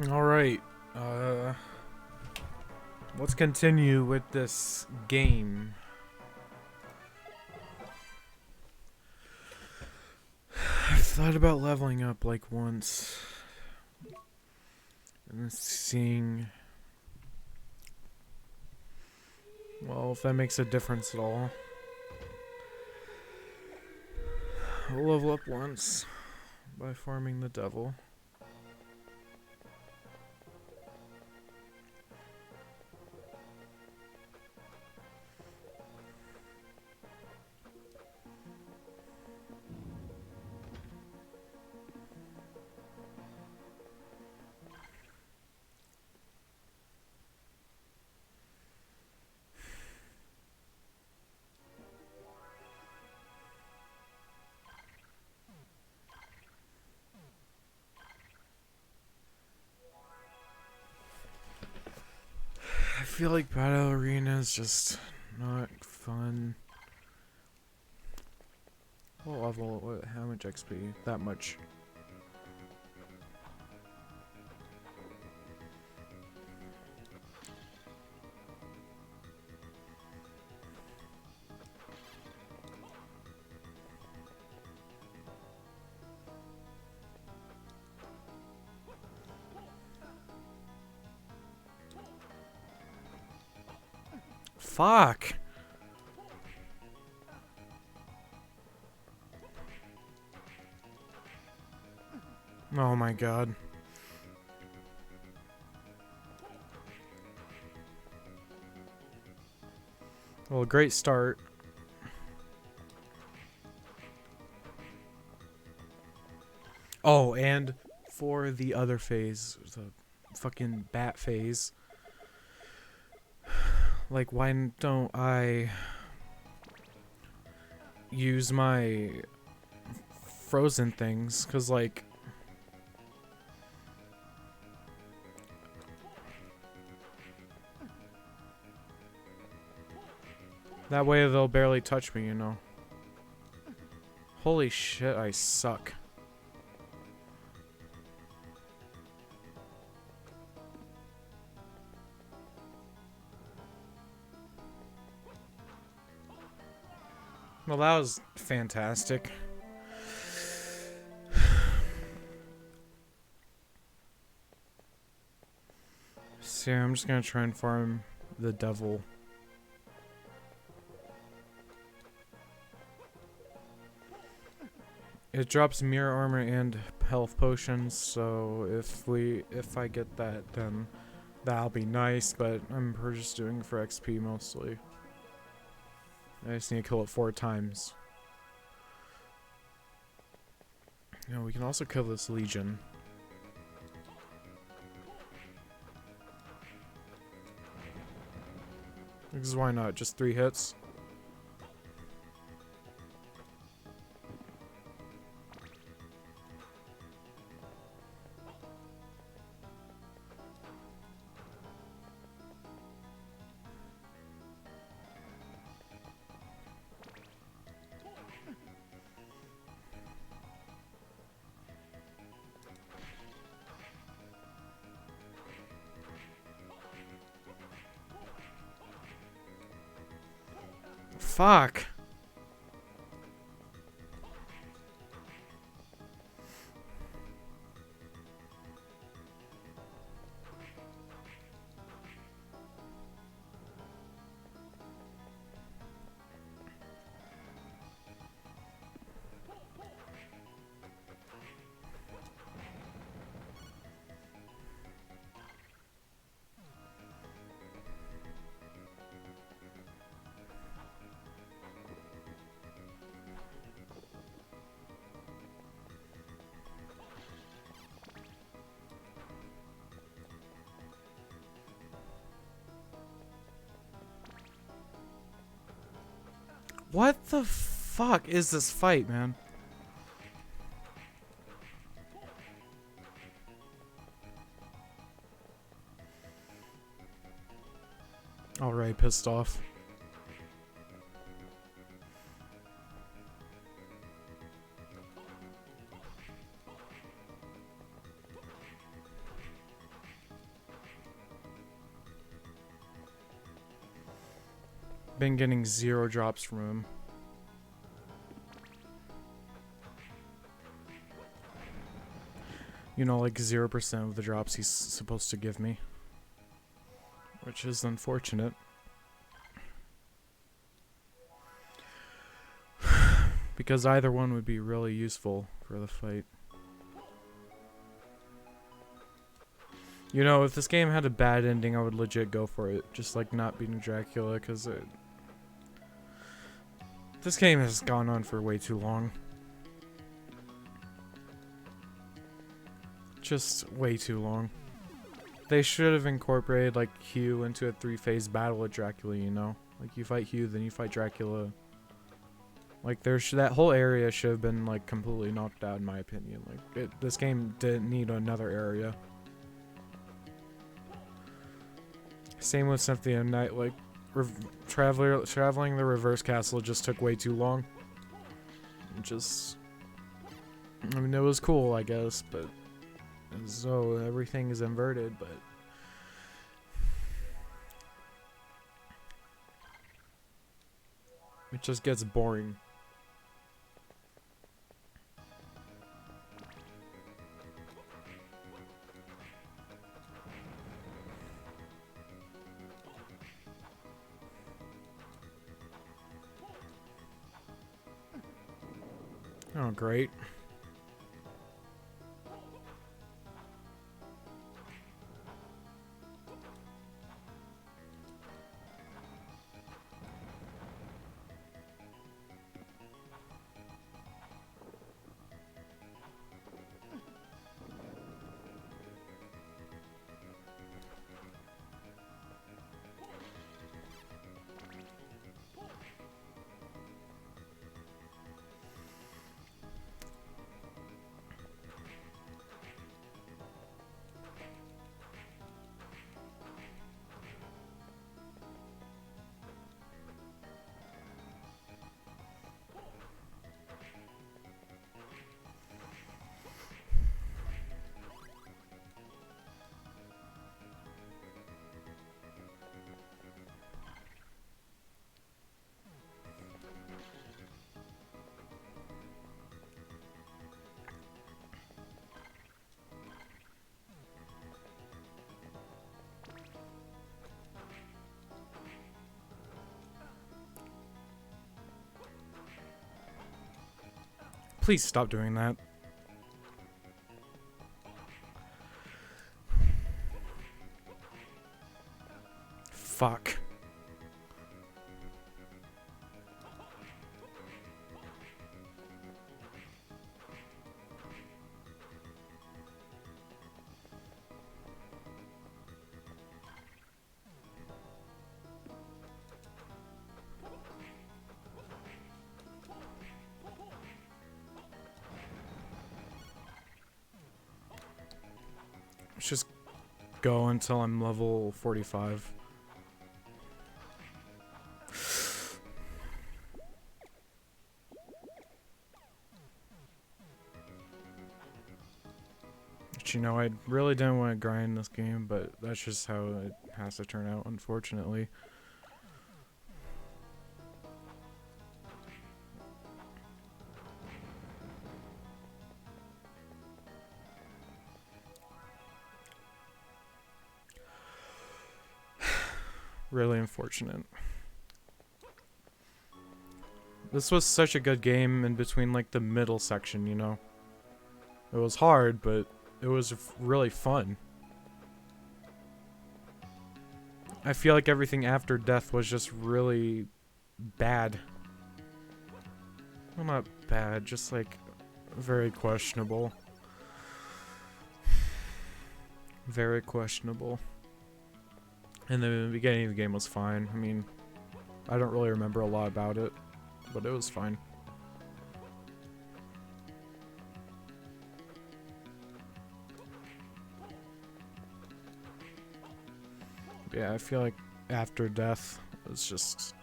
Alright, let's continue with this game. I've thought about leveling up like once and then seeing, well, if that makes a difference at all. I'll level up once by farming the devil. I feel like Battle Arena is just not fun. What level? What? How much XP? That much. Fuck! Oh my god. Well, great start. Oh, and for the other phase, the fucking bat phase. Like, why don't I use my frozen things? Because, like, that way they'll barely touch me, you know. Holy shit, I suck. Well, that was fantastic. So yeah, I'm just gonna try and farm the devil. It drops mirror armor and health potions, so if I get that, then that'll be nice, but I'm just doing it for XP mostly. I just need to kill it 4 times. You know, we can also kill this legion. Because why not? Just 3 hits. Fuck. What the fuck is this fight, man? Alright, pissed off. been getting 0 drops from him. You know, like 0% of the drops he's supposed to give me. Which is unfortunate. Because either one would be really useful for the fight. You know, if this game had a bad ending, I would legit go for it. Just like not beating Dracula, because this game has gone on for way too long. Just way too long. They should have incorporated like Hugh into a 3-phase battle with Dracula, you know? Like you fight Hugh, then you fight Dracula. Like that whole area should have been like completely knocked out in my opinion. Like this game didn't need another area. Same with Symphony of Night, like traveling the reverse castle just took way too long. I mean, it was cool, I guess, but so everything is inverted, but it just gets boring. Oh, great. Please stop doing that. Fuck. Let's just go until I'm level 45. But you know, I really didn't want to grind this game, but that's just how it has to turn out, unfortunately. Really unfortunate. This was such a good game in between like the middle section, you know. It was hard, but it was really fun. I feel like everything after death was just really bad. Well, not bad, just like very questionable. Very questionable. And the beginning of the game was fine. I mean, I don't really remember a lot about it, but it was fine. Yeah, I feel like after death was just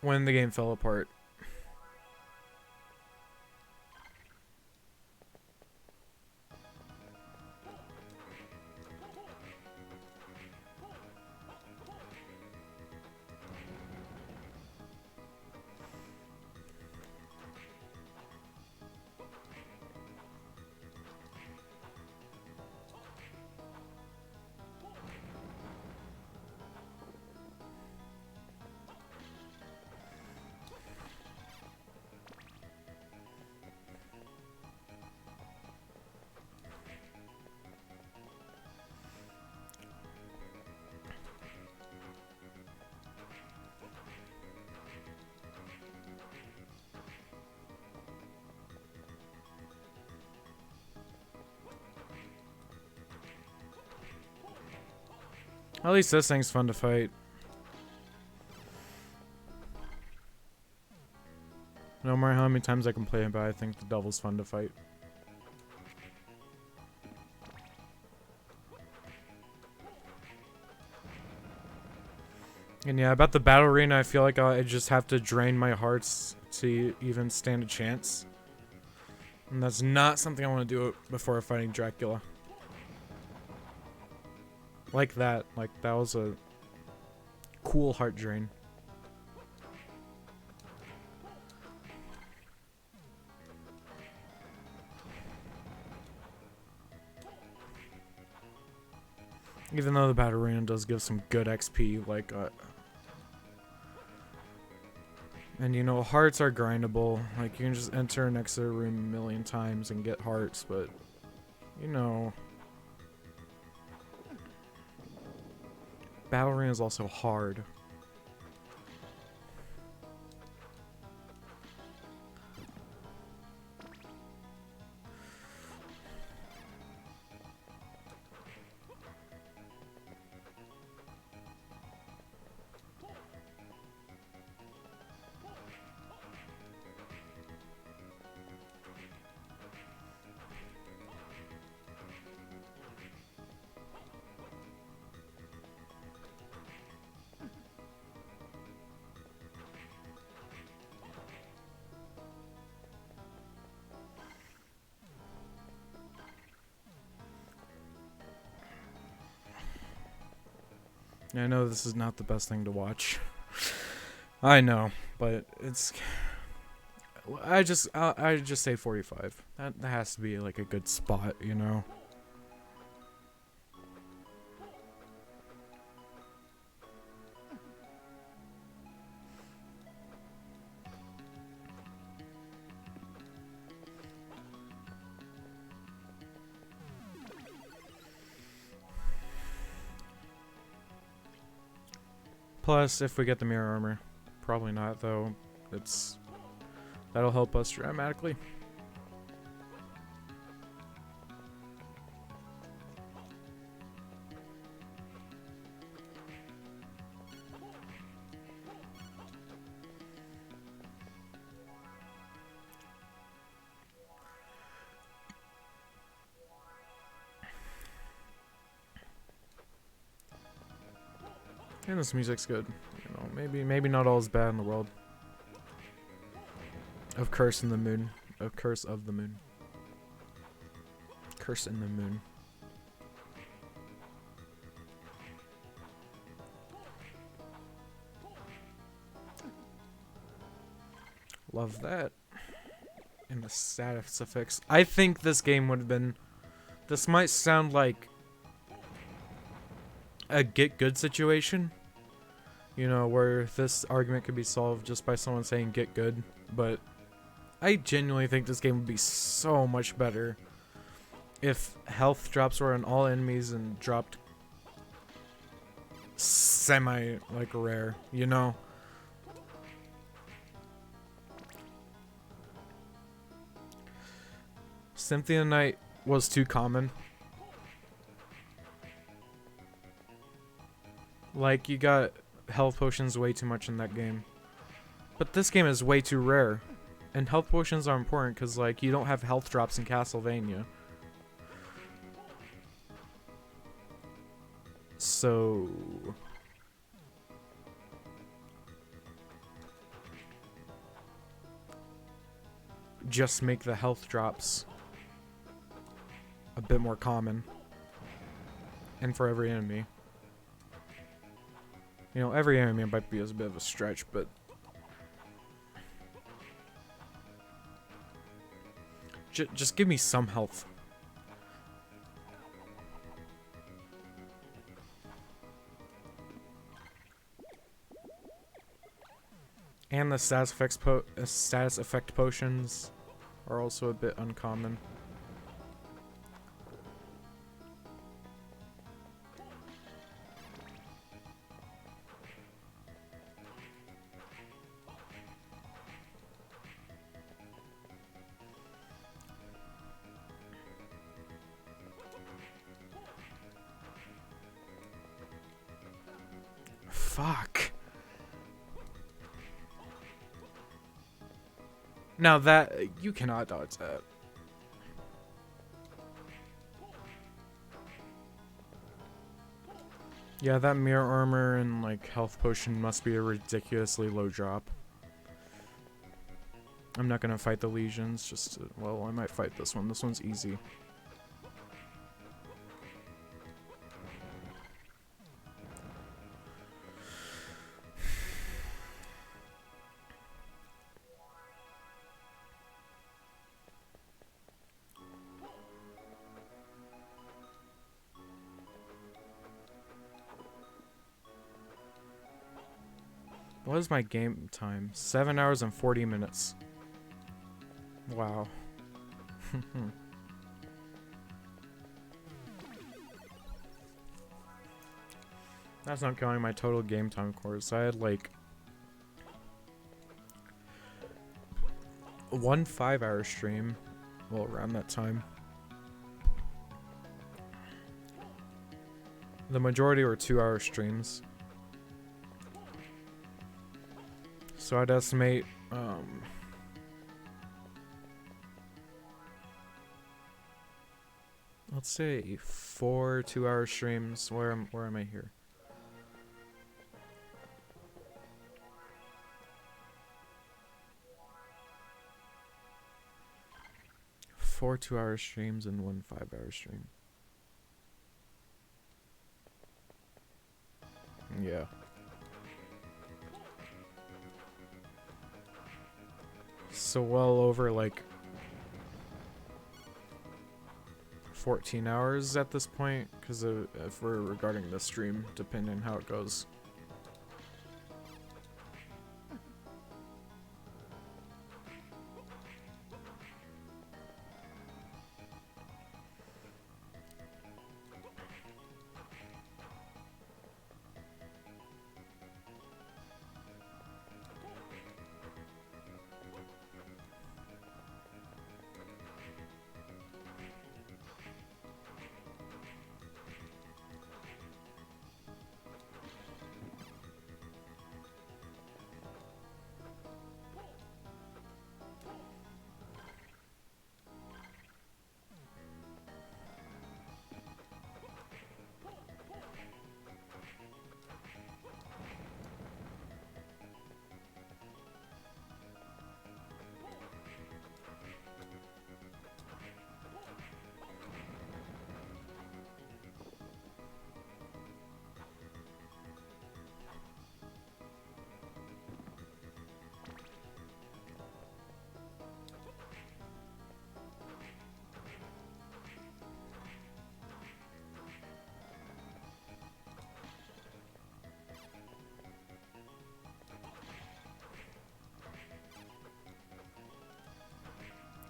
when the game fell apart. At least this thing's fun to fight. No matter how many times I complain about it, I think the devil's fun to fight. And yeah, about the battle arena, I feel like I just have to drain my hearts to even stand a chance. And that's not something I want to do before fighting Dracula. Like that was a cool heart drain. Even though the battle arena does give some good XP, like, and you know, hearts are grindable. Like, you can just enter next to the room a million times and get hearts, but, you know, battle arena is also hard. I know this is not the best thing to watch. I know, but it's. I just say 45. That has to be like a good spot, you know. Plus, if we get the mirror armor, probably not though. That'll help us dramatically. And this music's good. You know, maybe not all is bad in the world. Of Curse in the Moon. Of Curse of the Moon. Curse in the Moon. Love that. And the status effects. I think this game would have been... This might sound like a get good situation. You know, where this argument could be solved just by someone saying get good. But I genuinely think this game would be so much better if health drops were on all enemies and dropped semi, like, rare, you know? Symphony of the Night was too common. Like, you got health potions way too much in that game. But this game is way too rare. And health potions are important because, like, you don't have health drops in Castlevania. So... just make the health drops a bit more common. And for every enemy. You know, every enemy might be a bit of a stretch, but... just give me some health. And the status effect potions are also a bit uncommon. Fuck. Now that... You cannot dodge that. Yeah, that mirror armor and, like, health potion must be a ridiculously low drop. I'm not gonna fight the legions, just to, well, I might fight this one. This one's easy. What is my game time? 7 hours and 40 minutes. Wow. That's not counting my total game time course. I had like one 5-hour stream. Well, around that time. The majority were 2-hour streams. So I'd estimate, let's say 4 2-hour streams. Where am I here? Four 2-hour streams and one 5-hour stream. Yeah. So well over like 14 hours at this point, because if we're regarding the stream, depending on how it goes.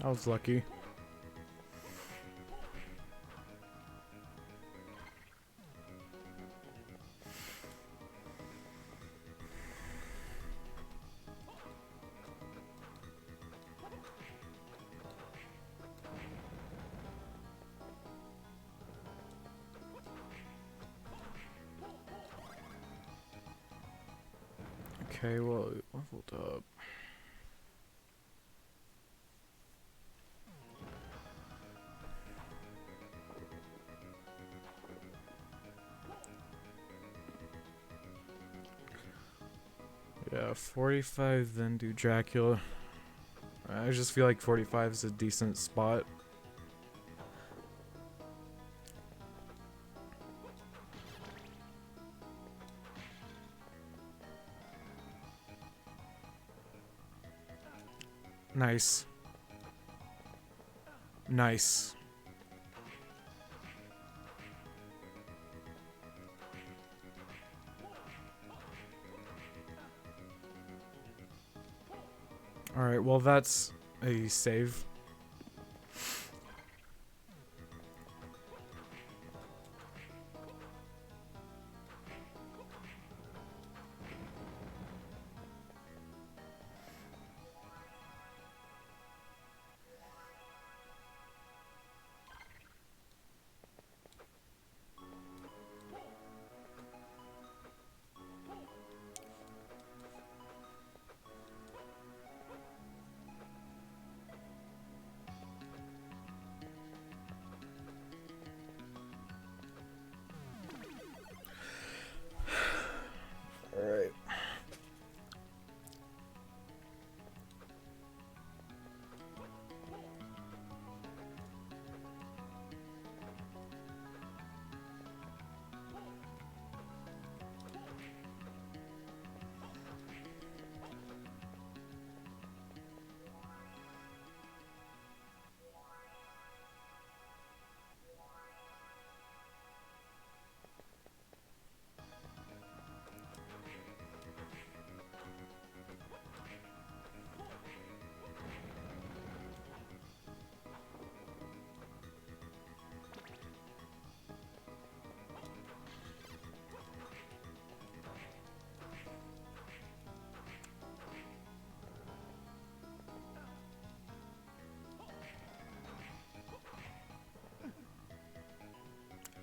I was lucky. Okay, well, it leveled up. Yeah, 45, then do Dracula. I just feel like 45 is a decent spot. Nice. Nice. Alright, well that's a save.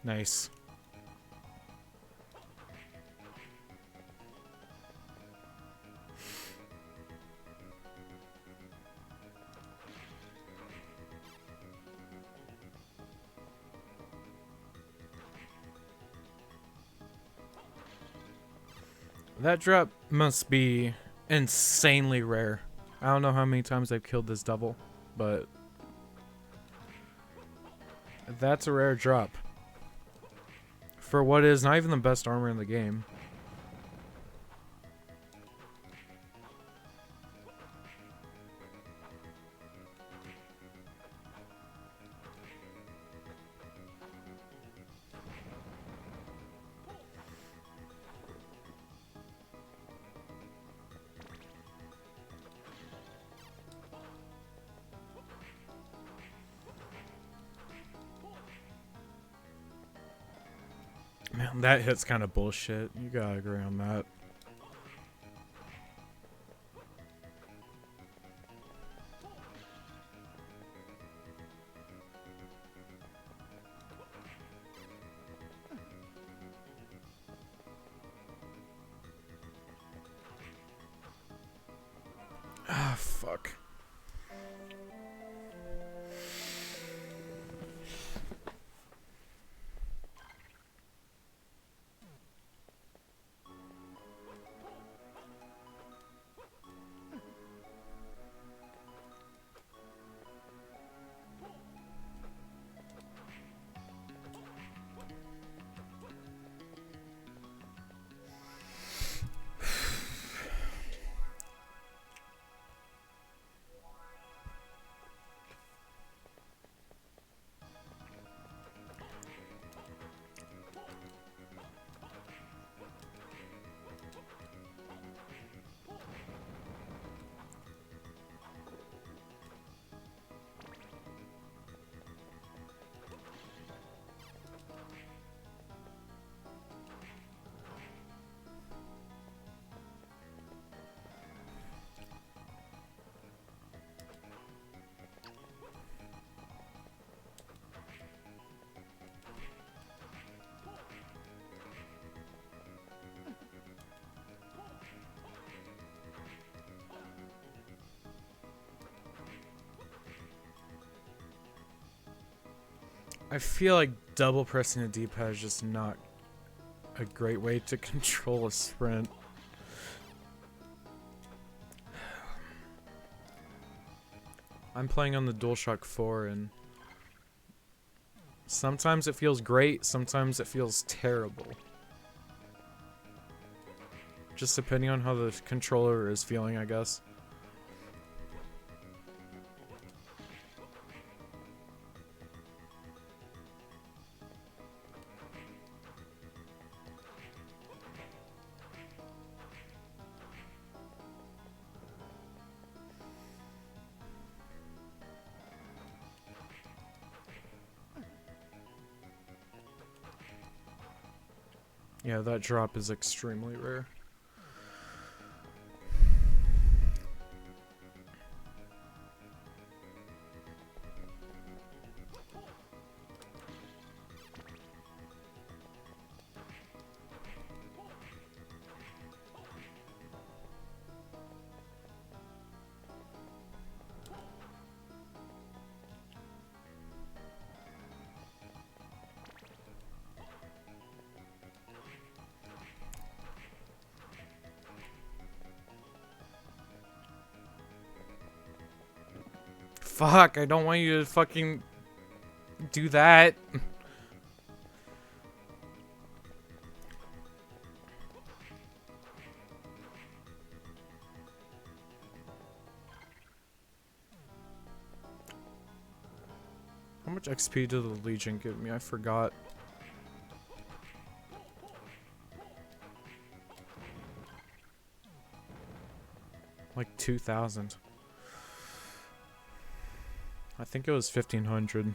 Nice. That drop must be insanely rare. I don't know how many times I've killed this devil, but that's a rare drop. For what is not even the best armor in the game. Man, that hit's kind of bullshit. You gotta agree on that. Ah, fuck. I feel like double pressing the D-pad is just not a great way to control a sprint. I'm playing on the DualShock 4 and sometimes it feels great, sometimes it feels terrible. Just depending on how the controller is feeling, I guess. Yeah, that drop is extremely rare. Fuck, I don't want you to fucking do that. How much XP did the Legion give me? I forgot. Like 2,000. I think it was 1,500.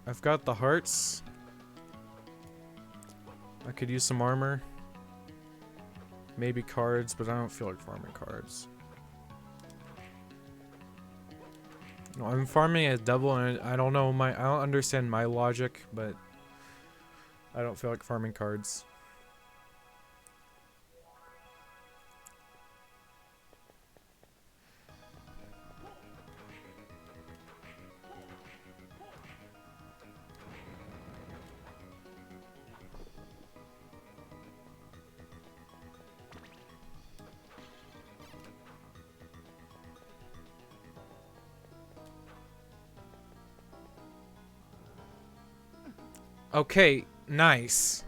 I've got the hearts. I could use some armor. Maybe cards, but I don't feel like farming cards. No, I'm farming a double, and I don't know I don't understand my logic, but I don't feel like farming cards. Okay, nice.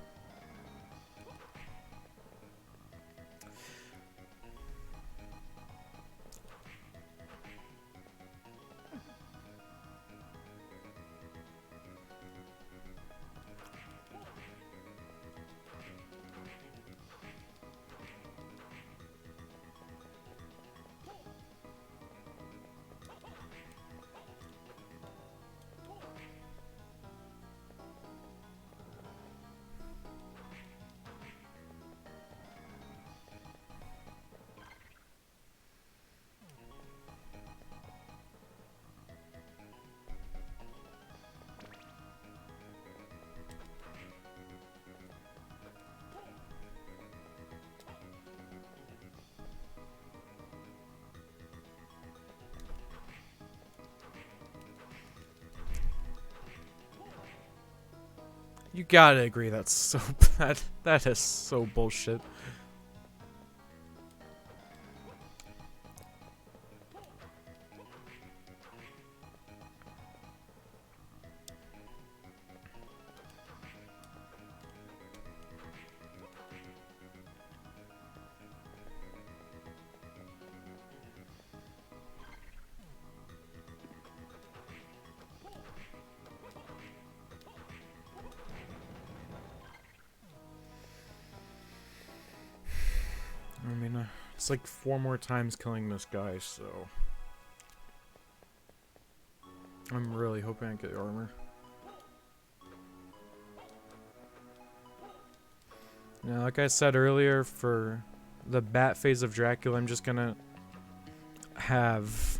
You gotta agree that's so that is so bullshit. I mean, it's like 4 more times killing this guy, so I'm really hoping I get armor. Now, like I said earlier, for the bat phase of Dracula, I'm just gonna have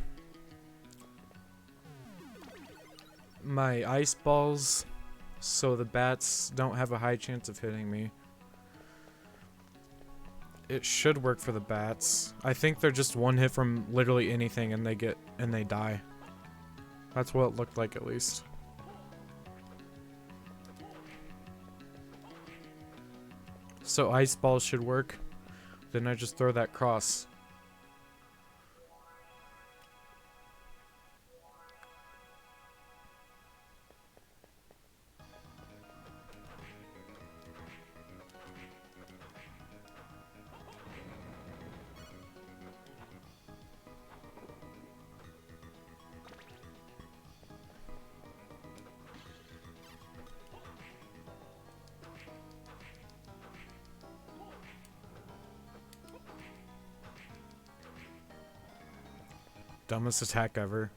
my ice balls so the bats don't have a high chance of hitting me. It should work for the bats. I think they're just one hit from literally anything and they die. That's what it looked like, at least. So ice balls should work. Then I just throw that cross. Dumbest attack ever.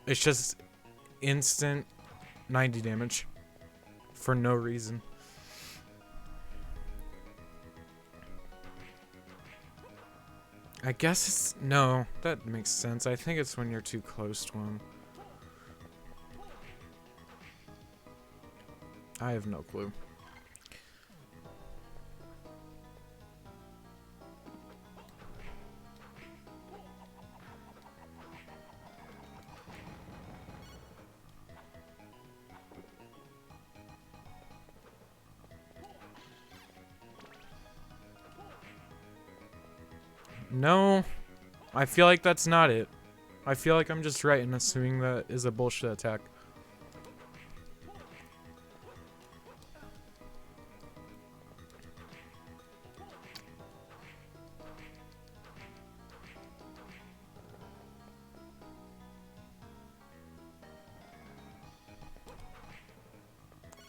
It's just instant 90 damage. For no reason. I guess it's... No, that makes sense. I think it's when you're too close to him. I have no clue. No, I feel like that's not it. I feel like I'm just right in assuming that is a bullshit attack.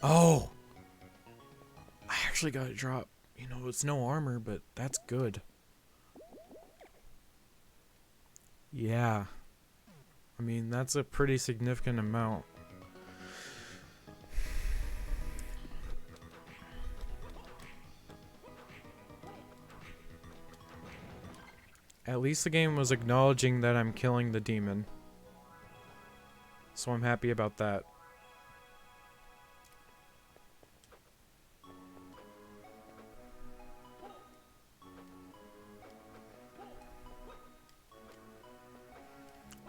Oh! I actually got it drop. You know, it's no armor, but that's good. Yeah. I mean, that's a pretty significant amount. At least the game was acknowledging that I'm killing the demon. So I'm happy about that.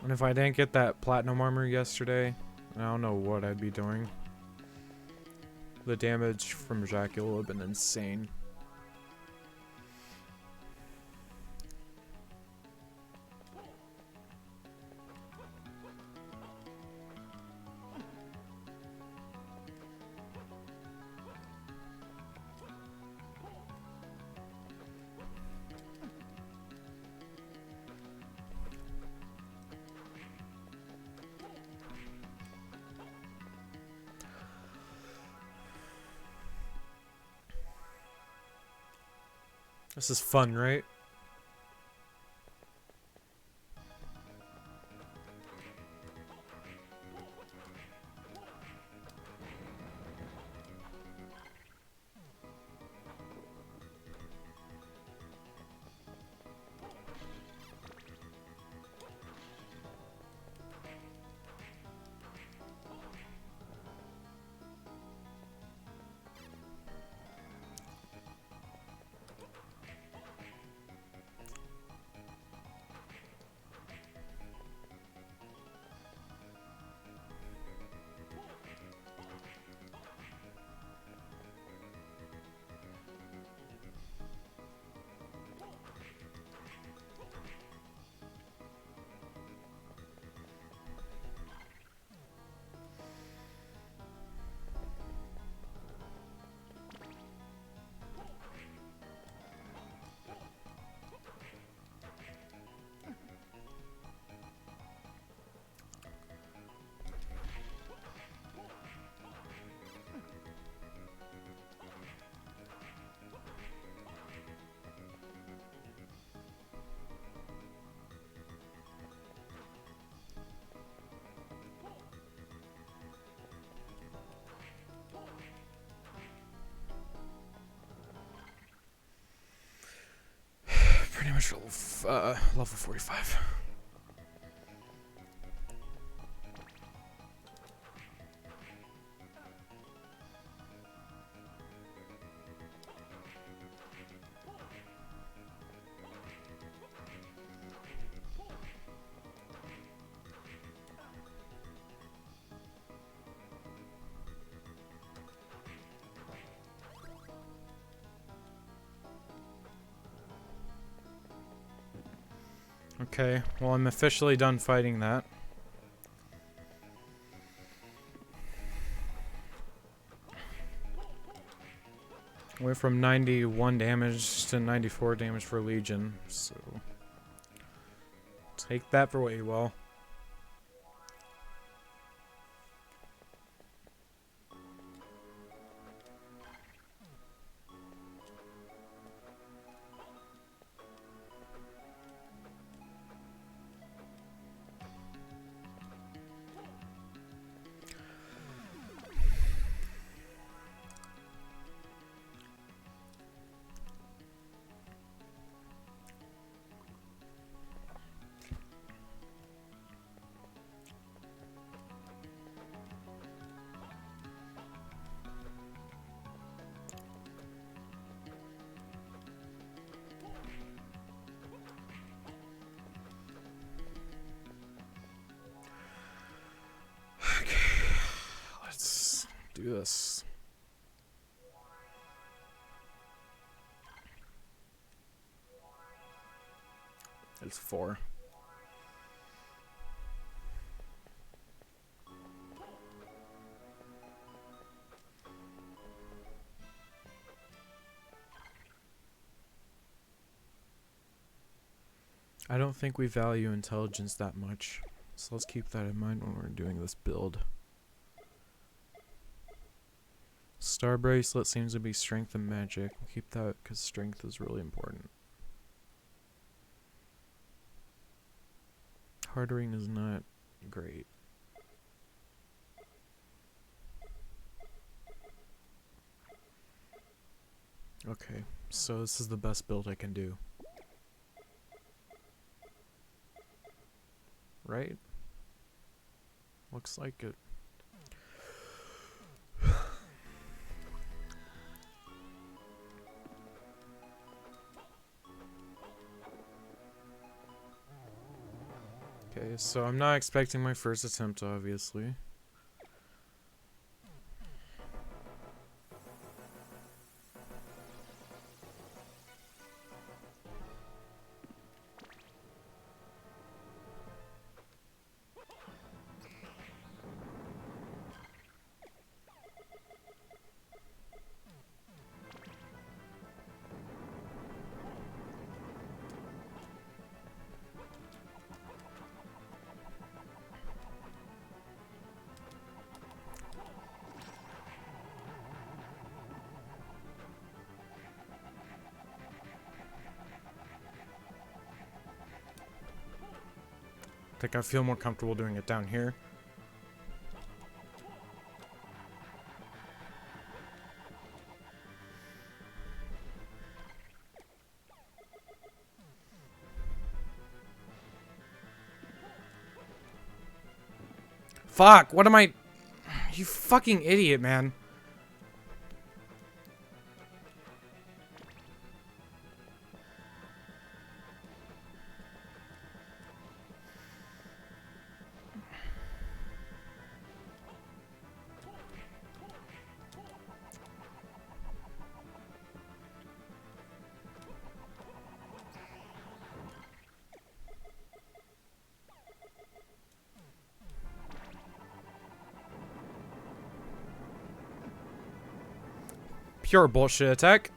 And if I didn't get that platinum armor yesterday, I don't know what I'd be doing. The damage from Dracula would have been insane. This is fun, right? Pretty much level 45. Okay, well I'm officially done fighting that. Went from 91 damage to 94 damage for Legion, so take that for what you will. Do this. It's 4. I don't think we value intelligence that much, so let's keep that in mind when we're doing this build. Star Bracelet seems to be strength and magic. We'll keep that because strength is really important. Hardening is not great. Okay, so this is the best build I can do. right? Looks like it. Okay, so I'm not expecting my first attempt, obviously. I think I feel more comfortable doing it down here. Fuck, what am I... You fucking idiot, man. Pure bullshit attack.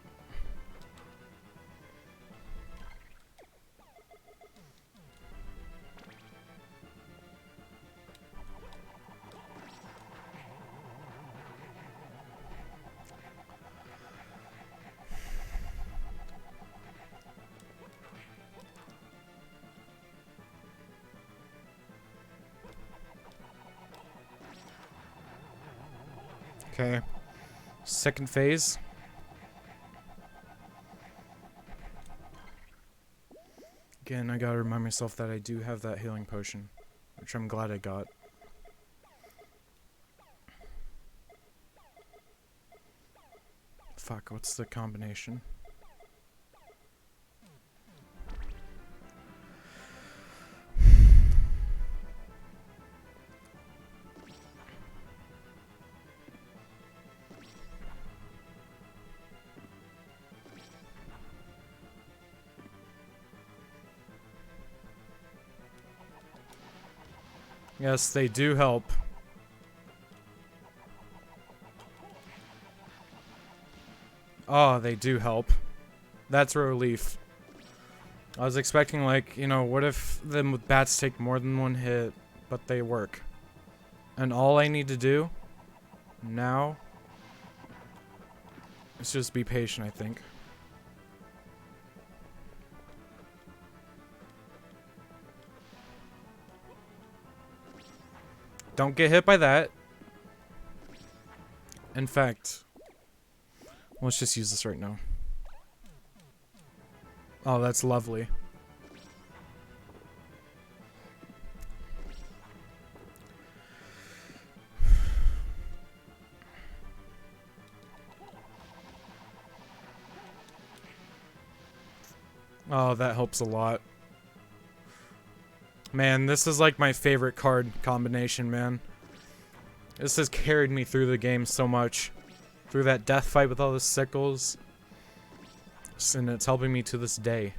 Okay. Second phase. Again, I gotta remind myself that I do have that healing potion, which I'm glad I got. Fuck, what's the combination? Yes, they do help. Oh, they do help. That's a relief. I was expecting, like, you know, what if the bats take more than one hit, but they work? And all I need to do now is just be patient, I think. Don't get hit by that. In fact, let's just use this right now. Oh, that's lovely. Oh, that helps a lot. Man, this is like my favorite card combination, man. This has carried me through the game so much. Through that death fight with all the sickles. And it's helping me to this day.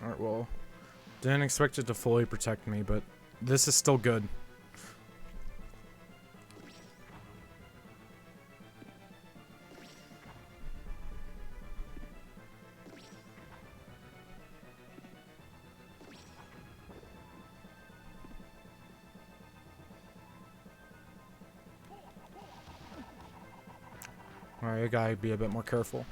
Alright, well, didn't expect it to fully protect me, but this is still good. Alright, I gotta be a bit more careful.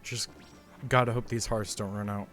Just gotta hope these hearts don't run out.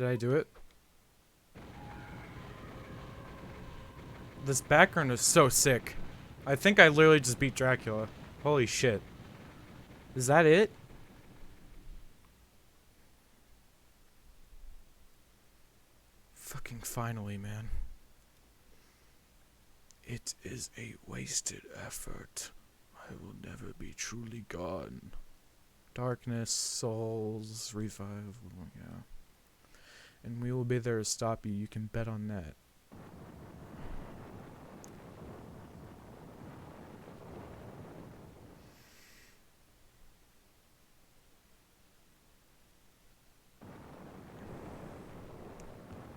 Did I do it? This background is so sick. I think I literally just beat Dracula. Holy shit. Is that it? Fucking finally, man. It is a wasted effort. I will never be truly gone. Darkness, souls, revival, yeah. And we will be there to stop you. You can bet on that.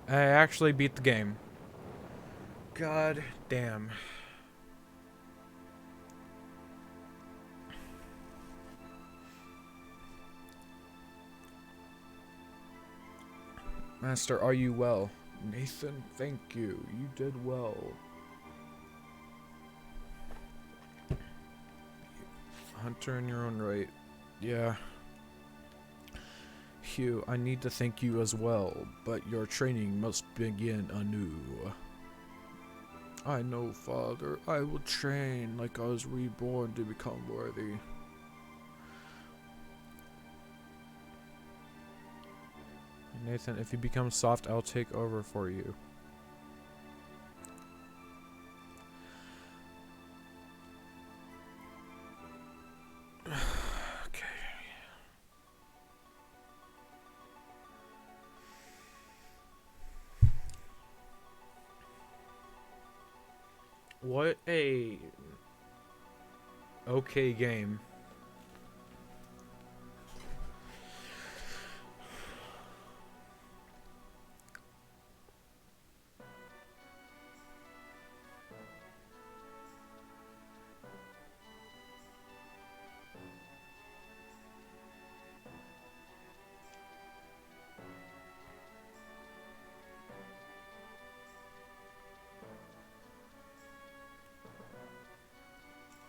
I actually beat the game. God damn. Master, are you well? Nathan, thank you. You did well. Hunter in your own right. Yeah. Hugh, I need to thank you as well, but your training must begin anew. I know, Father. I will train like I was reborn to become worthy. Nathan, if you become soft, I'll take over for you. Okay. What a okay game.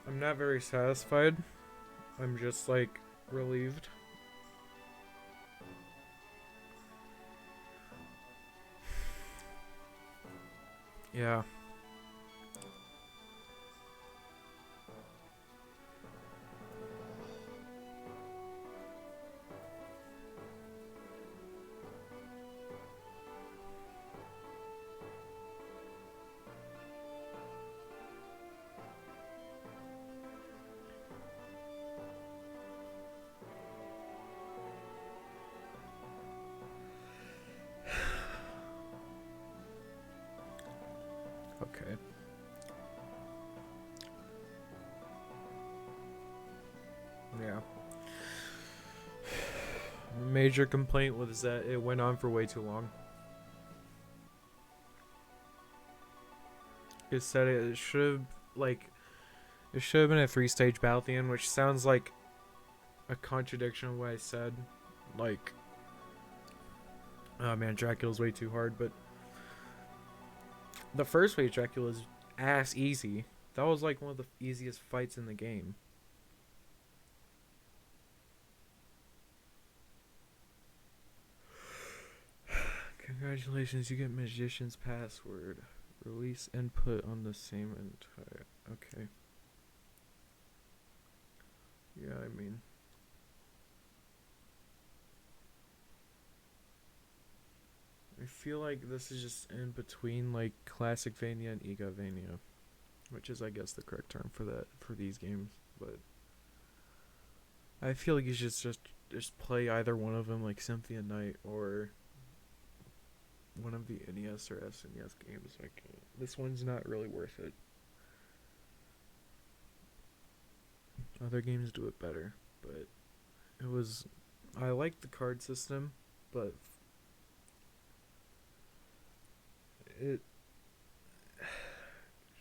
I'm not very satisfied. I'm just like relieved. Yeah. Okay. Yeah. Major complaint was that it went on for way too long. It said it should have, like, it should have been a 3-stage battle at the end, which sounds like a contradiction of what I said. Like, oh man, Dracula's way too hard, but the first way Dracula's ass easy. That was like one of the easiest fights in the game. Congratulations, you get Magician's Password. Release input on the same entire. Okay. Yeah, I mean. I feel like this is just in between like Classicvania and Egavania, which is I guess the correct term for that for these games. But I feel like you should just play either one of them, like Symphony of Night or one of the NES or SNES games. Like this one's not really worth it. Other games do it better, but it was. I like the card system, but it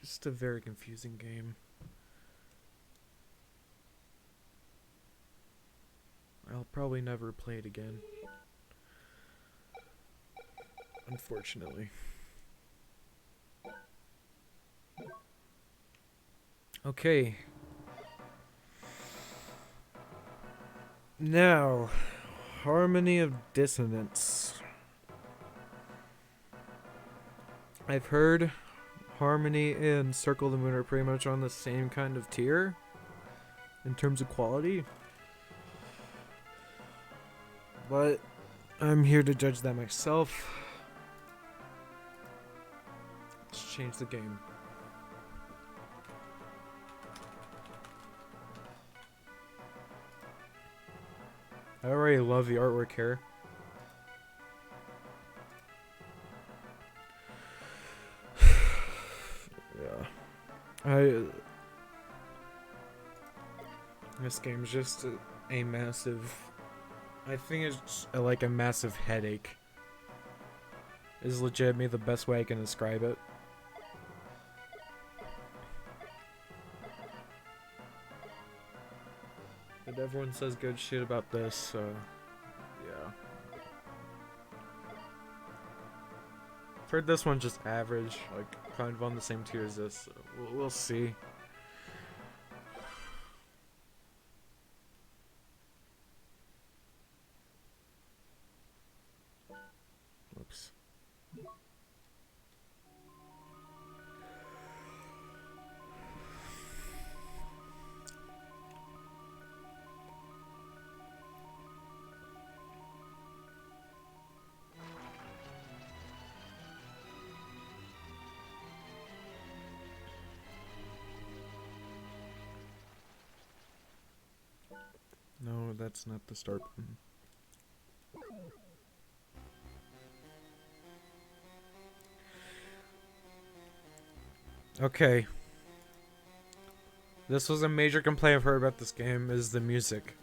just a very confusing game. I'll probably never play it again. Unfortunately. Okay. Now, Harmony of Dissonance. I've heard Harmony and Circle of the Moon are pretty much on the same kind of tier in terms of quality. But I'm here to judge that myself. Let's change the game. I already love the artwork here. Yeah. This game's just a massive. I think it's like a massive headache. Is legitimately the best way I can describe it. But everyone says good shit about this, so yeah. I've heard this one's just average, like kind of on the same tier as this. So we'll see. Oops. No, that's not the start button. Okay. This was a major complaint I've heard about this game, is the music.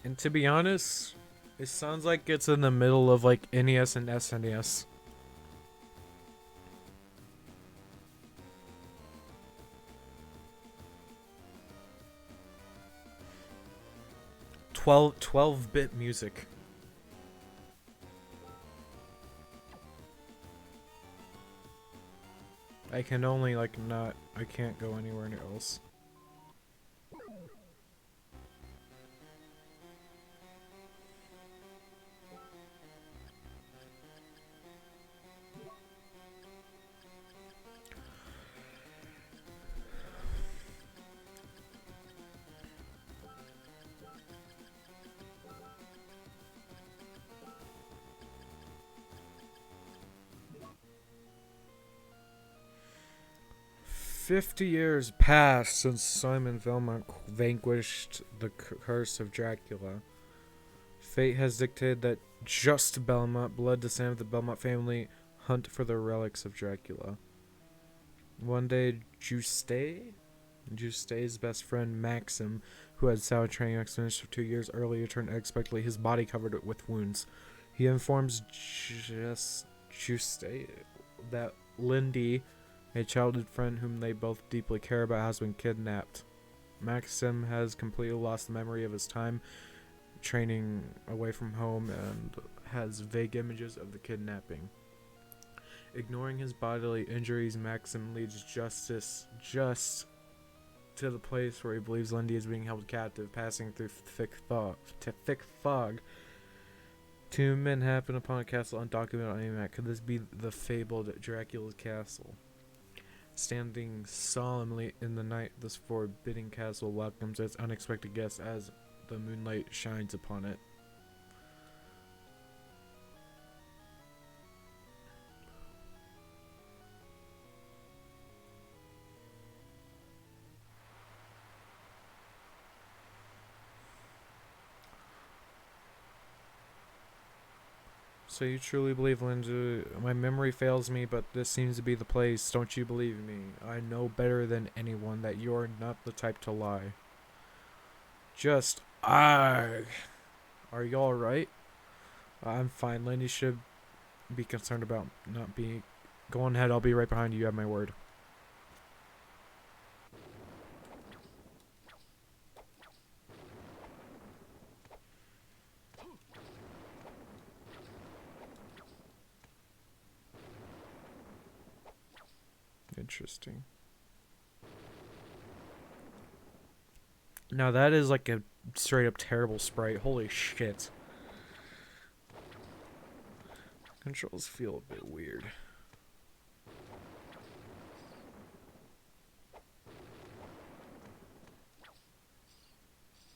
And to be honest, it sounds like it's in the middle of like NES and SNES. Twelve-bit music. I can only like not. I can't go anywhere else. "50 years passed since Simon Belmont vanquished the curse of Dracula. Fate has dictated that just Belmont, blood descendant of the Belmont family, hunt for the relics of Dracula. One day, Justay's best friend Maxim, who had Sour training expedition 2 years earlier, returned unexpectedly, his body covered with wounds. He informs Justay that Lindy, a childhood friend whom they both deeply care about, has been kidnapped. Maxim has completely lost the memory of his time training away from home and has vague images of the kidnapping. Ignoring his bodily injuries, Maxim leads Justice just to the place where he believes Lindy is being held captive, passing through thick fog. Two men happen upon a castle undocumented on any map. Could this be the fabled Dracula's castle? Standing solemnly in the night, this forbidding castle welcomes its unexpected guests as the moonlight shines upon it. So you truly believe, Linda? My memory fails me, but this seems to be the place. Don't you believe me? I know better than anyone that you're not the type to lie. Are you alright? I'm fine. Lindy should be concerned about not being... Go on ahead, I'll be right behind you. You have my word. Interesting. Now that is like a straight up terrible sprite. Holy shit. Controls feel a bit weird.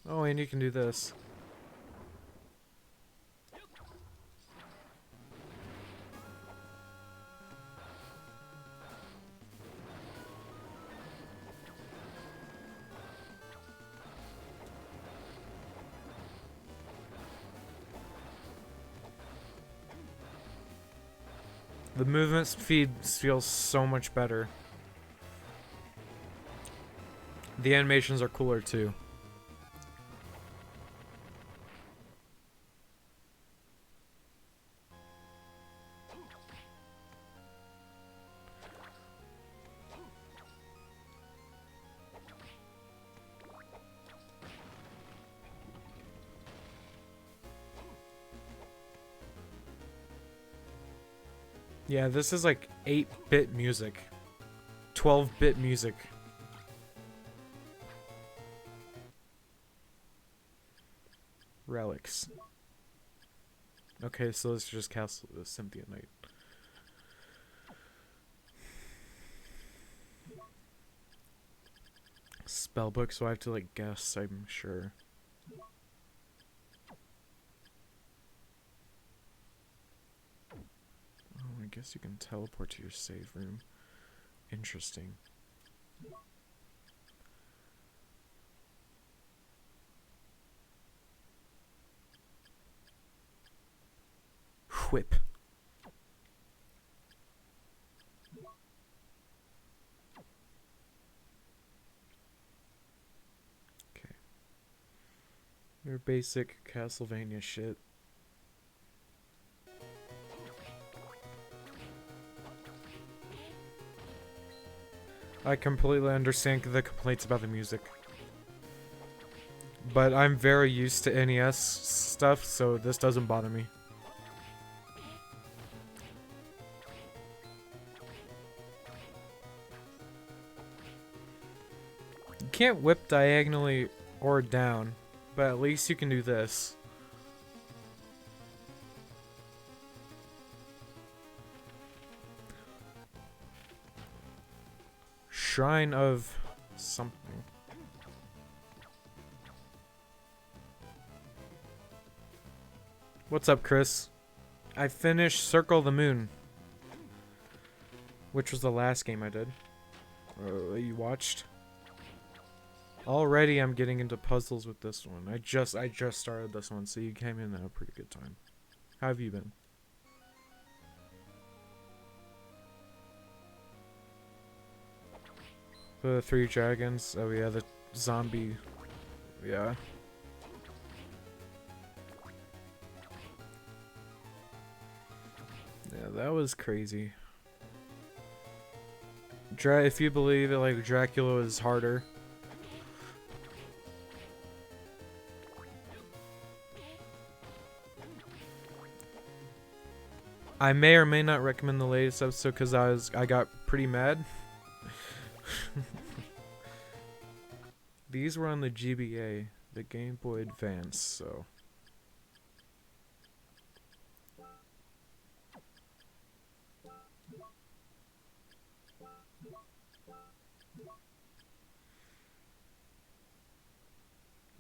Oh, and you can do this. The movement speed feels so much better. The animations are cooler too. Yeah, this is like 8-bit music. 12-bit music. Relics. Okay, so this is just Castle Cynthia Knight. Spellbook, so I have to like guess, I'm sure. Oh, I guess you can teleport to your save room. Interesting. Whip. Okay. Your basic Castlevania shit. I completely understand the complaints about the music. But I'm very used to NES stuff, so this doesn't bother me. can't whip diagonally or down, but at least you can do this. Shrine of something. What's up, Chris? I finished Circle of the Moon, which was the last game I did. You watched? Already I'm getting into puzzles with this one. I just started this one, so you came in at a pretty good time. How have you been? The 3 dragons. Oh yeah, the zombie. Yeah. Yeah, that was crazy. If you believe it, like Dracula is harder. I may or may not recommend the latest episode because I got pretty mad. These were on the GBA, the Game Boy Advance, so.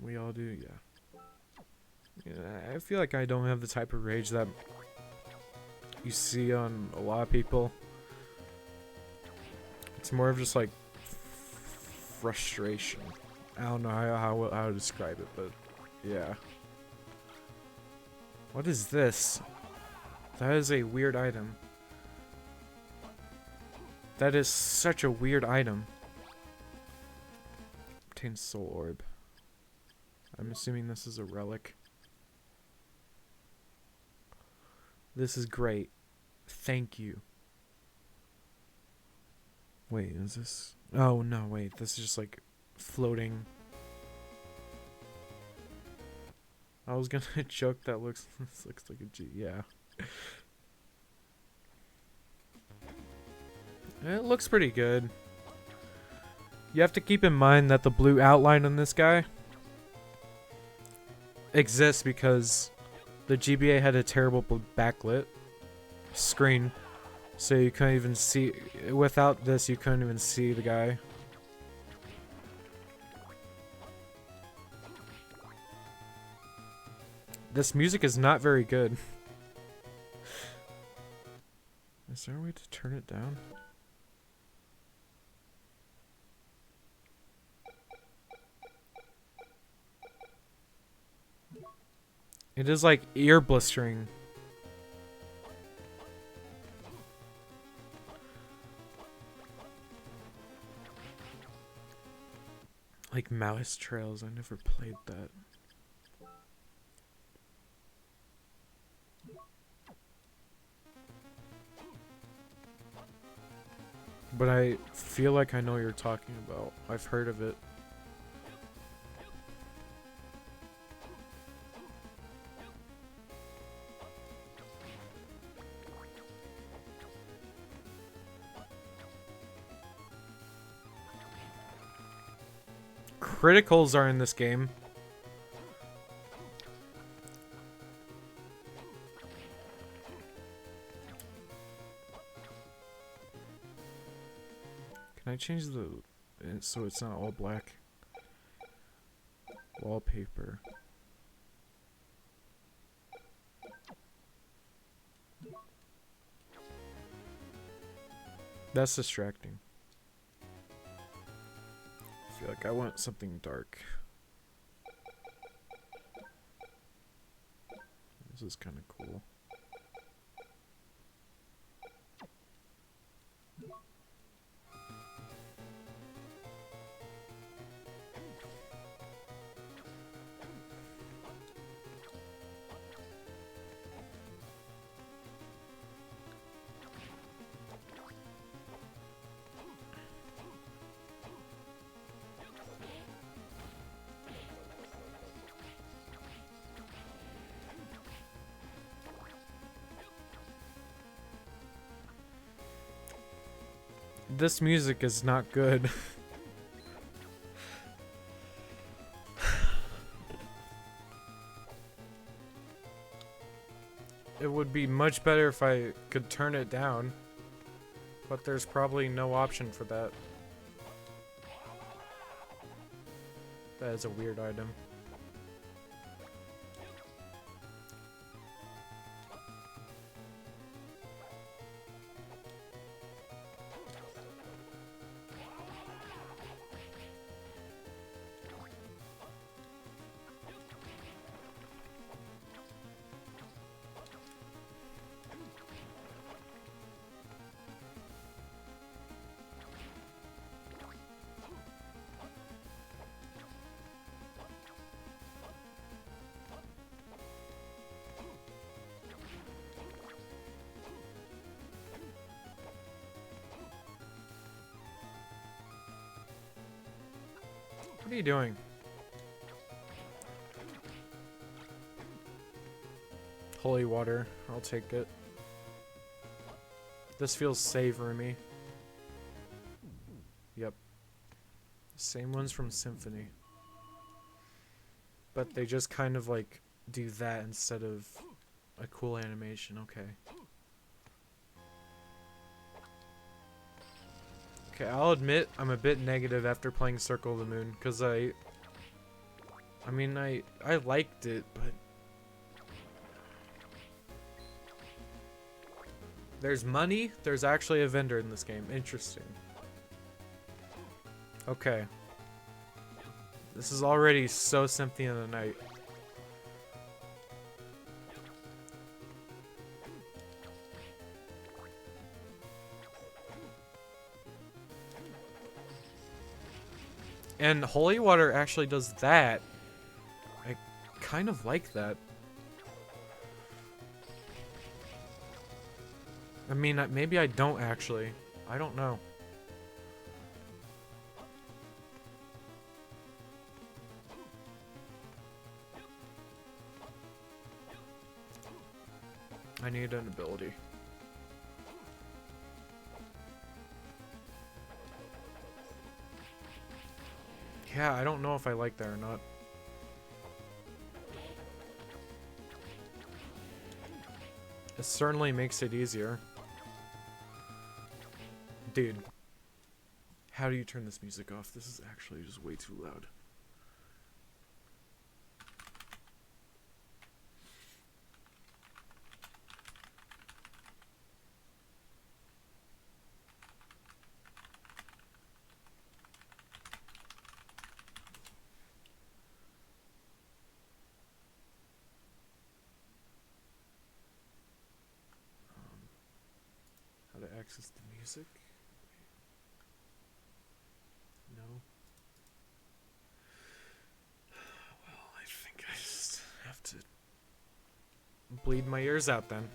We all do, yeah. Yeah, I feel like I don't have the type of rage that you see on a lot of people. It's more of just like frustration. I don't know how to describe it, but yeah. What is this? That is a weird item. That is such a weird item. Obtains soul orb. I'm assuming this is a relic. This is great. Thank you. Wait, is this? Oh no, wait. This is just like floating. I was gonna joke that this looks like a G. Yeah. It looks pretty good. You have to keep in mind that the blue outline on this guy exists because the GBA had a terrible backlit screen, so you couldn't even see. Without this, you couldn't even see the guy. This music is not very good. Is there a way to turn it down? It is like ear blistering. Like Mouse Trails, I never played that. But I feel like I know what you're talking about. I've heard of it. Criticals are in this game. Can I change the so it's not all black? Wallpaper. That's distracting. I feel like I want something dark. This is kind of cool. This music is not good. it would be much better if I could turn it down. But there's probably no option for that. That is a weird item. What are you doing? Holy water. I'll take it. This feels savory. Yep. Same ones from Symphony. But they just kind of like do that instead of a cool animation. Okay. Okay, I'll admit I'm a bit negative after playing Circle of the Moon, because I mean, I liked it, but there's money, there's actually a vendor in this game. Interesting. Okay. This is already so Symphony of the Night. And Holy Water actually does that. I kind of like that. I mean, maybe I don't actually. I don't know. I need an ability. Yeah, I don't know if I like that or not. It certainly makes it easier. Dude. How do you turn this music off? This is actually just way too loud. How to access the music? No. Well, I think I just have to bleed my ears out then.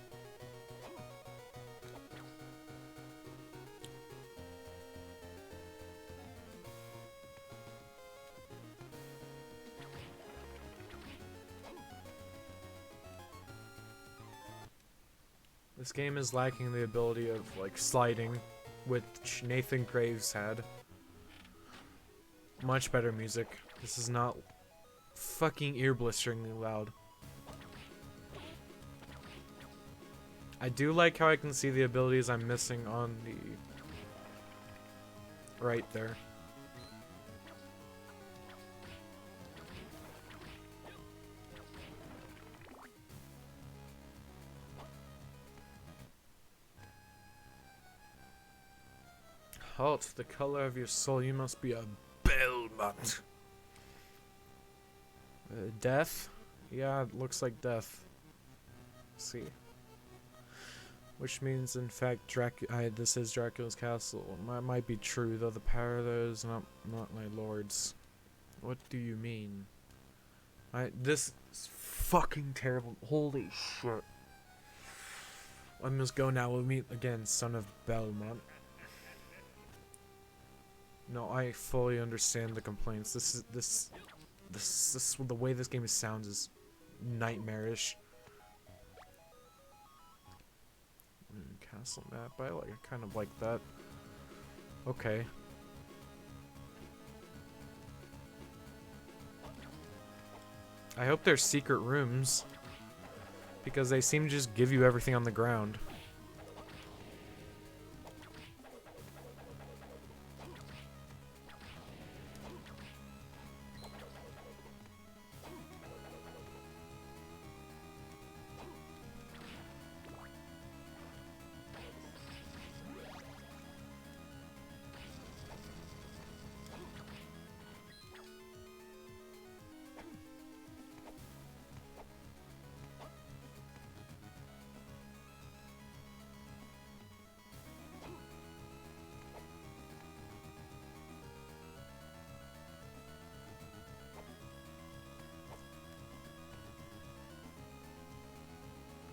This game is lacking the ability of, like, sliding, which Nathan Graves had. Much better music. This is not fucking ear-blisteringly loud. I do like how I can see the abilities I'm missing on the... right there. Halt, the color of your soul, you must be a Belmont. Death? Yeah, it looks like death. Let's see. Which means, in fact, this is Dracula's castle. Might be true, though the power there is not my lord's. What do you mean? This is fucking terrible. Holy shit. I must go now. We'll meet again, son of Belmont. No, I fully understand the complaints. This the way this game sounds is nightmarish. Castle map, I kind of like that. Okay. I hope there's secret rooms. because they seem to just give you everything on the ground.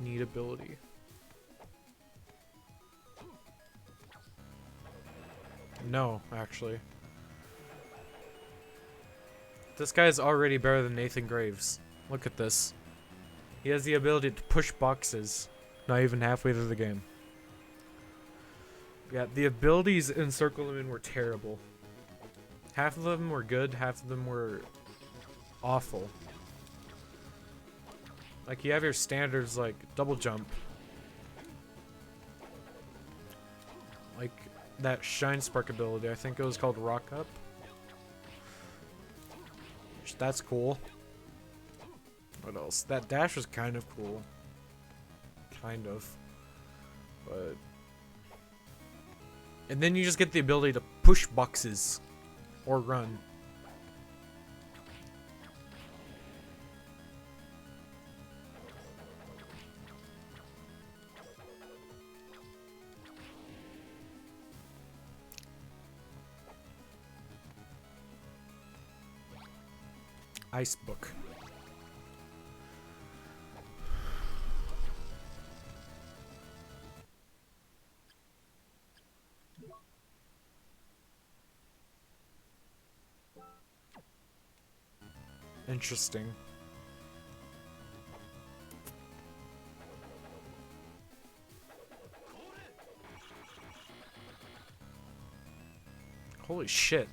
Need ability. No, actually. This guy is already better than Nathan Graves. Look at this. He has the ability to push boxes. Not even halfway through the game. Yeah, the abilities in Circle of the Moon were terrible. Half of them were good, half of them were awful. Like, you have your standards like double jump. Like that Shine Spark ability, I think it was called Rock Up. That's cool. What else? That dash was kind of cool. Kind of. But... And then you just get the ability to push boxes. Or run. Ice book. Interesting. Holy shit.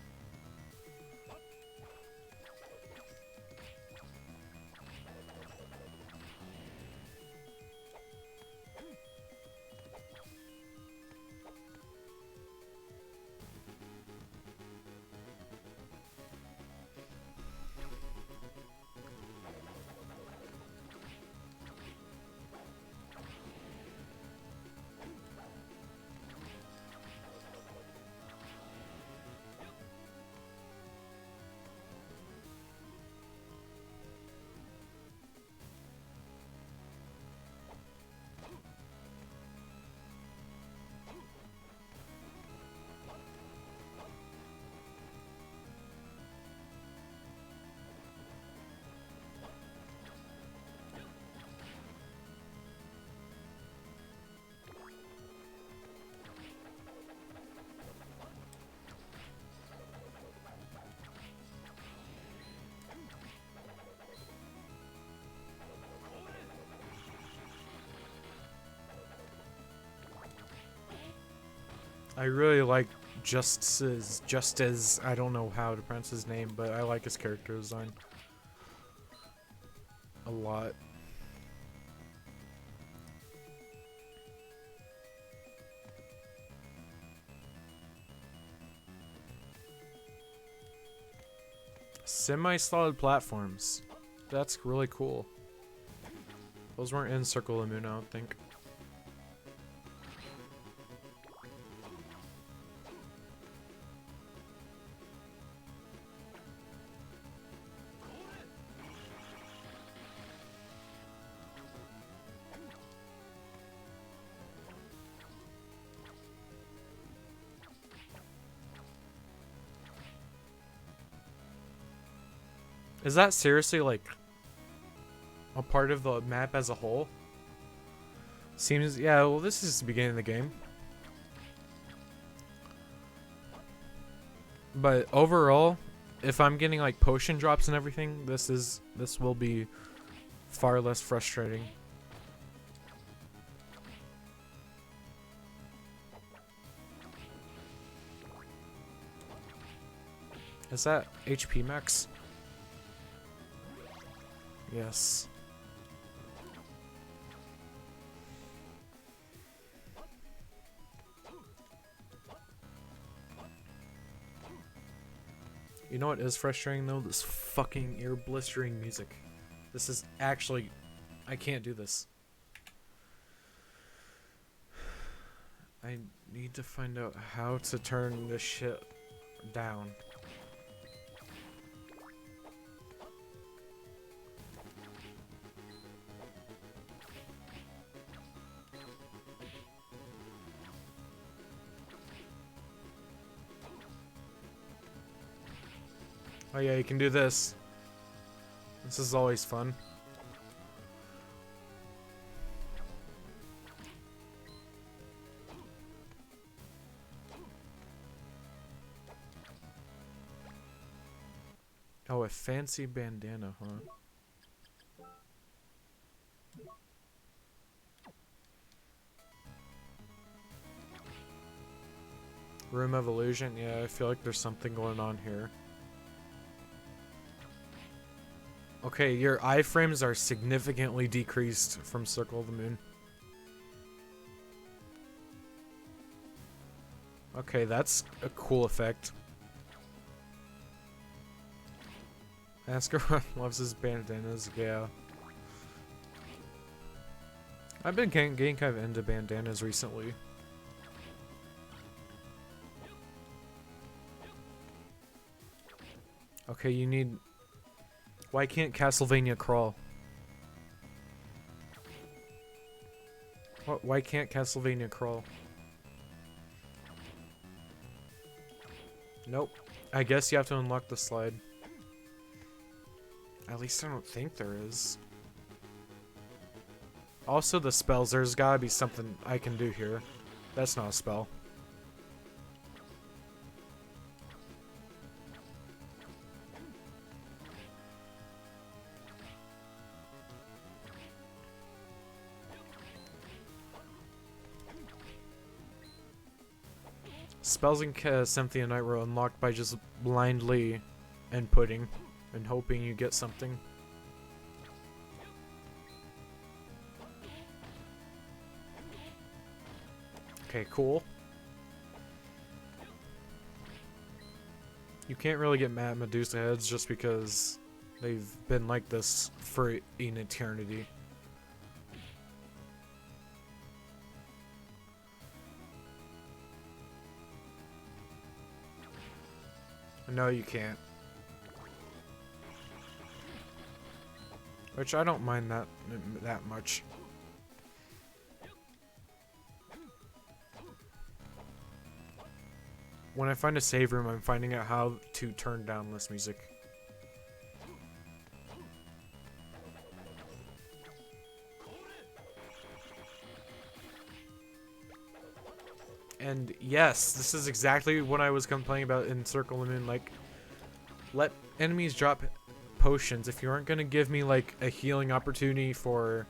I really like Justice, I don't know how to pronounce his name, but I like his character design a lot. Semi-solid platforms. That's really cool. Those weren't in Circle of the Moon, I don't think. Is that seriously, like, a part of the map as a whole? Seems, yeah, well, this is the beginning of the game. But overall, if I'm getting, like, potion drops and everything, this will be far less frustrating. Is that HP max? Yes. You know what is frustrating though? This fucking ear blistering music. This is actually... I can't do this. I need to find out how to turn this shit down. Oh yeah, you can do this. This is always fun. Oh, a fancy bandana, huh? Room of Illusion? Yeah, I feel like there's something going on here. Okay, your iframes are significantly decreased from Circle of the Moon. Okay, that's a cool effect. Asker loves his bandanas, yeah. I've been getting kind of into bandanas recently. Okay, you need... Why can't Castlevania crawl? What? Why can't Castlevania crawl? Nope. I guess you have to unlock the slide. At least I don't think there is. Also the spells, there's gotta be something I can do here. That's not a spell. Spells in Symphony of Night were unlocked by just blindly inputting and hoping you get something. Okay, cool. You can't really get mad at Medusa heads just because they've been like this for an eternity. No, you can't. Which I don't mind that much. When I find a save room, I'm finding out how to turn down this music. And yes, this is exactly what I was complaining about in Circle of the Moon. Like, let enemies drop potions. If you aren't gonna give me like a healing opportunity for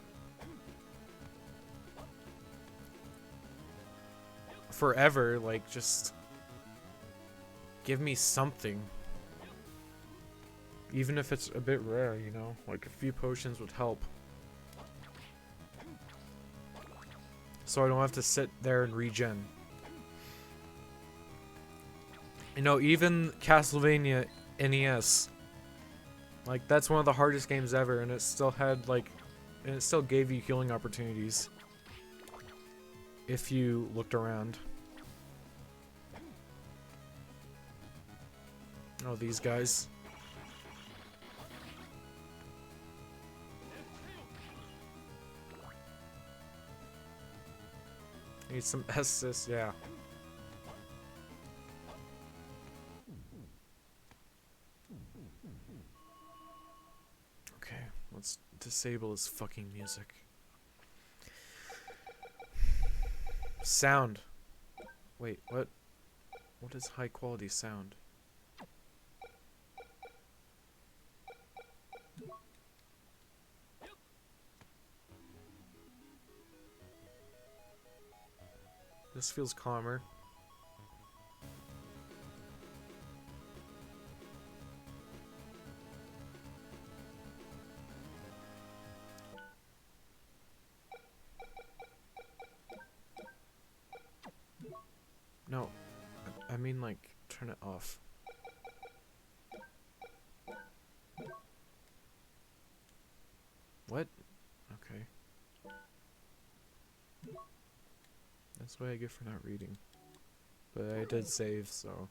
forever, like just give me something. Even if it's a bit rare, you know? Like a few potions would help. So I don't have to sit there and regen. You know, even Castlevania NES, like that's one of the hardest games ever, and it still had like, and it still gave you healing opportunities if you looked around. Oh, these guys. Need some assist, yeah. Okay, let's disable his fucking music. Sound. Wait, what? What is high quality sound? This feels calmer. No, I mean like turn it off. What? Okay. That's what I get for not reading. But I did save, so...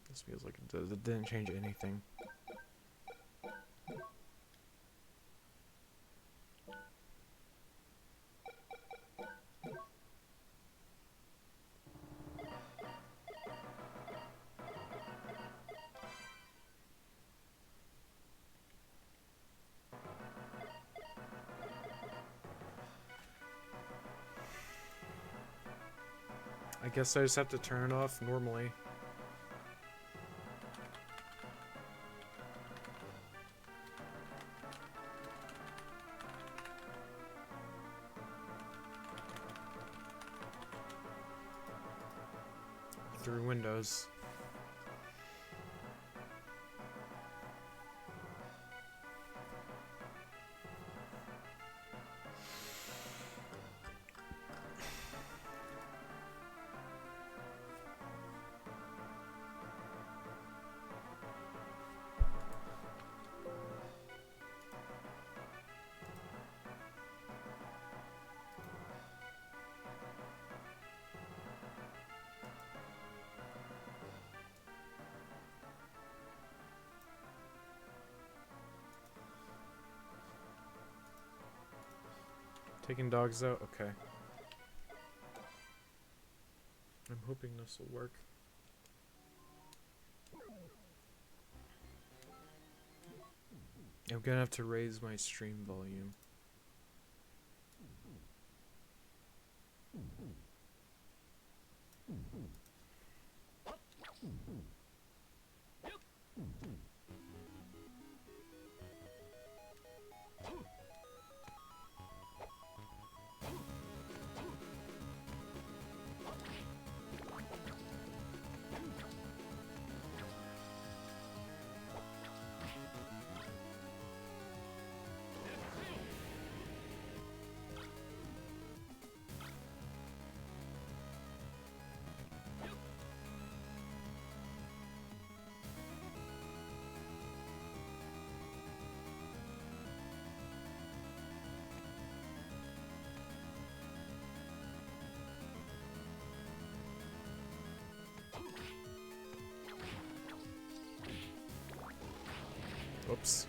This feels like it didn't change anything. I guess I just have to turn it off normally. Through Windows. Taking dogs out? Okay. I'm hoping this will work. I'm gonna have to raise my stream volume. Oops.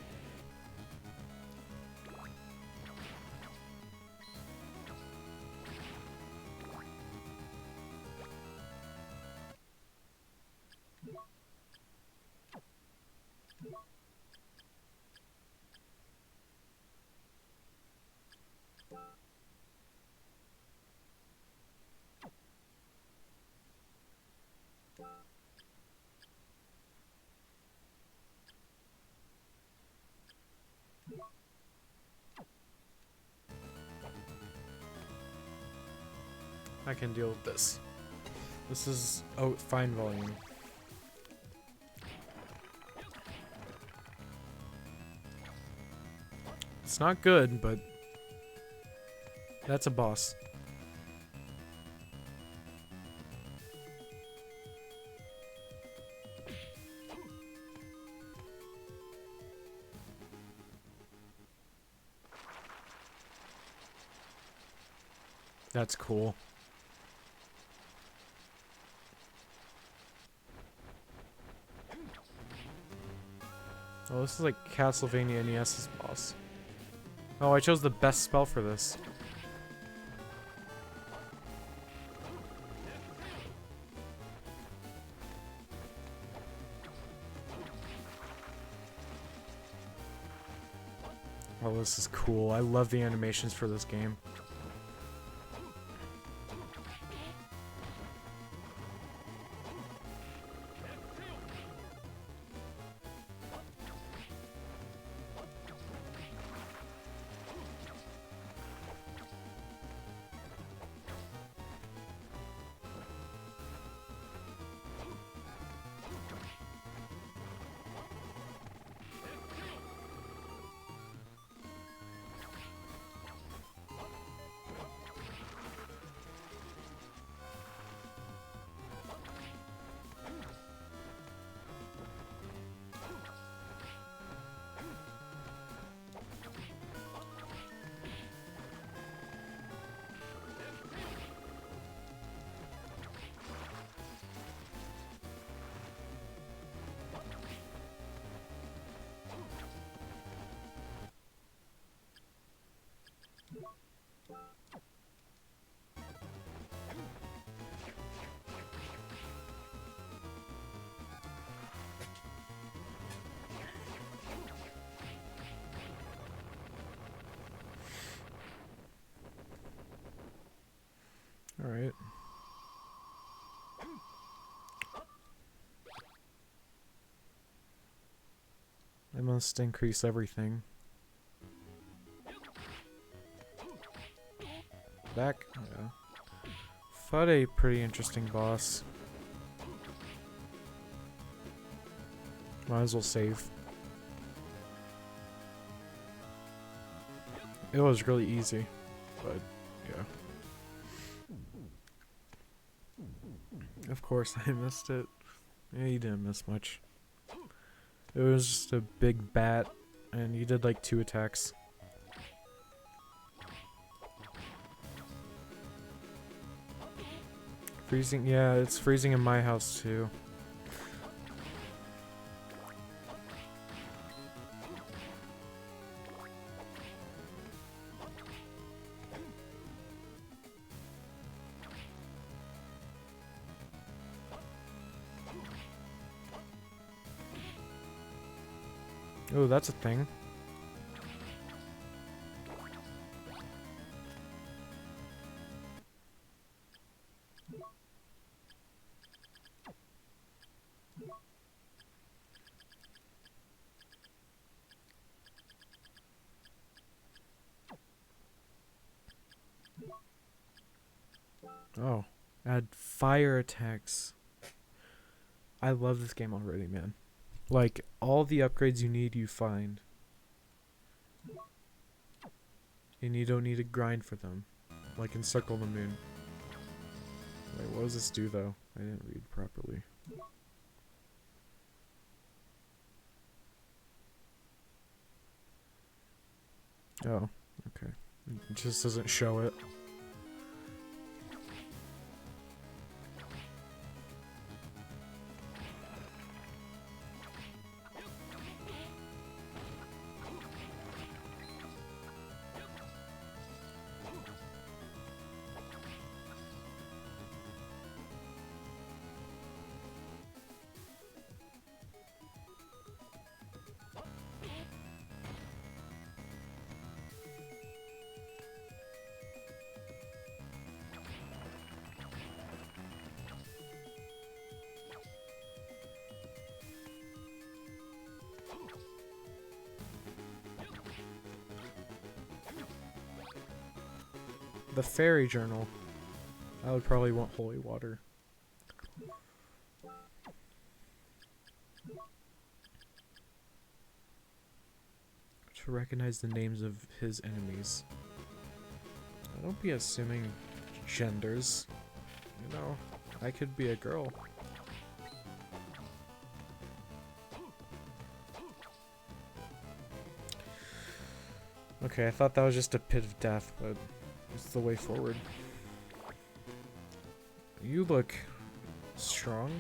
I can deal with this. This is fine volume. It's not good, but that's a boss. That's cool. Oh, this is like Castlevania NES's boss. Oh, I chose the best spell for this. Oh, this is cool. I love the animations for this game. Let's increase everything. Back? Yeah. Fought a pretty interesting boss. Might as well save. It was really easy, but yeah. Of course I missed it. Yeah, you didn't miss much. It was just a big bat, and you did like 2 attacks. Freezing, yeah, it's freezing in my house too. Oh, that's a thing. Oh, add fire attacks. I love this game already, man. Like, all the upgrades you need, you find. And you don't need to grind for them. Like in Circle the Moon. Wait, what does this do, though? I didn't read properly. Oh, okay. It just doesn't show it. The fairy journal. I would probably want holy water. To recognize the names of his enemies. Don't be assuming genders. You know, I could be a girl. Okay, I thought that was just a pit of death, but it's the way forward. You look strong.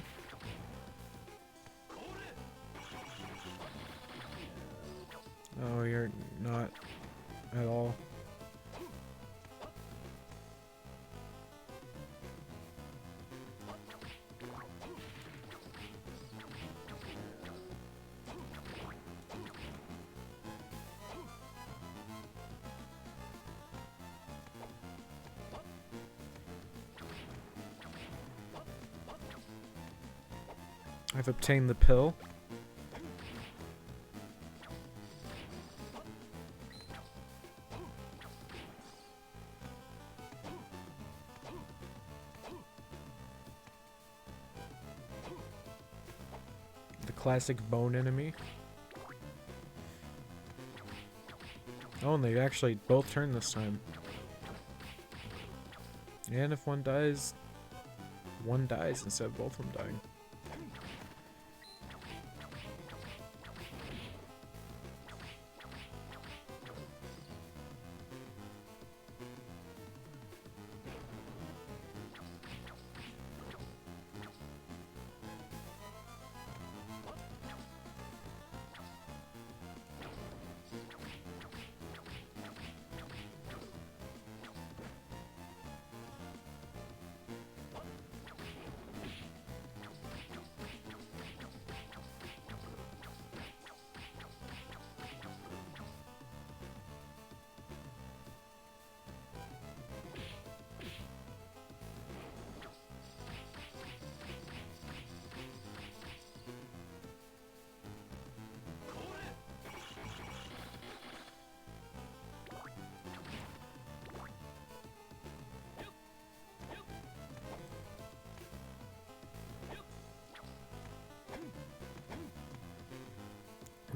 Oh, you're not at all. I've obtained the pill. The classic bone enemy. Oh, and they actually both turn this time. And if one dies instead of both of them dying.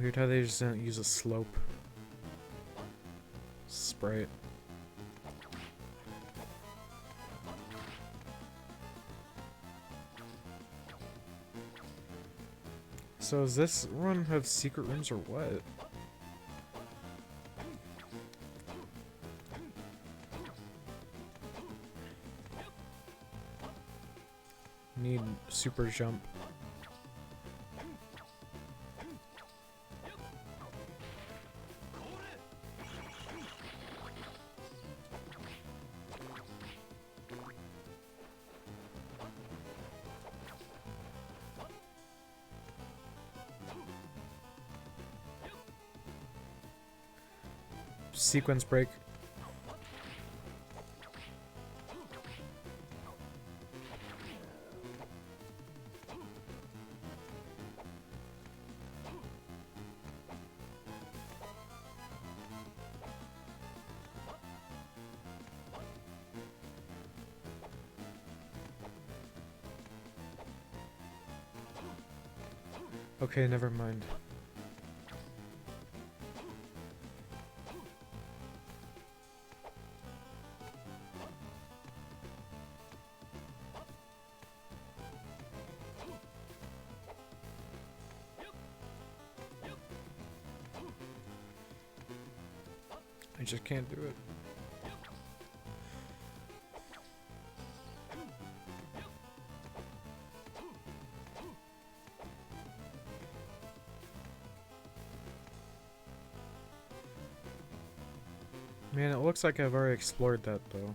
Weird how they just don't use a slope sprite. So does this run have secret rooms or what? Need super jump. Sequence break. Okay, never mind. I just can't do it. Man, it looks like I've already explored that though.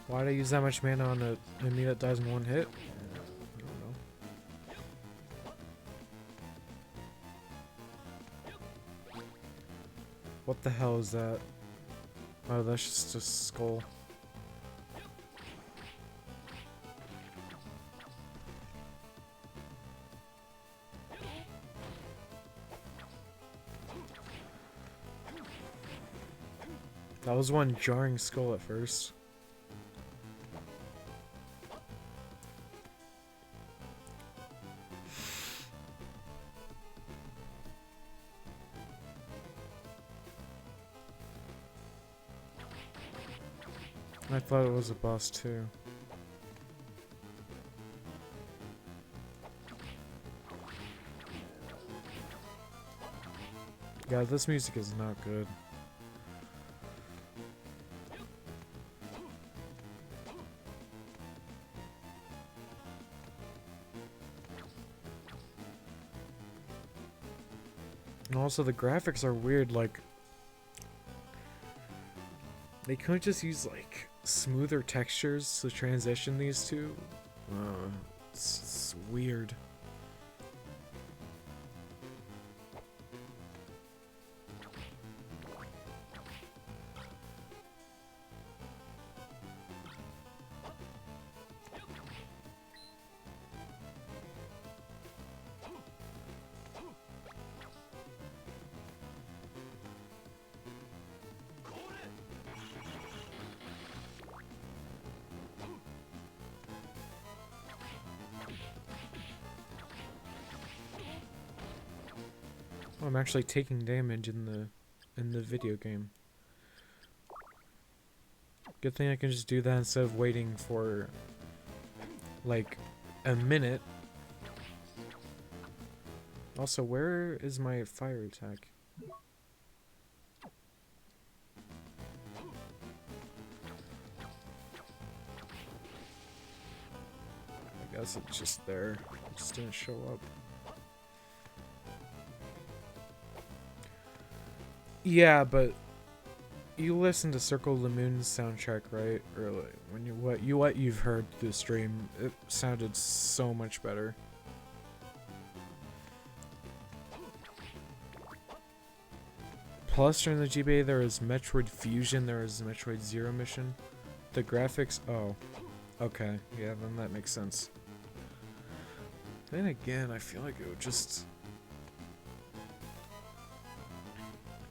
Why'd I use that much mana on an enemy that dies in one hit? I don't know. What the hell is that? Oh, that's just a skull. That was one jarring skull at first. I thought it was a boss too. Yeah, this music is not good. And also the graphics are weird, like they couldn't just use like smoother textures to transition these two. It's weird. Oh, I'm actually taking damage in the video game. Good thing I can just do that instead of waiting for like a minute Also, where is my fire attack? I guess it's just there. It just didn't show up. Yeah, but you listen to Circle the Moon's soundtrack, right? Or like, when what you've heard through the stream, it sounded so much better. Plus, during the GBA, there was Metroid Fusion, there was Metroid Zero Mission. The graphics, oh, okay, yeah, then that makes sense. Then again, I feel like it would just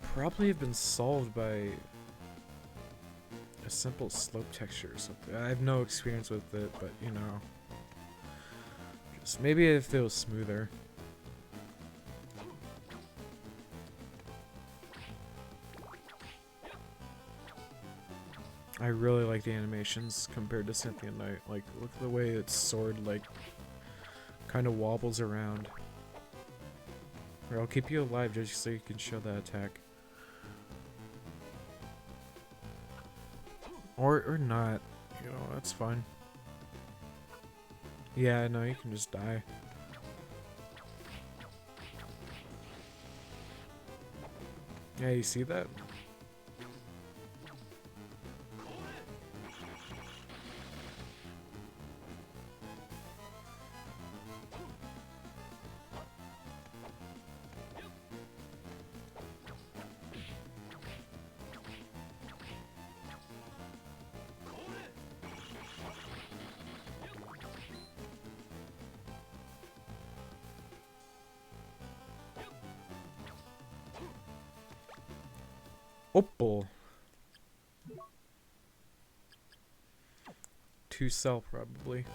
probably have been solved by a simple slope texture or something. I have no experience with it, but you know, just maybe if it was smoother. I really like the animations compared to Cynthia Knight. Like, look at the way its sword, like, kind of wobbles around. Or I'll keep you alive just so you can show that attack. Or not. You know, that's fine. Yeah, no, you can just die. Yeah, you see that? Opal. 2 cell probably.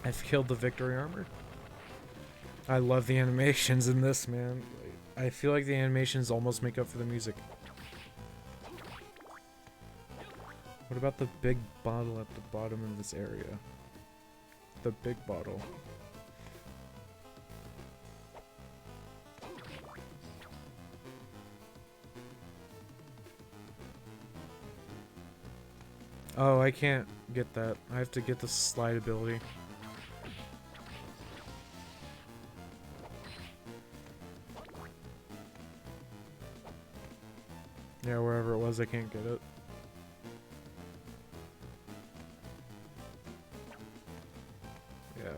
I've killed the victory armor. I love the animations in this, man. I feel like the animations almost make up for the music. What about the big bottle at the bottom of this area? The big bottle. Oh, I can't get that. I have to get the slide ability. Yeah, wherever it was, I can't get it. Yeah.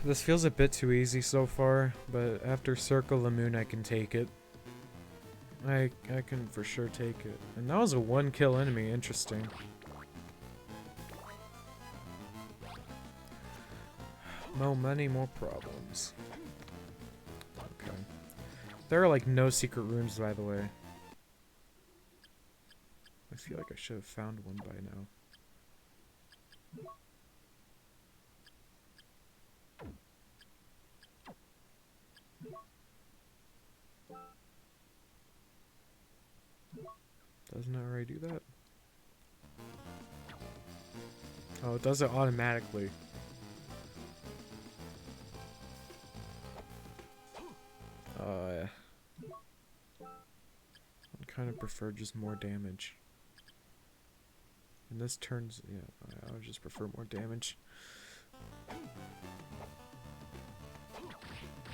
This feels a bit too easy so far, but after Circle the Moon I can take it. I can for sure take it. And that was a 1-kill enemy, interesting. No money, more problems. Okay. There are like no secret rooms, by the way. I feel like I should have found one by now. Doesn't it already do that? Oh, it does it automatically. I kind of prefer just more damage. And this turns, yeah, I would just prefer more damage.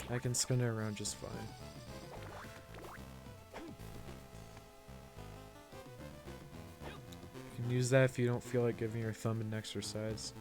I can spin it around just fine. You can use that if you don't feel like giving your thumb an exercise.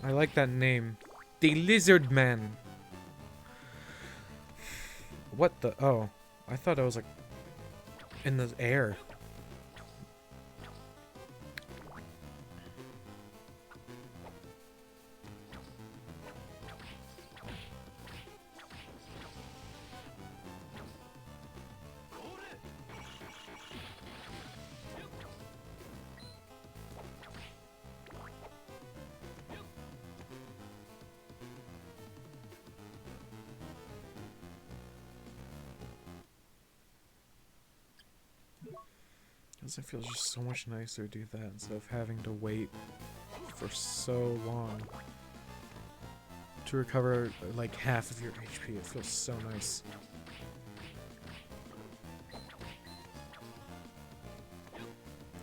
I like that name. The Lizard Man. What the? Oh. I thought I was like in the air. Doesn't it feel just so much nicer to do that instead of having to wait for so long to recover like half of your HP? It feels so nice.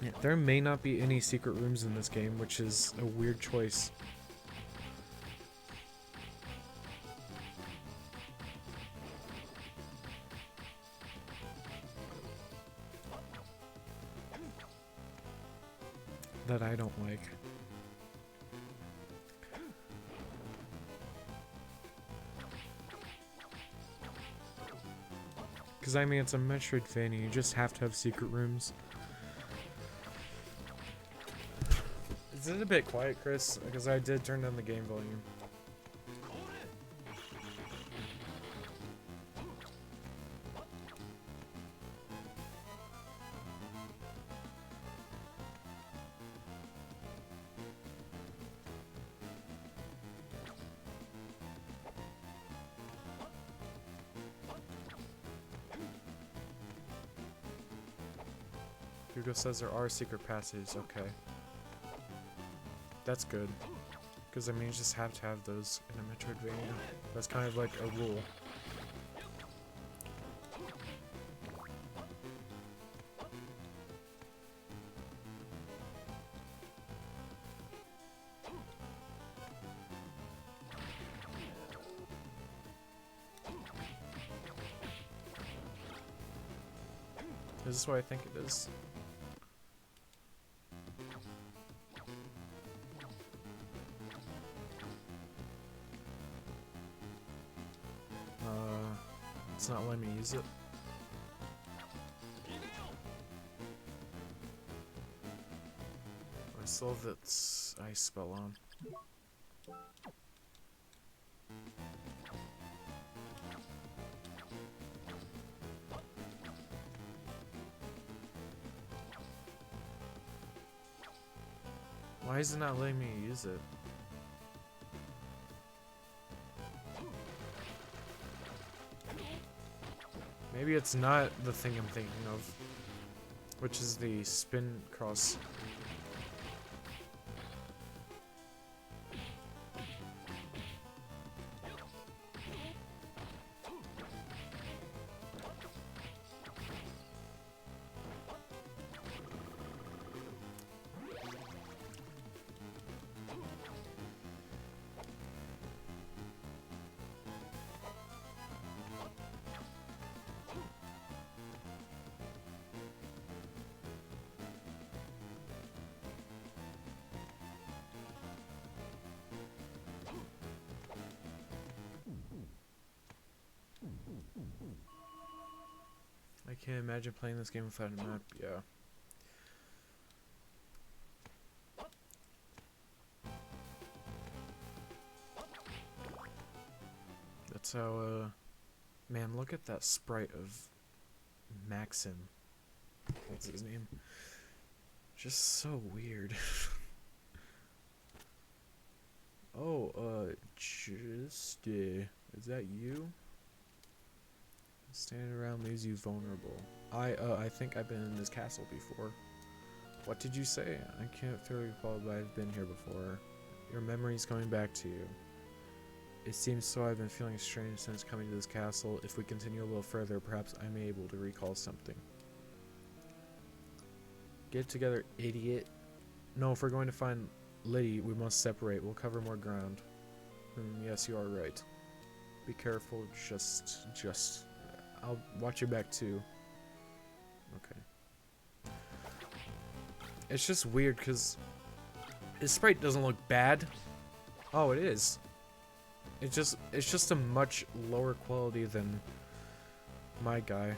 Yeah, there may not be any secret rooms in this game, which is a weird choice. That I don't like. Because I mean, it's a Metroidvania, you just have to have secret rooms. Is it a bit quiet, Chris? Because I did turn down the game volume. Hugo says there are secret passages, okay. That's good. Because, I mean, you just have to have those in a Metroidvania. That's kind of like a rule. Is this what I think it is? It's not letting me use it. I still have that ice spell on. Why is it not letting me use it? Maybe it's not the thing I'm thinking of, which is the spin cross. can't imagine playing this game without a map. Yeah. That's how, man, look at that sprite of Maxim. What's his name? Just so weird. Oh, is that you? Standing around leaves you vulnerable. I think I've been in this castle before. What did you say? I can't thoroughly recall, but I've been here before. Your memory's coming back to you. It seems so. I've been feeling strange since coming to this castle. If we continue a little further, perhaps I may be able to recall something. Get together, idiot. No, if we're going to find Liddy, we must separate. We'll cover more ground. Yes, you are right. Be careful, just... I'll watch your back too. Okay. It's just weird because his sprite doesn't look bad. Oh, it is. It's just a much lower quality than my guy.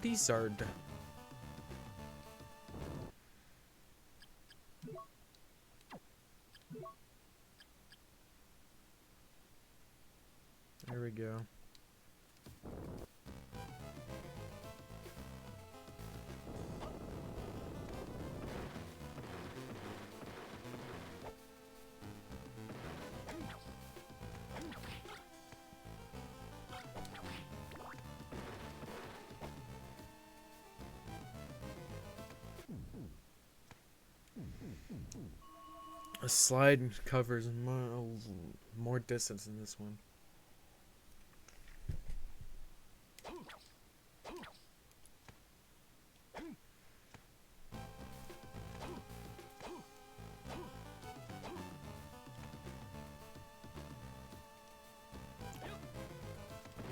Lizard. There we go. A slide covers more distance than this one.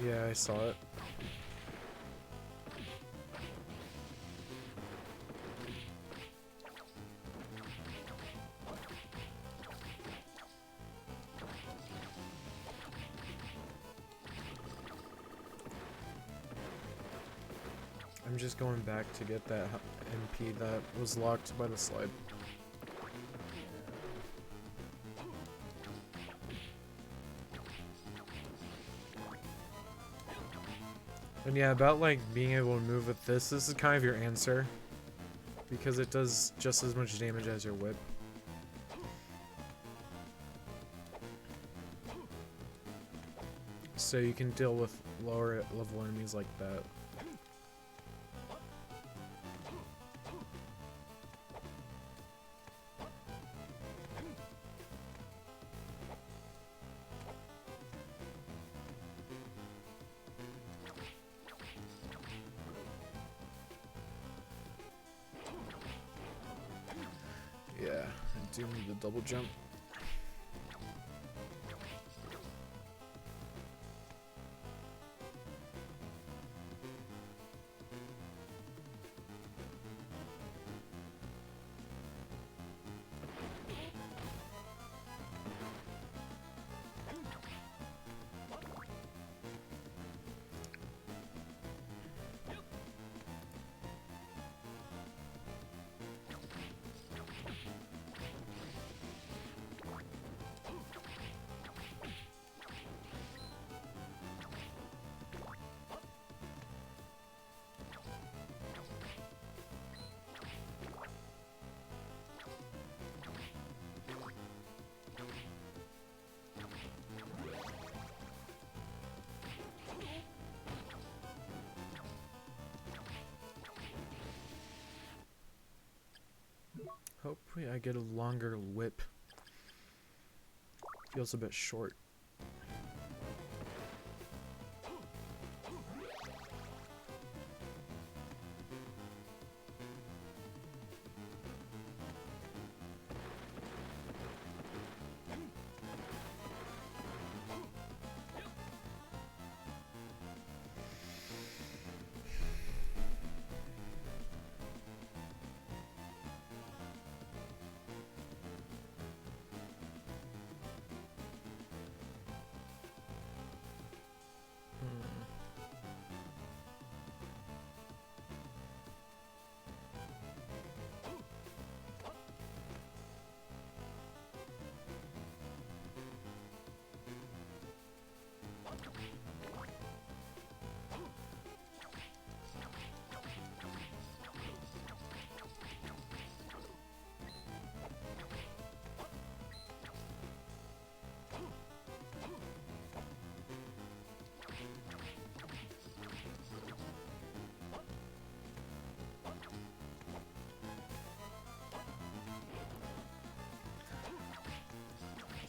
Yeah, I saw it. I'm just going back to get that MP that was locked by the slide. And yeah, about like being able to move with this is kind of your answer. Because it does just as much damage as your whip. So you can deal with lower level enemies like that. Yeah, I do need the double jump. Hopefully I get a longer whip. Feels a bit short.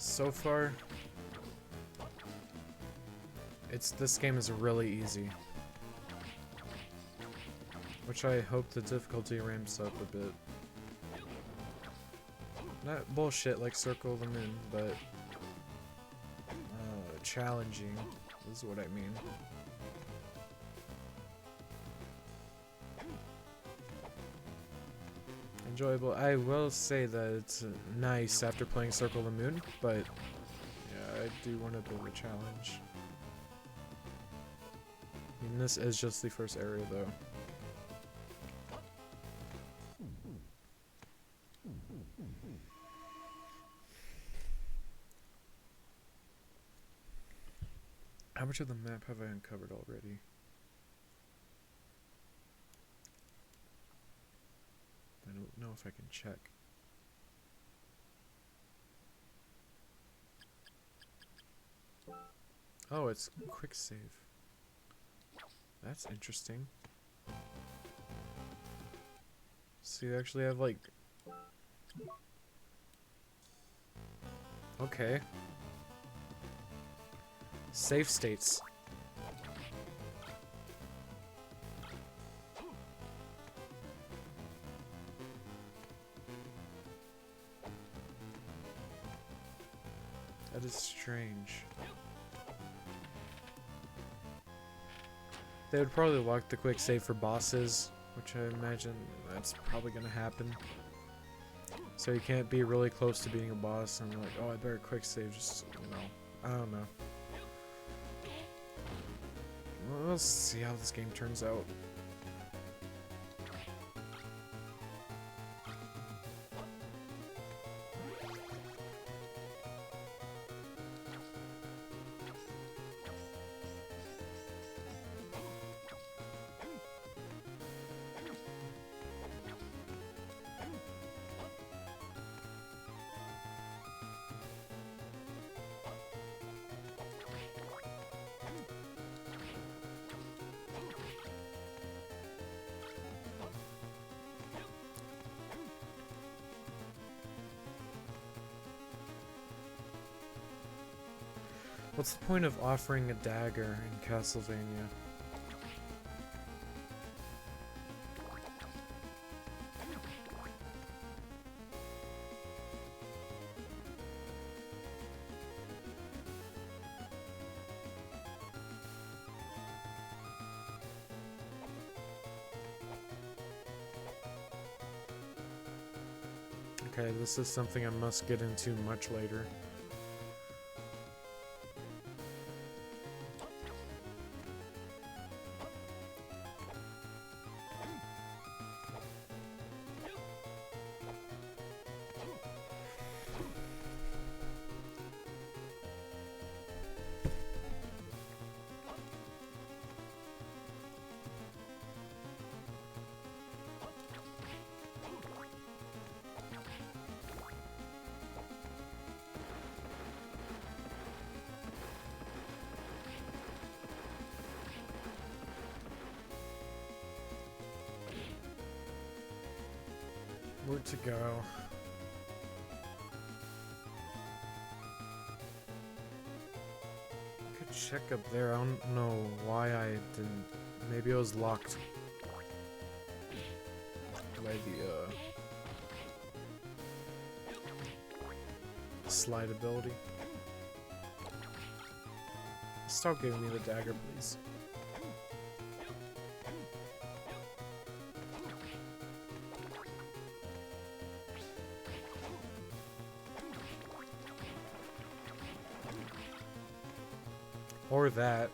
So far, this game is really easy, which I hope the difficulty ramps up a bit. Not bullshit like Circle of the Moon, but challenging is what I mean. Enjoyable. I will say that it's nice after playing Circle of the Moon, but yeah, I do want a bit of a challenge. I mean, this is just the first area, though. How much of the map have I uncovered already? I don't know if I can check. Oh, it's quick save. That's interesting. So you actually have like... Okay. Save states. That is strange. They would probably lock the quick save for bosses, which I imagine that's probably gonna happen. So you can't be really close to being a boss and like, oh, I better quick save, just, you know, I don't know. We'll see how this game turns out. What's the point of offering a dagger in Castlevania? Okay, this is something I must get into much later. Where to go? check up there. I don't know why I didn't. Maybe it was locked by the slide ability. Stop giving me the dagger, please. Or that.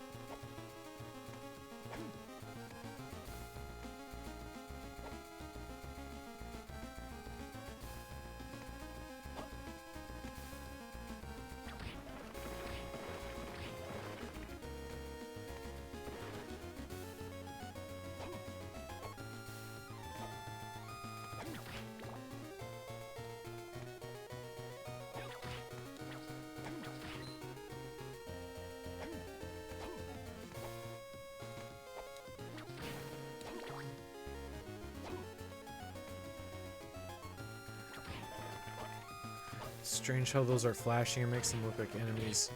Strange how those are flashing. It makes them look like enemies.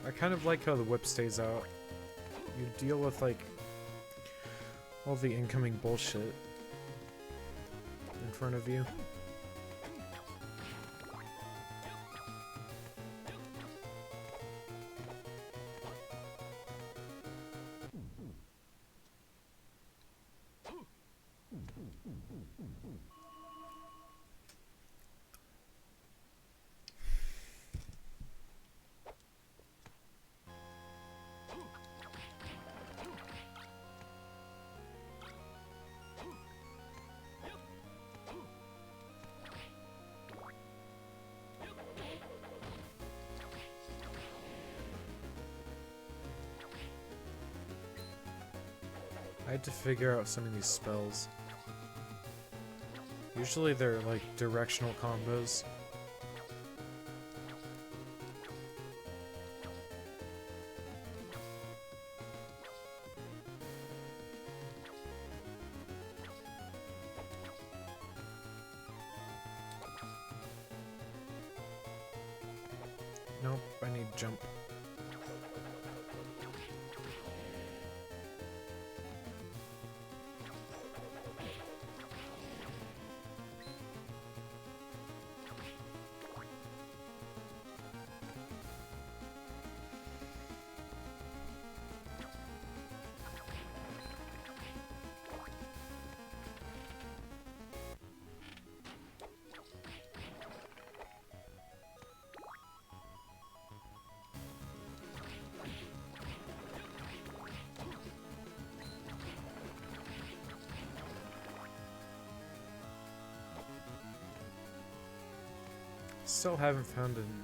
I kind of like how the whip stays out. You deal with, like, all the incoming bullshit in front of you. I had to figure out some of these spells. Usually they're like directional combos. Nope, I need jump. Still haven't found an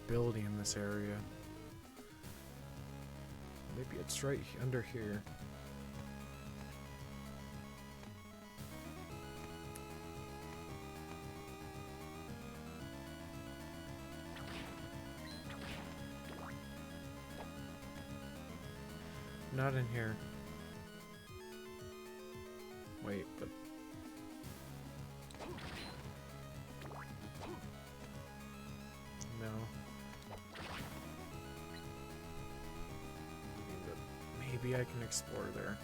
ability in this area. Maybe it's right under here. Not in here. Wait, but... No. Maybe I can explore there.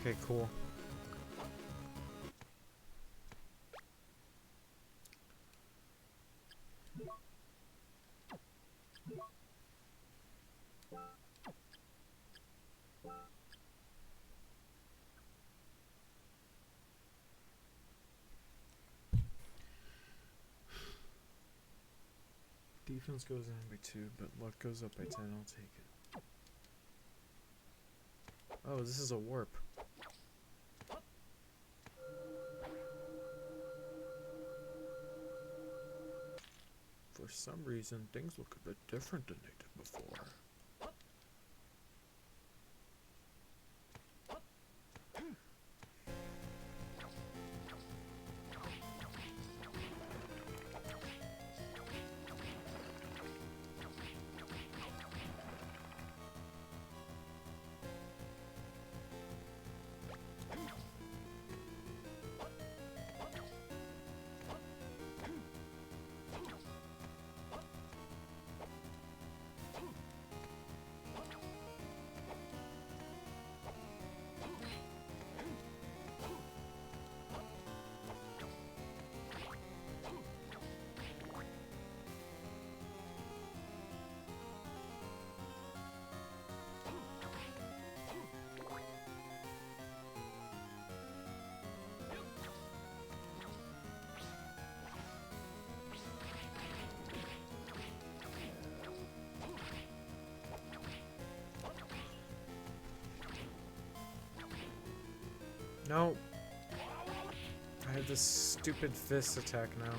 Okay, cool. Defense goes down by 2, but luck goes up by 10. I'll take it. Oh, this is a warp. For some reason, things look a bit different than they did before. No! I have this stupid fist attack now.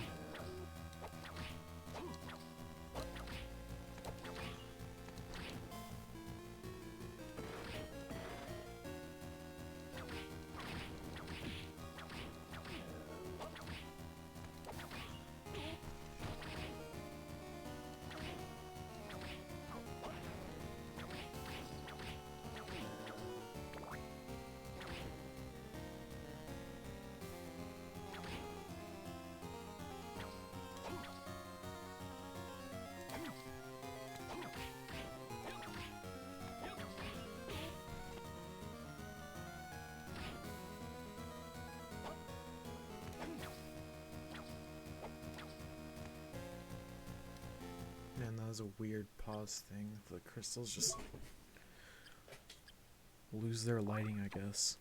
Man, that was a weird pause thing. The crystals just lose their lighting, I guess.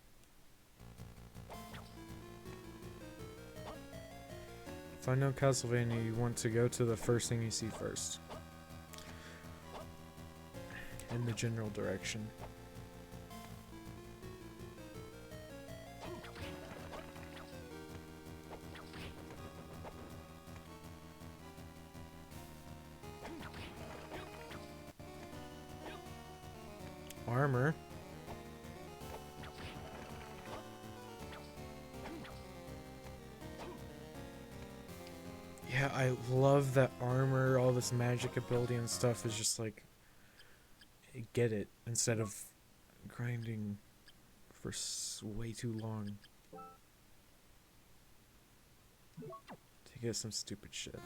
If I know Castlevania, you want to go to the first thing you see first. In the general direction. Armor. Yeah, I love that armor, all this magic ability and stuff is just like, get it, instead of grinding for way too long to get some stupid shit.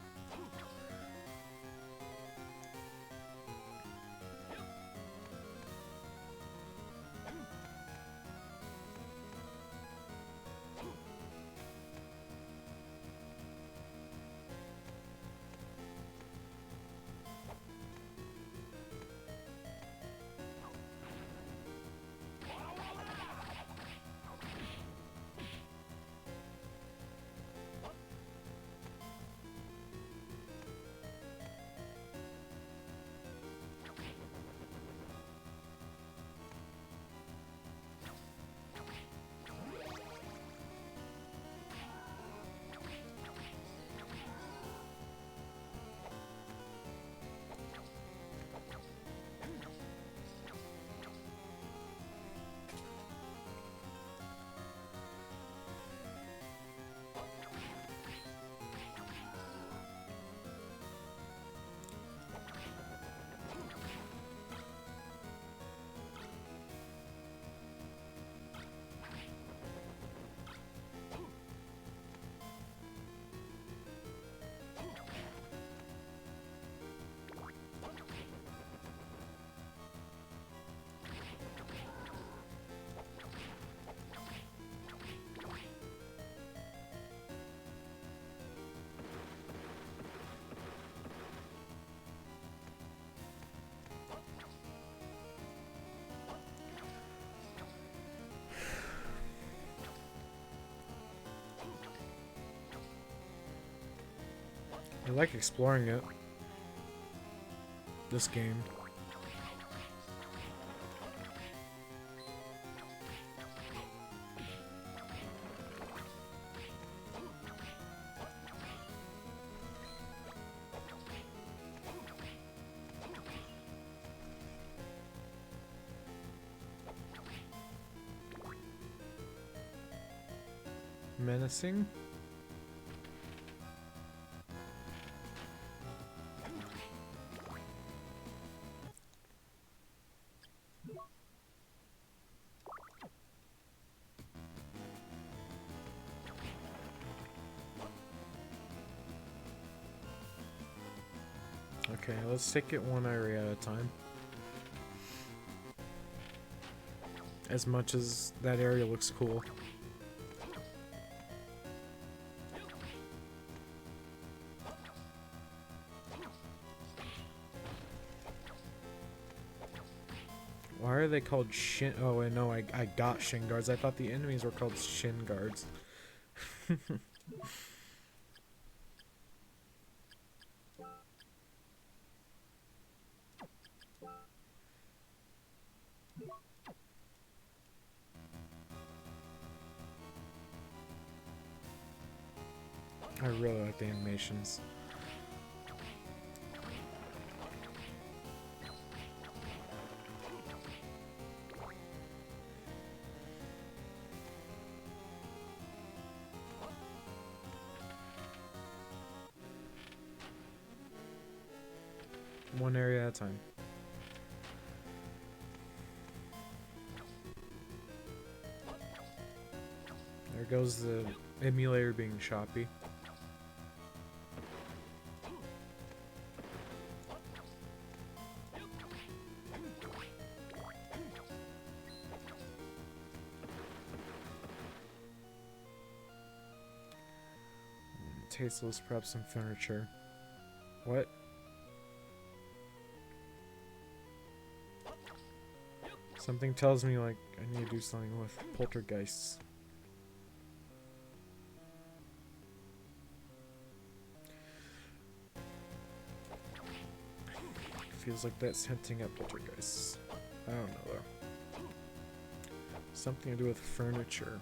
I like exploring it. this game. Menacing? Okay, let's take it one area at a time. As much as that area looks cool. Why are they called shin? Oh, wait, no, I got shin guards. I thought the enemies were called shin guards. I really like the animations. One area at a time. There goes the emulator being choppy. Tasteless, perhaps some furniture. What? Something tells me, like, I need to do something with poltergeists. Feels like that's hinting at poltergeists. I don't know, though. Something to do with furniture.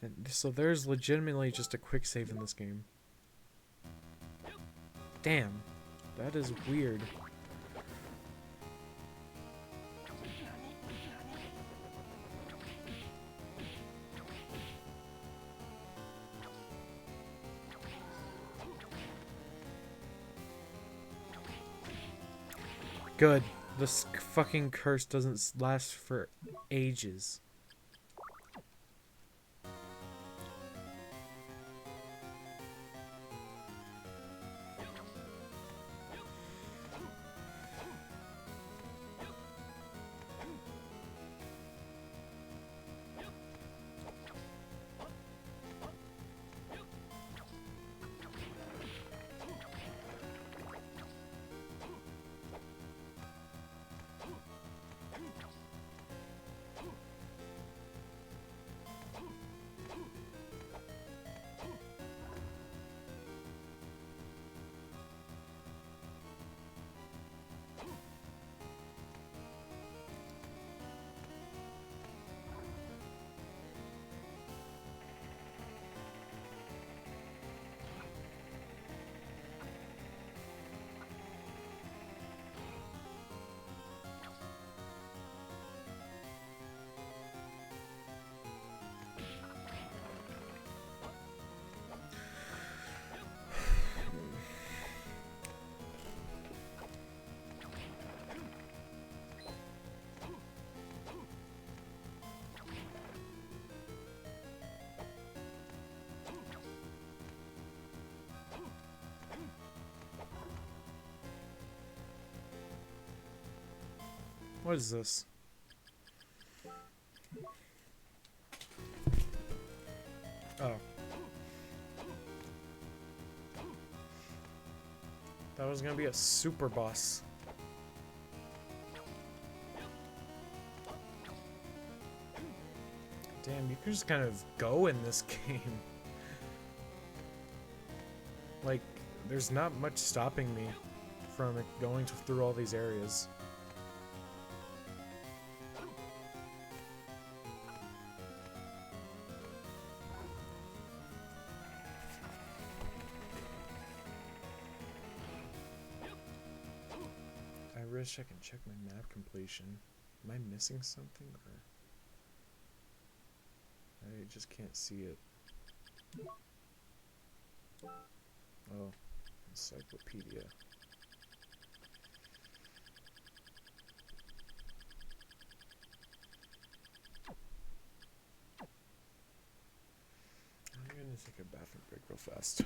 And so there's legitimately just a quick save in this game. Damn. That is weird. Good. This fucking curse doesn't last for ages. What is this? Oh. That was gonna be a super boss. Damn, you can just kind of go in this game. Like, there's not much stopping me from going through all these areas. I wish I can check my map completion. Am I missing something, or I just can't see it? Oh, encyclopedia. I'm gonna take a bathroom break real fast.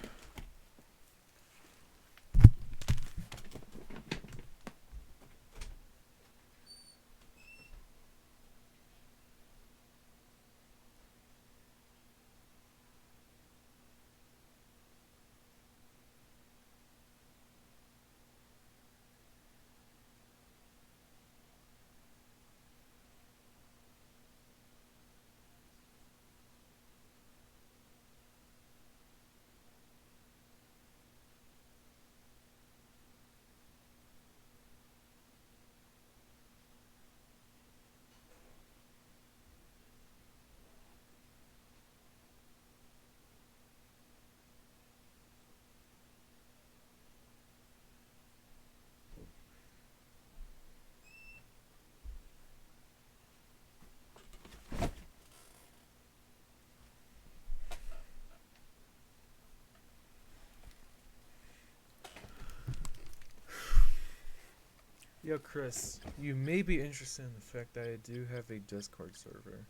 Yo, Chris, you may be interested in the fact that I do have a Discord server.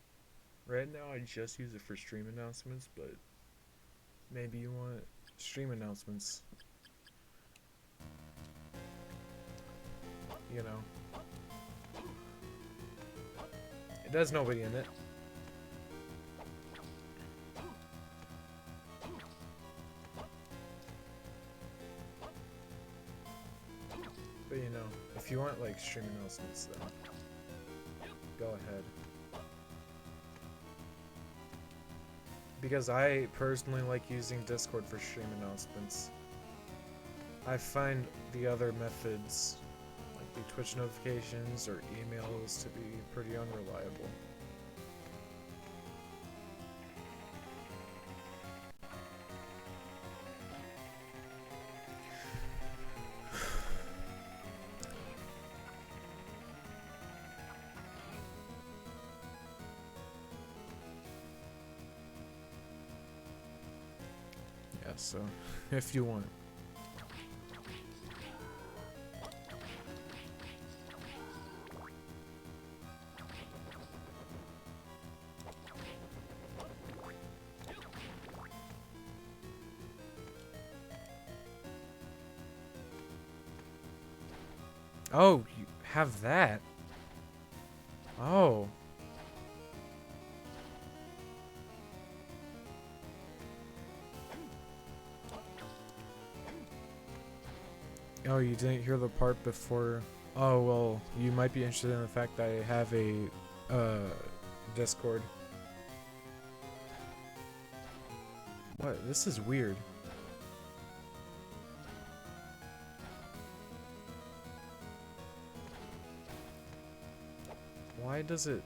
Right now, I just use it for stream announcements, but maybe you want stream announcements. You know. It has nobody in it. But you know, if you want like stream announcements, then go ahead. Because I personally like using Discord for stream announcements. I find the other methods, like the Twitch notifications or emails, to be pretty unreliable. Yeah, so if you want. Oh, you have that. Oh. Oh, you didn't hear the part before. Oh, well, you might be interested in the fact that I have a Discord. What? This is weird. Why does it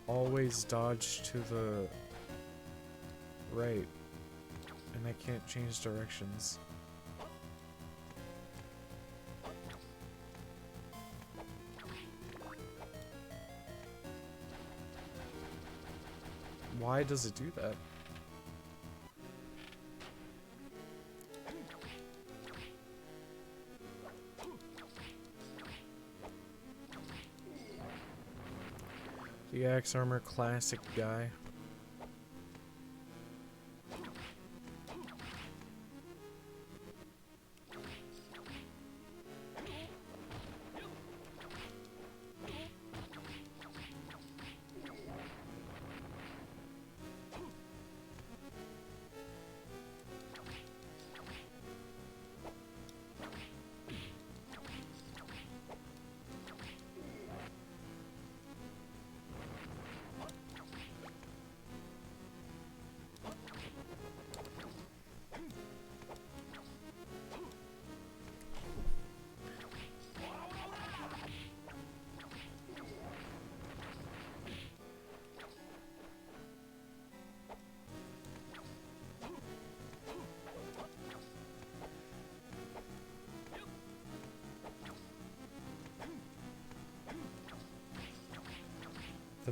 always dodge to the right? And I can't change directions. Why does it do that? The Axe Armor Classic guy.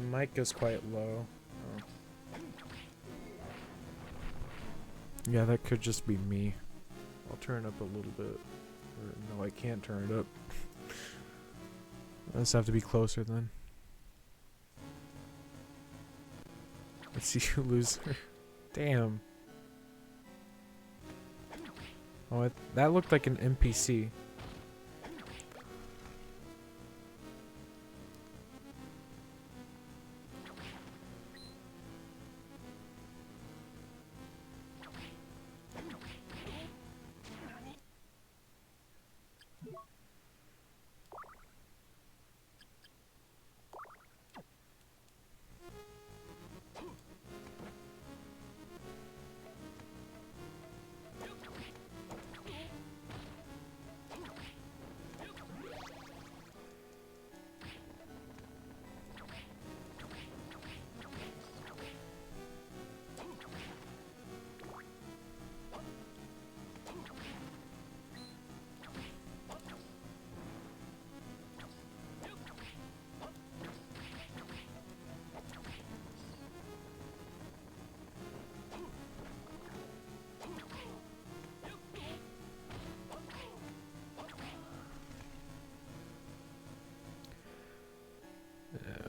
The mic is quite low. Oh. Yeah, that could just be me. I'll turn it up a little bit. Or, no, I can't turn it up. I just have to be closer then. Let's see you, loser. Damn. Oh, that looked like an NPC.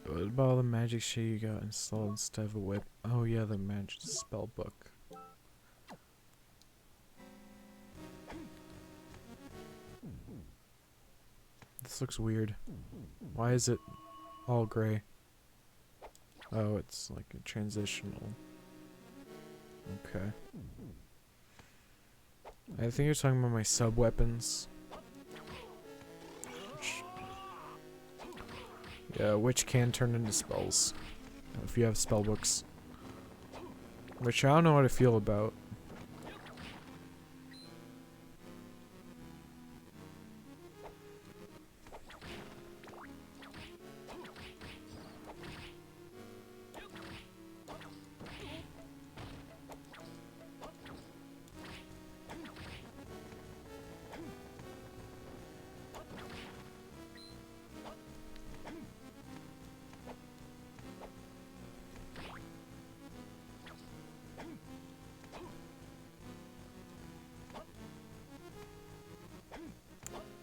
What about all the magic shit you got installed instead of a whip? Oh yeah, the magic spell book. This looks weird. Why is it all gray? Oh, it's like a transitional. Okay. I think you're talking about my sub weapons. Yeah, which can turn into spells if you have spell books. Which I don't know how to feel about.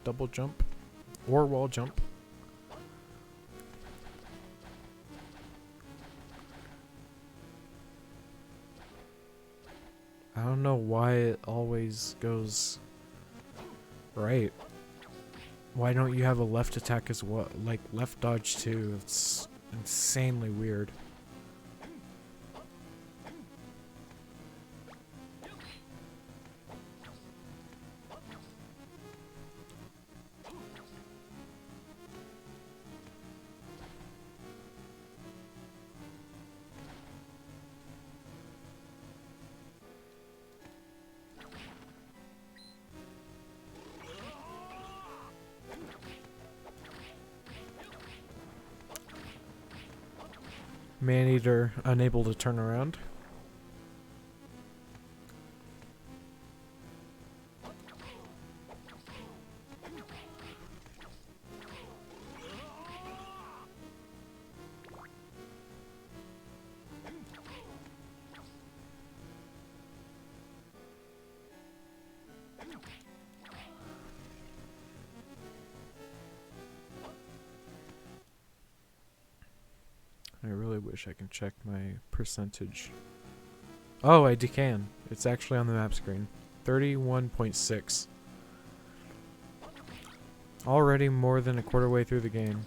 Double jump or wall jump. I don't know why it always goes right. Why don't you have a left attack as well? Like left dodge too. It's insanely weird. Maneater unable to turn around. I really wish I can check my percentage. Oh, I can. It's actually on the map screen. 31.6. Already more than a quarter way through the game.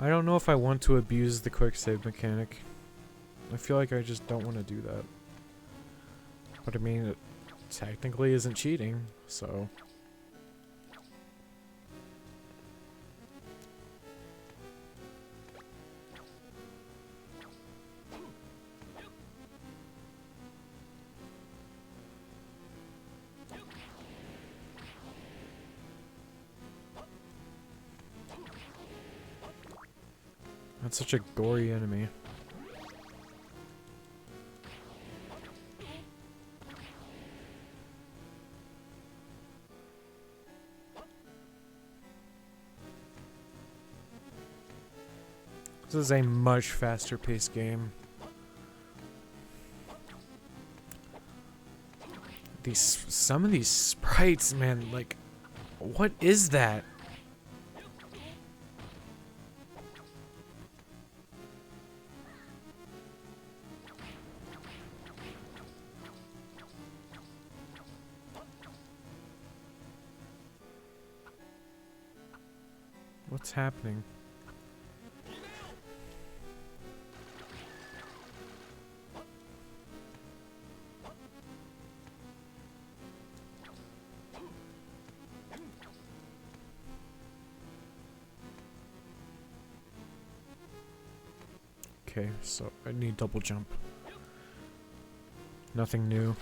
I don't know if I want to abuse the quick save mechanic. I feel like I just don't want to do that. But I mean, it technically isn't cheating, so... That's such a gory enemy. This is a much faster paced game. Some of these sprites, man, like, what is that? What's happening? Okay, so I need double jump. Nothing new.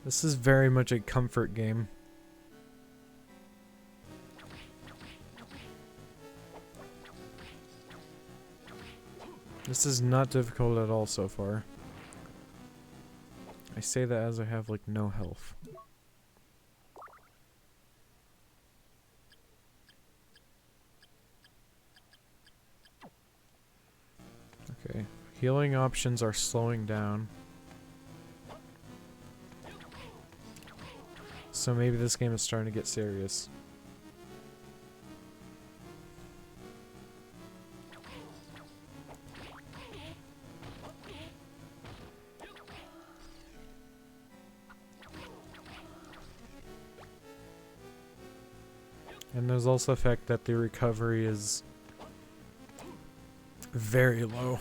This is very much a comfort game. This is not difficult at all so far. I say that as I have like no health. Okay, healing options are slowing down. So maybe this game is starting to get serious. And there's also the fact that the recovery is very low.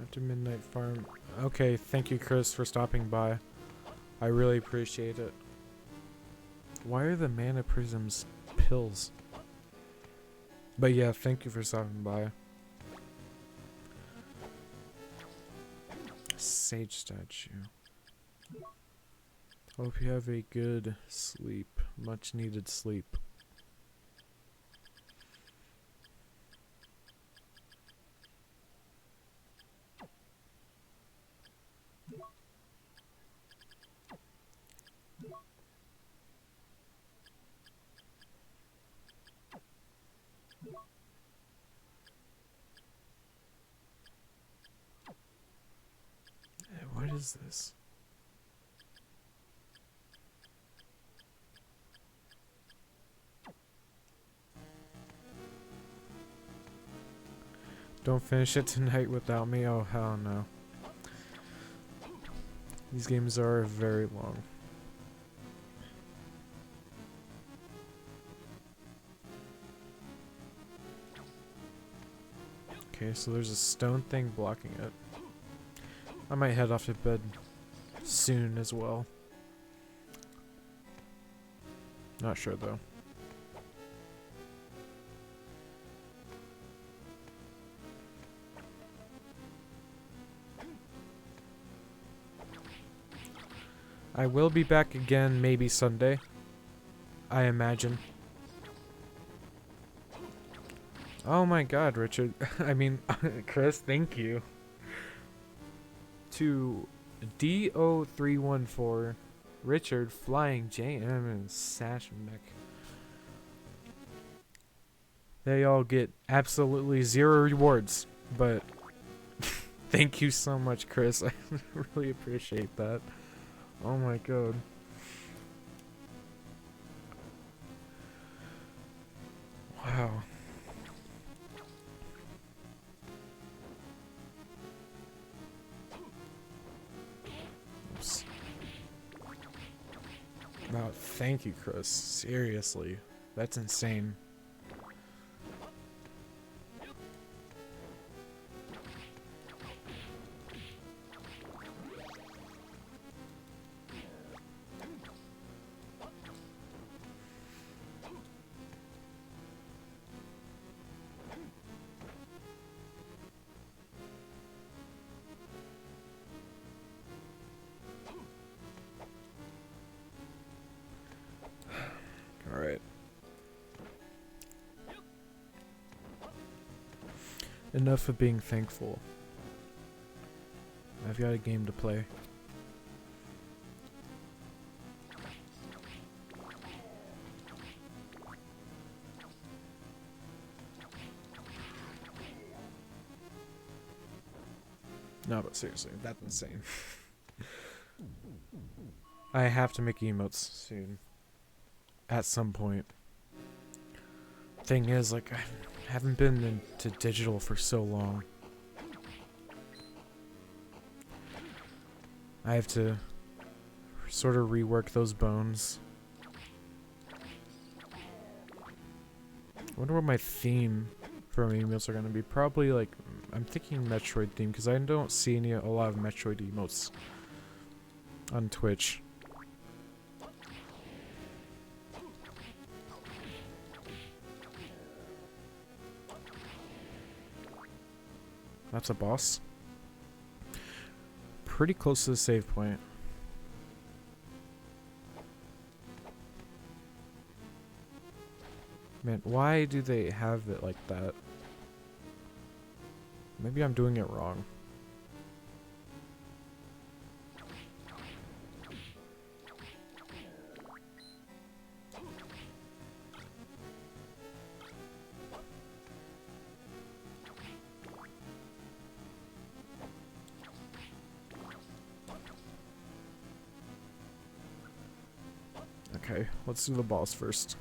After Midnight Farm. Okay, thank you, Chris, for stopping by. I really appreciate it. Why are the mana prisms pills? But yeah, thank you for stopping by. Sage statue. Hope you have a good sleep. Much needed sleep. What is this? Don't finish it tonight without me? Oh, hell no. These games are very long. Okay, so there's a stone thing blocking it. I might head off to bed soon as well. Not sure though. I will be back again maybe Sunday, I imagine. Oh my god, Richard. I mean, Chris, thank you. To DO314, Richard, Flying JM, and Sashmek. They all get absolutely 0 rewards, but thank you so much, Chris. I really appreciate that. Oh my god. Wow. Oops. Wow, thank you, Chris. Seriously. That's insane. Alright. Enough of being thankful. I've got a game to play. No, but seriously, that's insane. I have to make emotes soon. At some point. Thing is, like, I haven't been into digital for so long. I have to sort of rework those bones. I wonder what my theme for my emotes are going to be. Probably, like, I'm thinking Metroid theme, because I don't see a lot of Metroid emotes on Twitch. That's a boss. Pretty close to the save point. Man, why do they have it like that? Maybe I'm doing it wrong. Okay, let's do the boss first.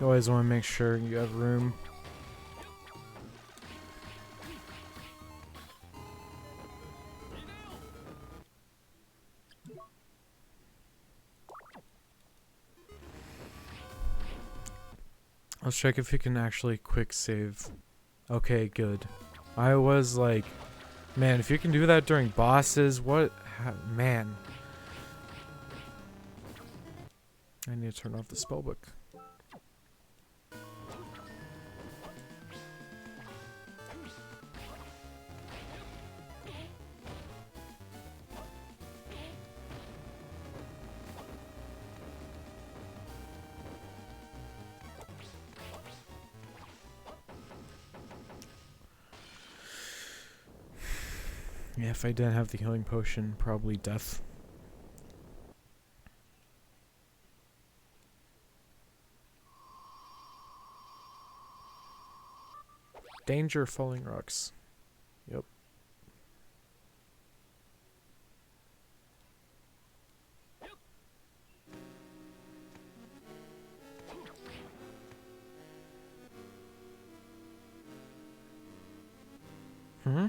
You always want to make sure you have room. Let's check if you can actually quick save. Okay, good. I was like, man, if you can do that during bosses, what? Man. I need to turn off the spellbook. Yeah, if I didn't have the healing potion, probably death. Danger, falling rocks. Yep. Hmm?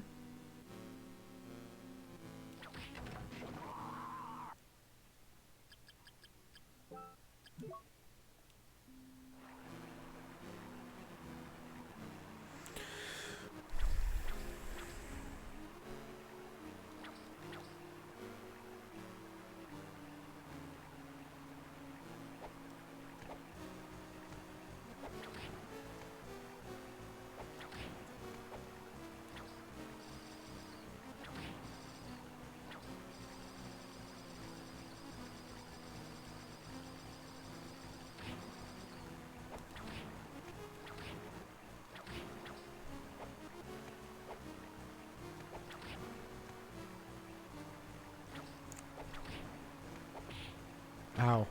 Ow.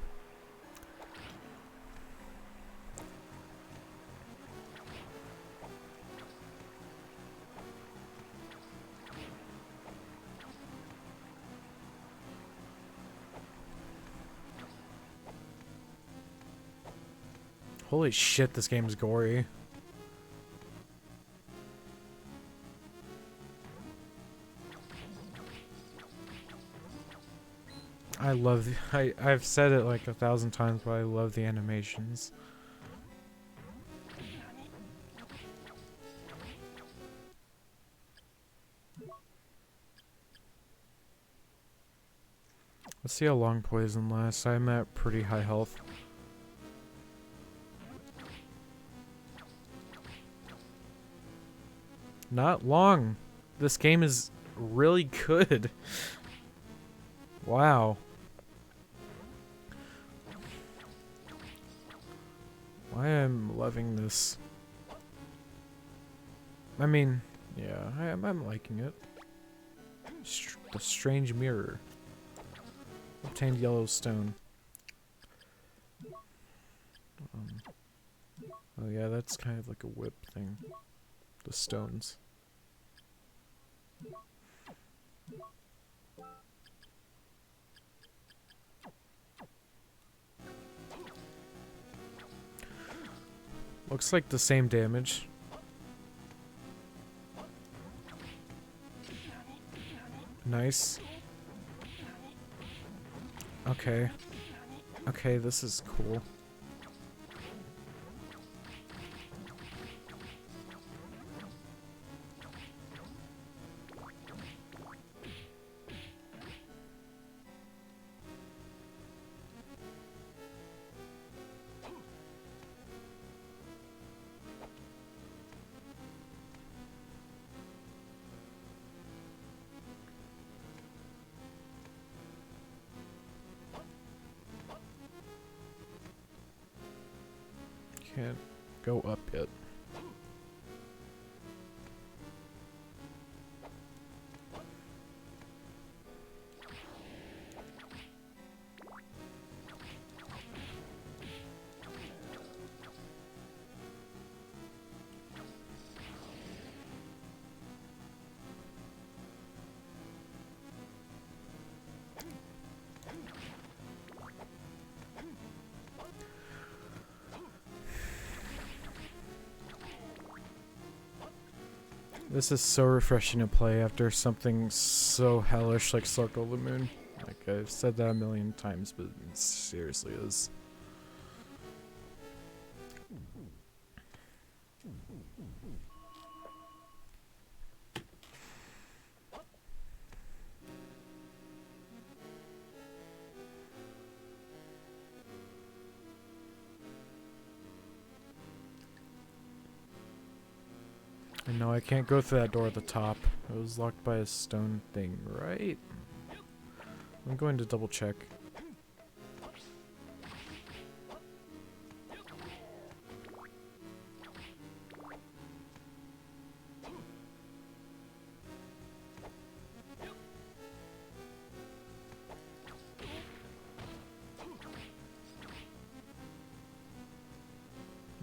Holy shit, this game's gory. I love I've said it like 1,000 times, but I love the animations. Let's see how long poison lasts. I'm at pretty high health. Not long. This game is really good. Wow. Why I'm loving this. I mean, yeah, I'm liking it. The strange mirror. Obtained yellow stone. Oh yeah, that's kind of like a whip thing. The stones. Looks like the same damage. Nice. Okay. Okay, this is cool. Can't go up yet. This is so refreshing to play after something so hellish like Circle of the Moon. Like, I've said that a million times, but it seriously is. And no, I can't go through that door at the top. It was locked by a stone thing, right? I'm going to double check.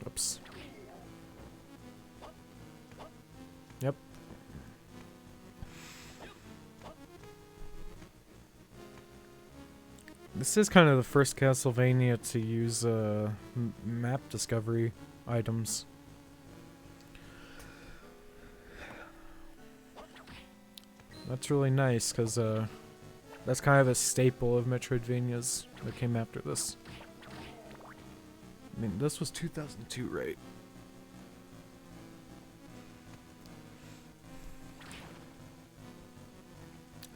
Oops. Yep. This is kind of the first Castlevania to use map discovery items. That's really nice, because that's kind of a staple of Metroidvanias that came after this. I mean, this was 2002, right?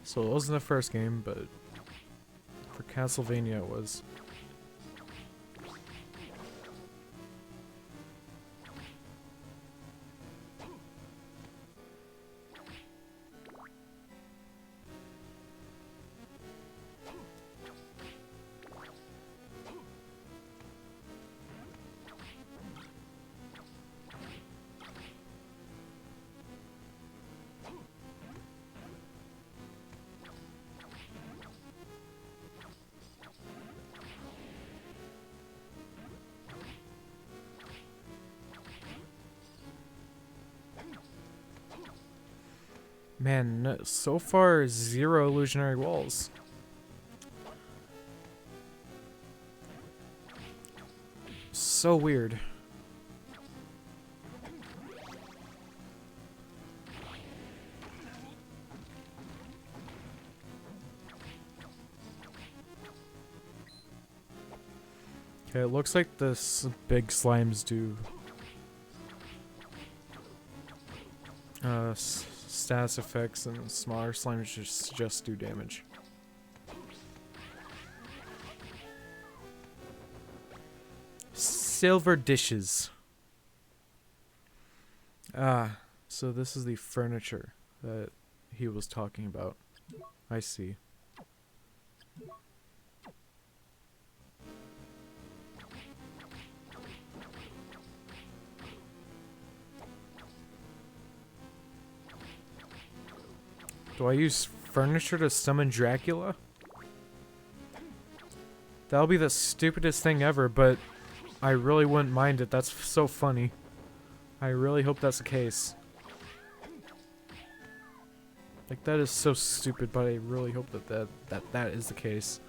So it wasn't the first game, but for Castlevania it was. Man, so far 0 illusionary walls. So weird. Okay, it looks like this big slimes do status effects, and smaller slimes just do damage. Silver dishes. Ah, so this is the furniture that he was talking about. I see. Do I use furniture to summon Dracula? That'll be the stupidest thing ever, but I really wouldn't mind it. That's so funny. I really hope that's the case. Like, that is so stupid, but I really hope that is the case.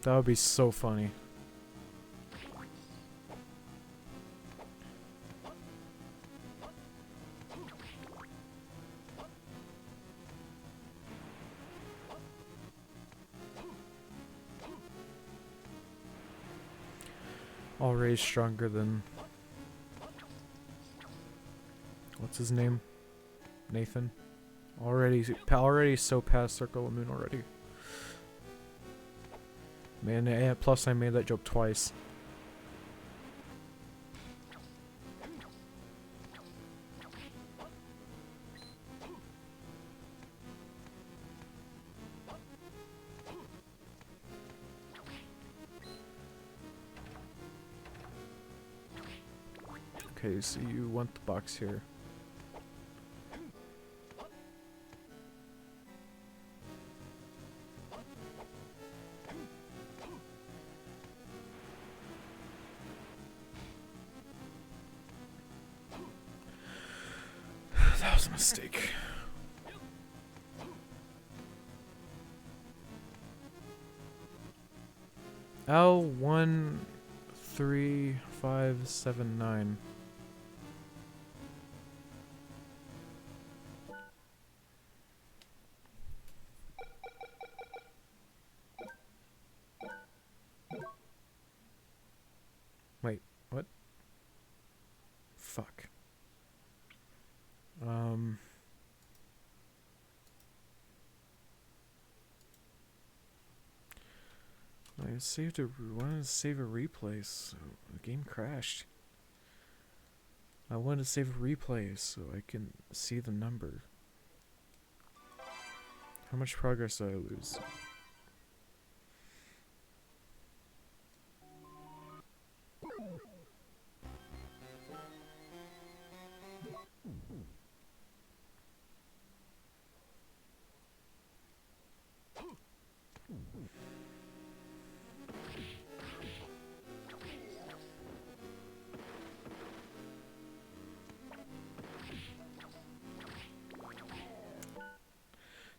That would be so funny. Already stronger than... What's his name? Nathan? Already so past Circle of the Moon already. Man, yeah, plus I made that joke twice. Okay, so you want the box here. That was a mistake. L13579. Fuck. I wanted to save a replay, so the game crashed. I wanted to save a replay so I can see the number. How much progress did I lose?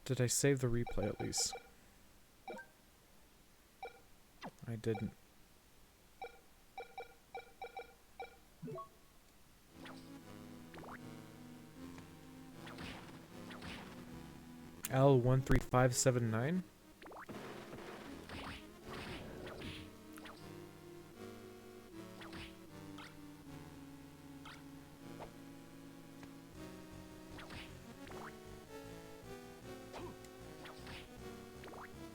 Did I save the replay at least? I didn't. L13579?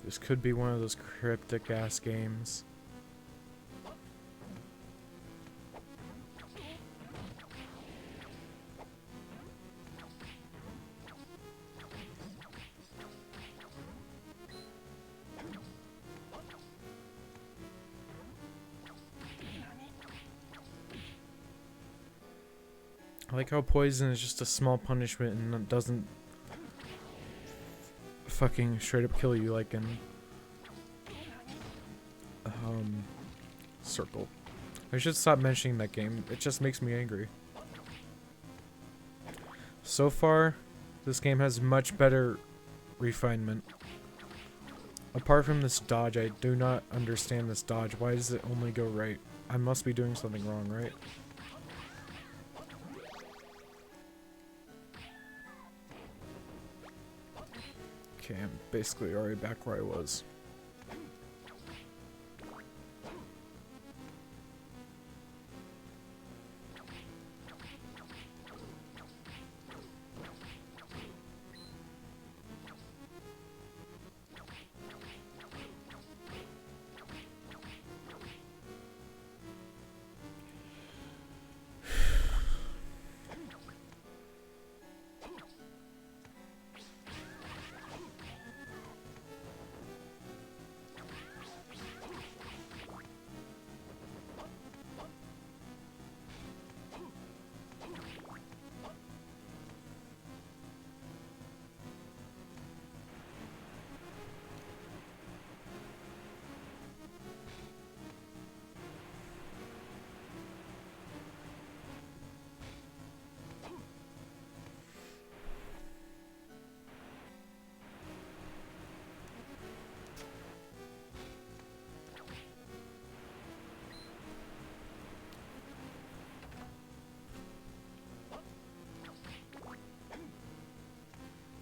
This could be one of those cryptic ass games. I like how poison is just a small punishment and it doesn't fucking straight up kill you like in Circle. I should stop mentioning that game. It just makes me angry. So far, this game has much better refinement. Apart from this dodge, I do not understand this dodge. Why does it only go right? I must be doing something wrong, right? Okay, I'm basically already back where I was.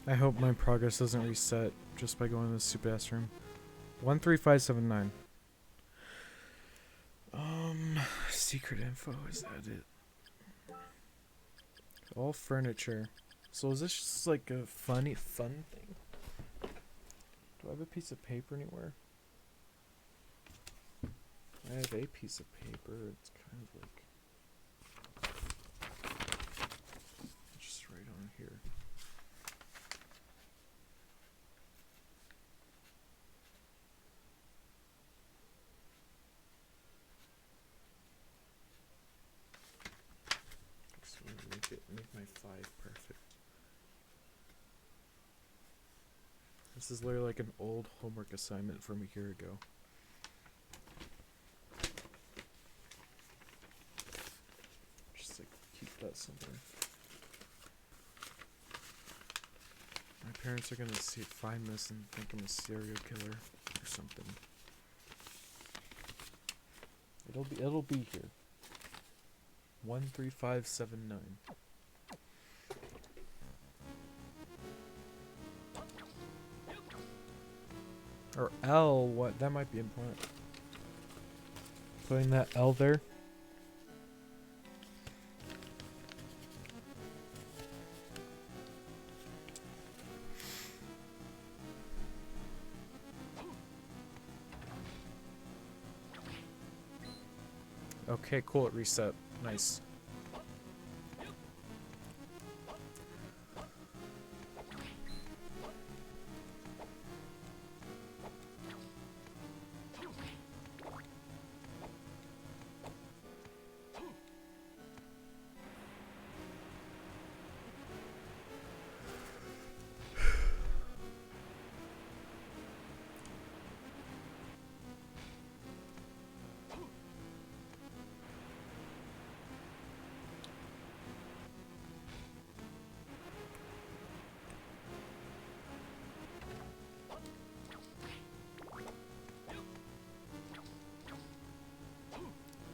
I hope my progress doesn't reset just by going to the stupid ass room. 13579. Secret info, is that it? All furniture. So is this just like a fun thing? Do I have a piece of paper anywhere? I have a piece of paper. It's kind of like just right on here. So make my 5 perfect. This is literally like an old homework assignment from a year ago. Just like keep that somewhere. My parents are gonna find this and think I'm a serial killer or something. It'll be here. 13579. Or L, what? That might be important. Putting that L there. Okay, cool, it reset. Nice.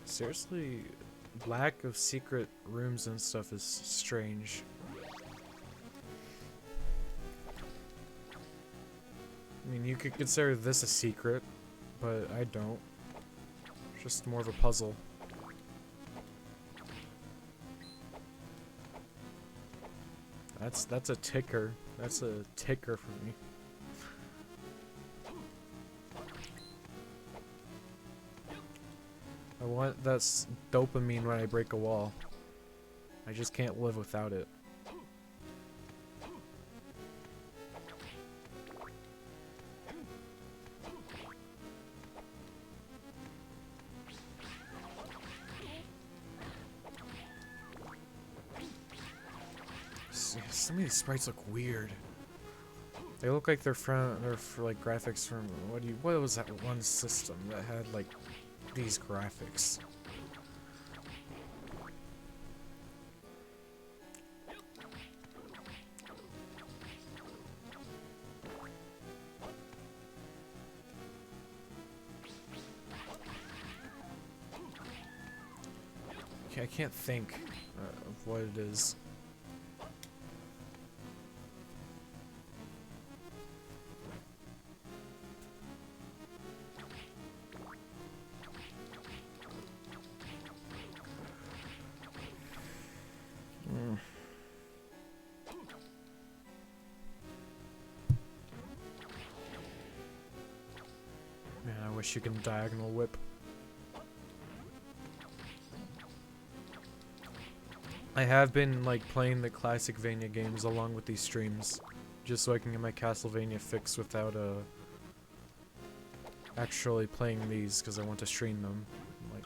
Seriously, lack of secret rooms and stuff is strange. I mean, you could consider this a secret, but I don't. It's just more of a puzzle. That's a ticker. That's a ticker for me. I want that dopamine when I break a wall. I just can't live without it. Some of these sprites look weird. They look like they're for like graphics from what was that one system that had like these graphics? Okay, I can't think of what it is. Man, I wish you can diagonal whip. I have been like playing the classic Vania games along with these streams, just so I can get my Castlevania fix without actually playing these, because I want to stream them. Like,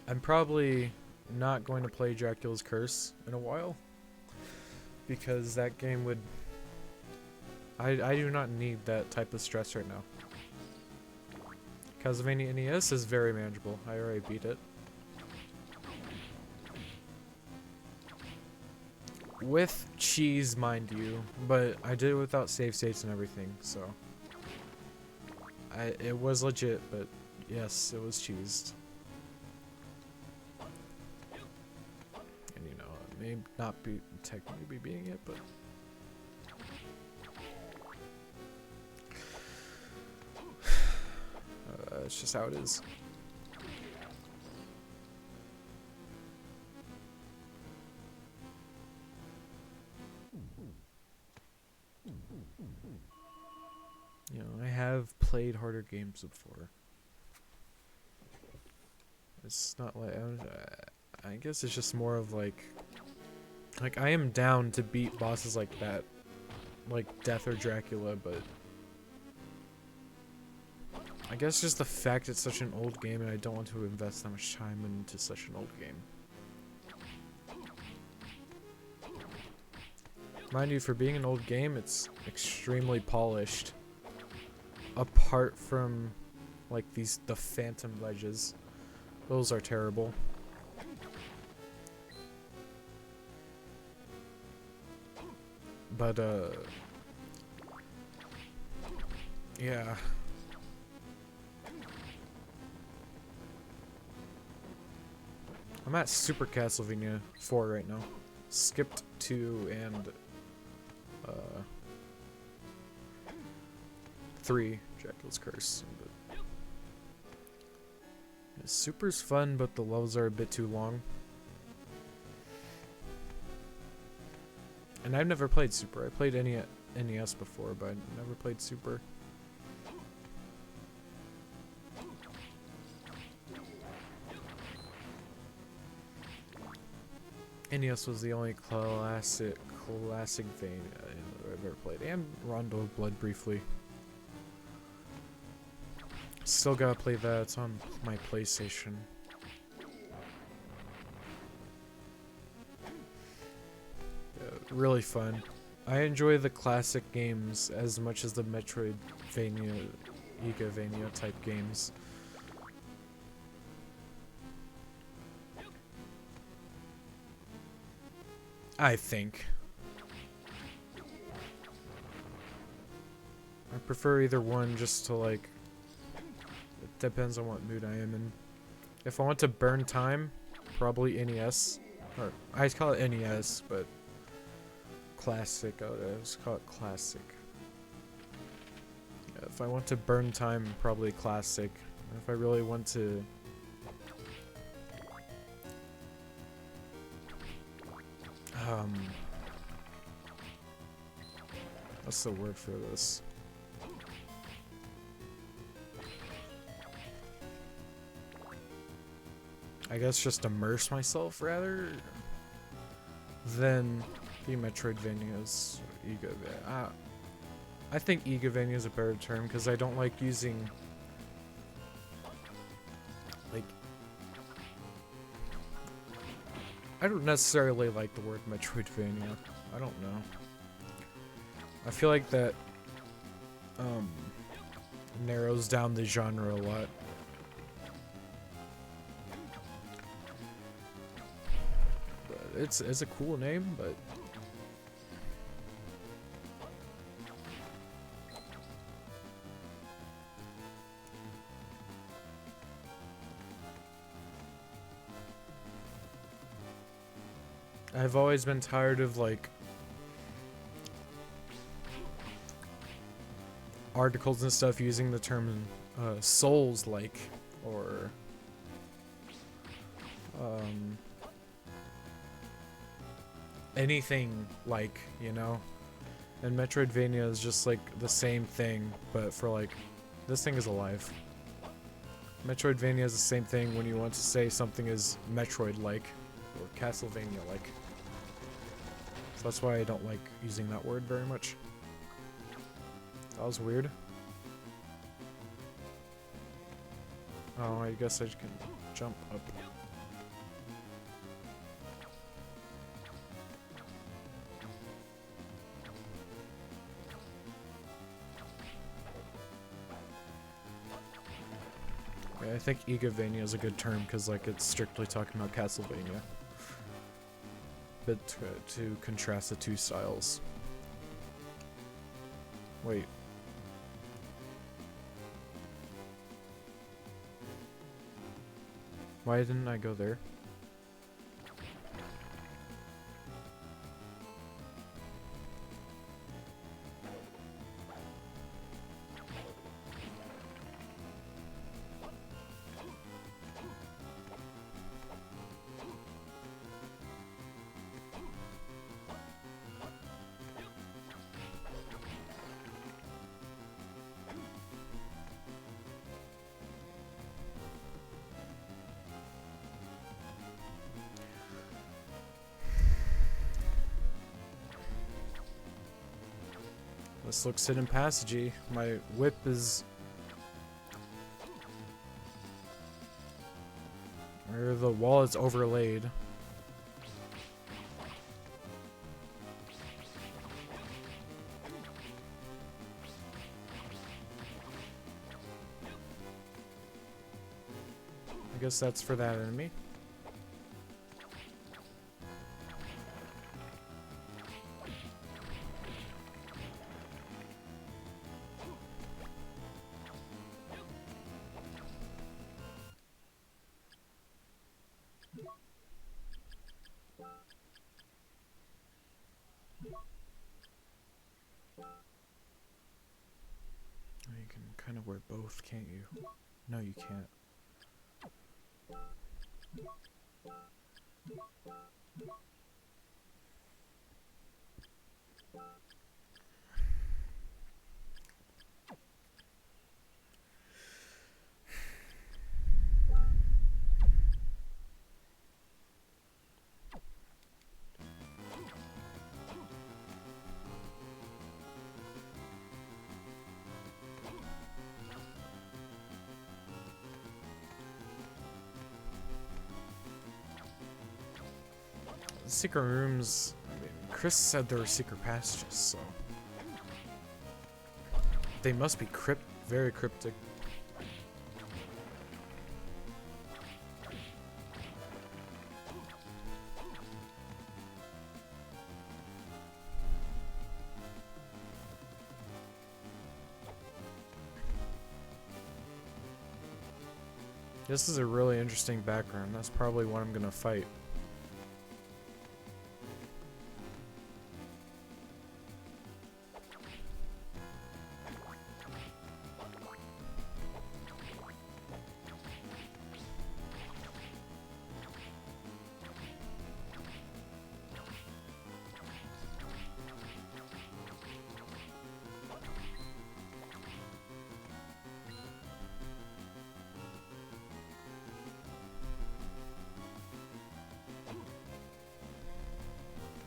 I'm probably not going to play Dracula's Curse in a while, because that game would... I do not need that type of stress right now. Castlevania NES is very manageable. I already beat it. With cheese, mind you, but I did it without save states and everything, so... it was legit, but yes, it was cheesed. And you know, it may not be technically be beating it, but... it's just how it is. You know, I have played harder games before. It's not like I guess it's just more of like I am down to beat bosses like that, like Death or Dracula, but I guess just the fact it's such an old game and I don't want to invest that much time into such an old game. Mind you, for being an old game, it's extremely polished. Apart from, like, the phantom ledges. Those are terrible. But, yeah. I'm at Super Castlevania 4 right now. Skipped 2 and 3, Dracula's Curse. But yeah, Super's fun, but the levels are a bit too long. And I've never played Super. I played NES before, but I never played Super. NES was the only classic Vania I've ever played, and Rondo of Blood briefly. Still gotta play that. It's on my PlayStation. Yeah, really fun. I enjoy the classic games as much as the Metroidvania, Igavania type games. I think. I prefer either one just to like... It depends on what mood I am in. If I want to burn time, probably NES. Or, I call it NES, but... Classic, I would just call it classic. Yeah, if I want to burn time, probably classic. If I really want to... What's the word for this? I guess just immerse myself rather than the Metroidvanias. I think Igavania is a better term because I don't like using like I don't necessarily like the word Metroidvania. I don't know. I feel like that narrows down the genre a lot. But it's a cool name, but I've always been tired of like articles and stuff using the term Souls-like or anything like, you know? And Metroidvania is just like the same thing, but for like, this thing is alive. Metroidvania is the same thing when you want to say something is Metroid-like or Castlevania-like. So that's why I don't like using that word very much. That was weird. Oh, I guess I can jump up. I think Igavania is a good term because like it's strictly talking about Castlevania. But to contrast the two styles. Wait. Why didn't I go there? This looks hidden passagey. My whip is... Or the wall is overlaid. I guess that's for that enemy. You can kind of wear both, can't you? No, you can't. Secret rooms. I mean, Chris said there were secret passages, so they must be very cryptic. This is a really interesting background. That's probably what I'm gonna fight.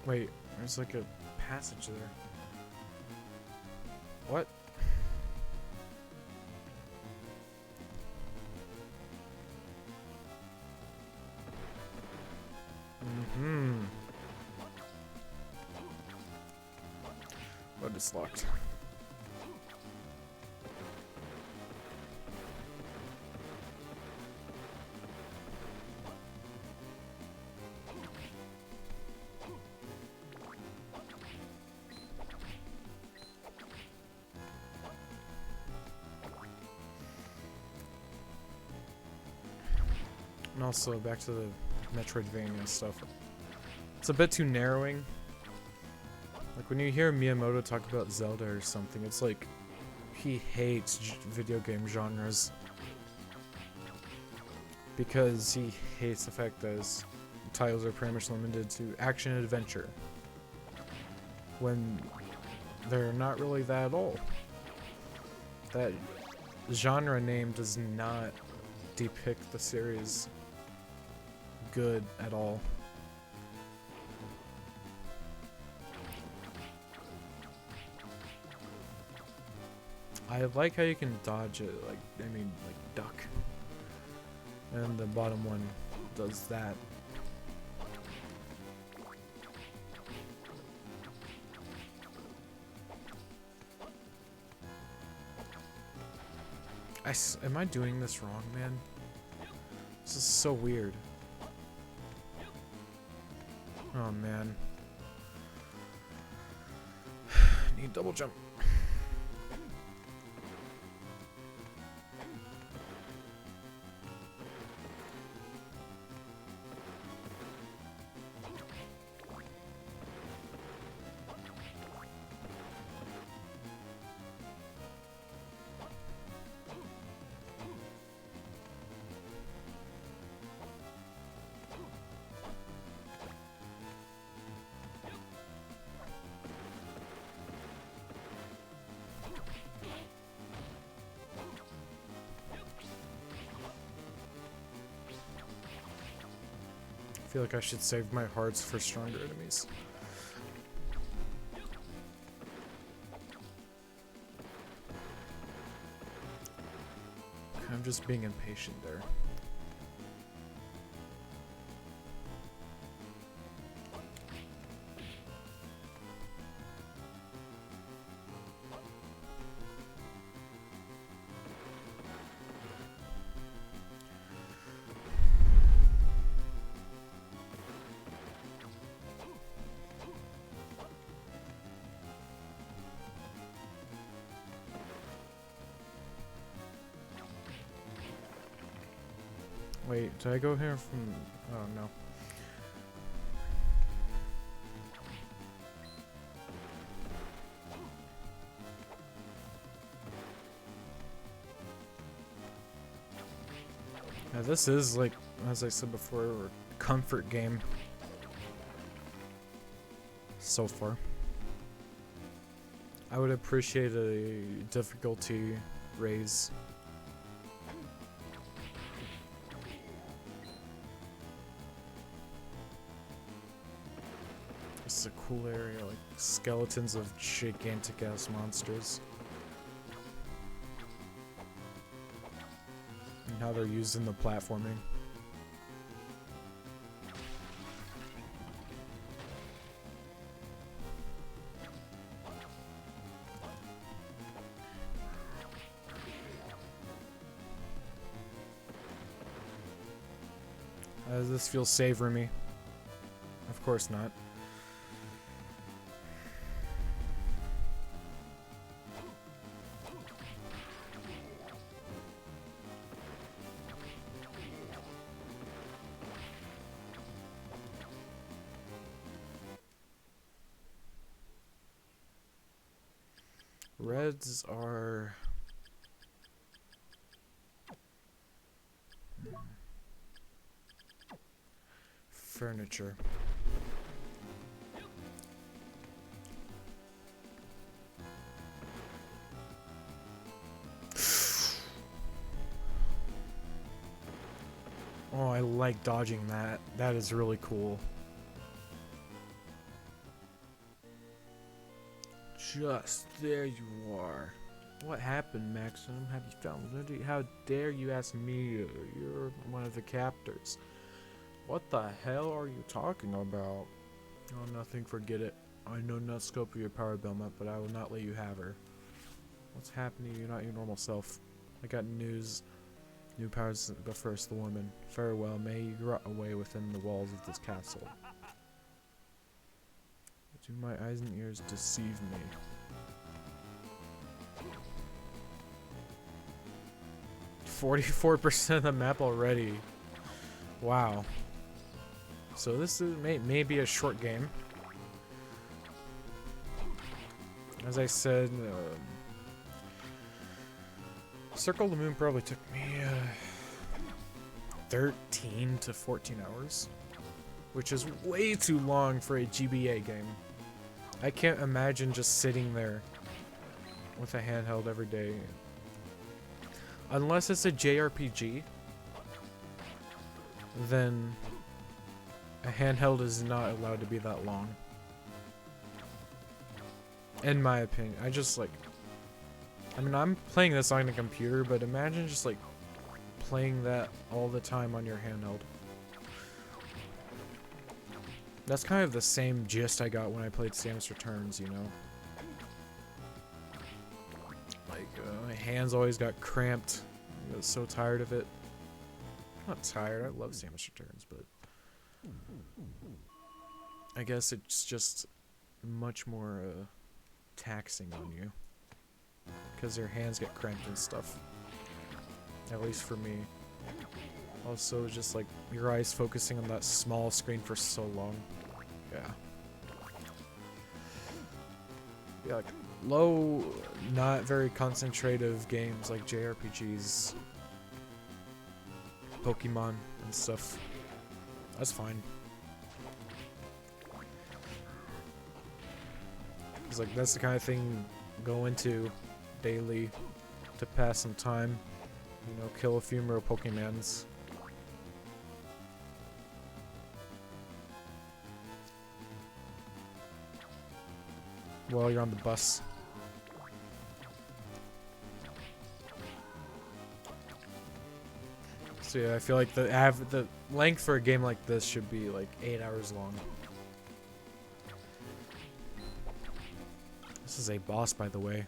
Wait, there's like a passage there. What? Mm-hmm. What is locked? And also back to the Metroidvania stuff. It's a bit too narrowing. Like when you hear Miyamoto talk about Zelda or something, it's like he hates video game genres because he hates the fact that his titles are pretty much limited to action and adventure when they're not really that at all. That genre name does not depict the series good at all. I like how you can dodge it, like, I mean, like duck. And the bottom one does that. Am I doing this wrong, man? This is so weird. Oh, man. Need double jump. I feel like I should save my hearts for stronger enemies. I'm just being impatient there. Wait, did I go here from... oh, no. Now this is, like, as I said before, a comfort game. So far. I would appreciate a difficulty raise. This is a cool area, like skeletons of gigantic ass monsters. And how they're used in the platforming. This feels savory me. Of course not. Reds are... furniture. Oh, I like dodging that. That is really cool. Just there you are. What happened, Maxim? Have you found Lindy? How dare you ask me? You're one of the captors. What the hell are you talking about? Oh, nothing. Forget it. I know not scope of your power, Belmont, but I will not let you have her. What's happening? You're not your normal self. I got news. New powers, but first the woman. Farewell. May you rot away within the walls of this castle. Do my eyes and ears deceive me? 44% of the map already. Wow. So this is may be a short game. As I said, Circle of the Moon probably took me 13 to 14 hours, which is way too long for a GBA game. I can't imagine just sitting there with a handheld every day. Unless it's a JRPG, then a handheld is not allowed to be that long. In my opinion. I mean, I'm playing this on a computer, but imagine just like playing that all the time on your handheld. That's kind of the same gist I got when I played Samus Returns, you know? Like, my hands always got cramped. I was so tired of it. I'm not tired, I love Samus Returns, but I guess it's just much more taxing on you. Because your hands get cramped and stuff. At least for me. Also, just like your eyes focusing on that small screen for so long. Yeah. Yeah, like low, not very concentrative games like JRPGs, Pokemon, and stuff. That's fine. It's like that's the kind of thing you go into daily to pass some time. You know, kill a few more Pokemons. While you're on the bus. So yeah, I feel like the length for a game like this should be like 8 hours long. This is a boss, by the way.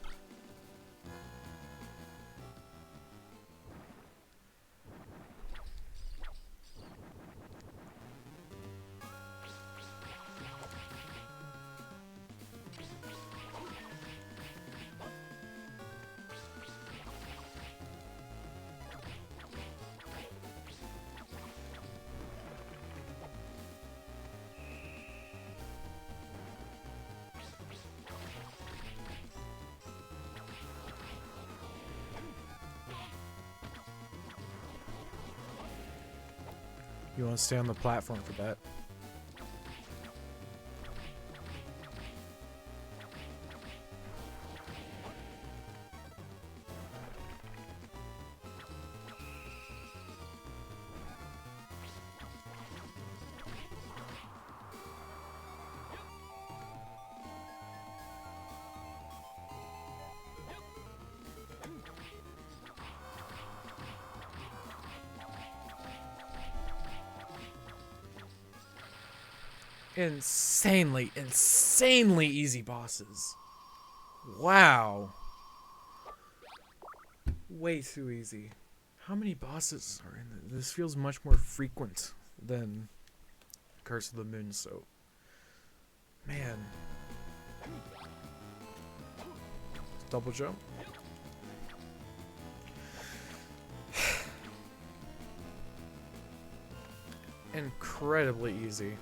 You want to stay on the platform for that. Insanely easy bosses. Wow. Way too easy. How many bosses are in this? This feels much more frequent than Curse of the Moon, so man. Double jump. Incredibly easy.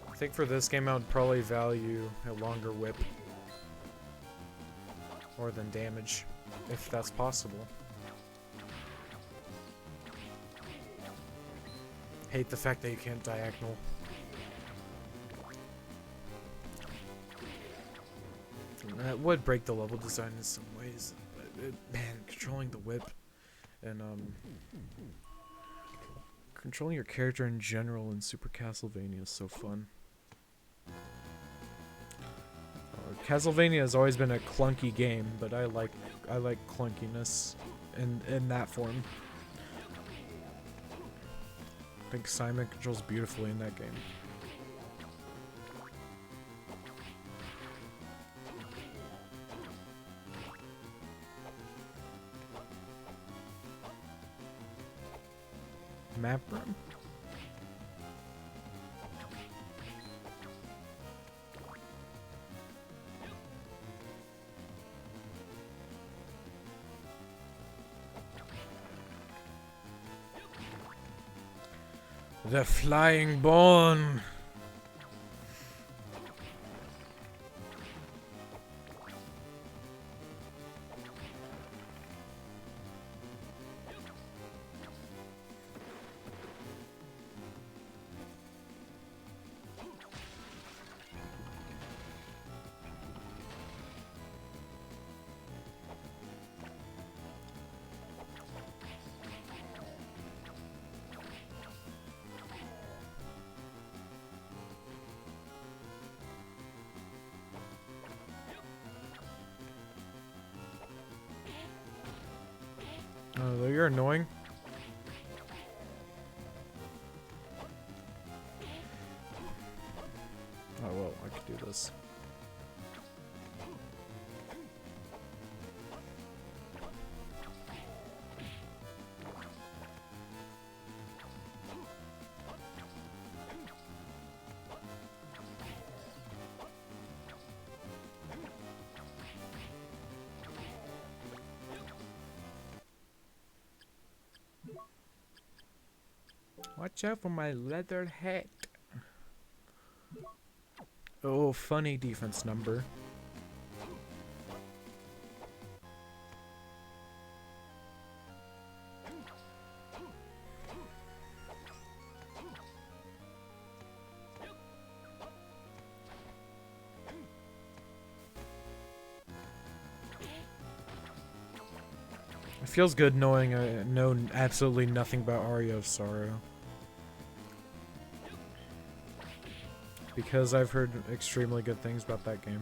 I think for this game I would probably value a longer whip more than damage, if that's possible. Hate the fact that you can't diagonal. That would break the level design in some ways, but man, controlling the whip and controlling your character in general in Super Castlevania is so fun. Castlevania has always been a clunky game, but I like clunkiness in that form. I think Simon controls beautifully in that game. Map room. The flying bone. Oh, you're annoying. Oh well, I could do this. Watch out for my leather hat. Oh, funny defense number. It feels good knowing I know absolutely nothing about Aria of Sorrow. Because I've heard extremely good things about that game.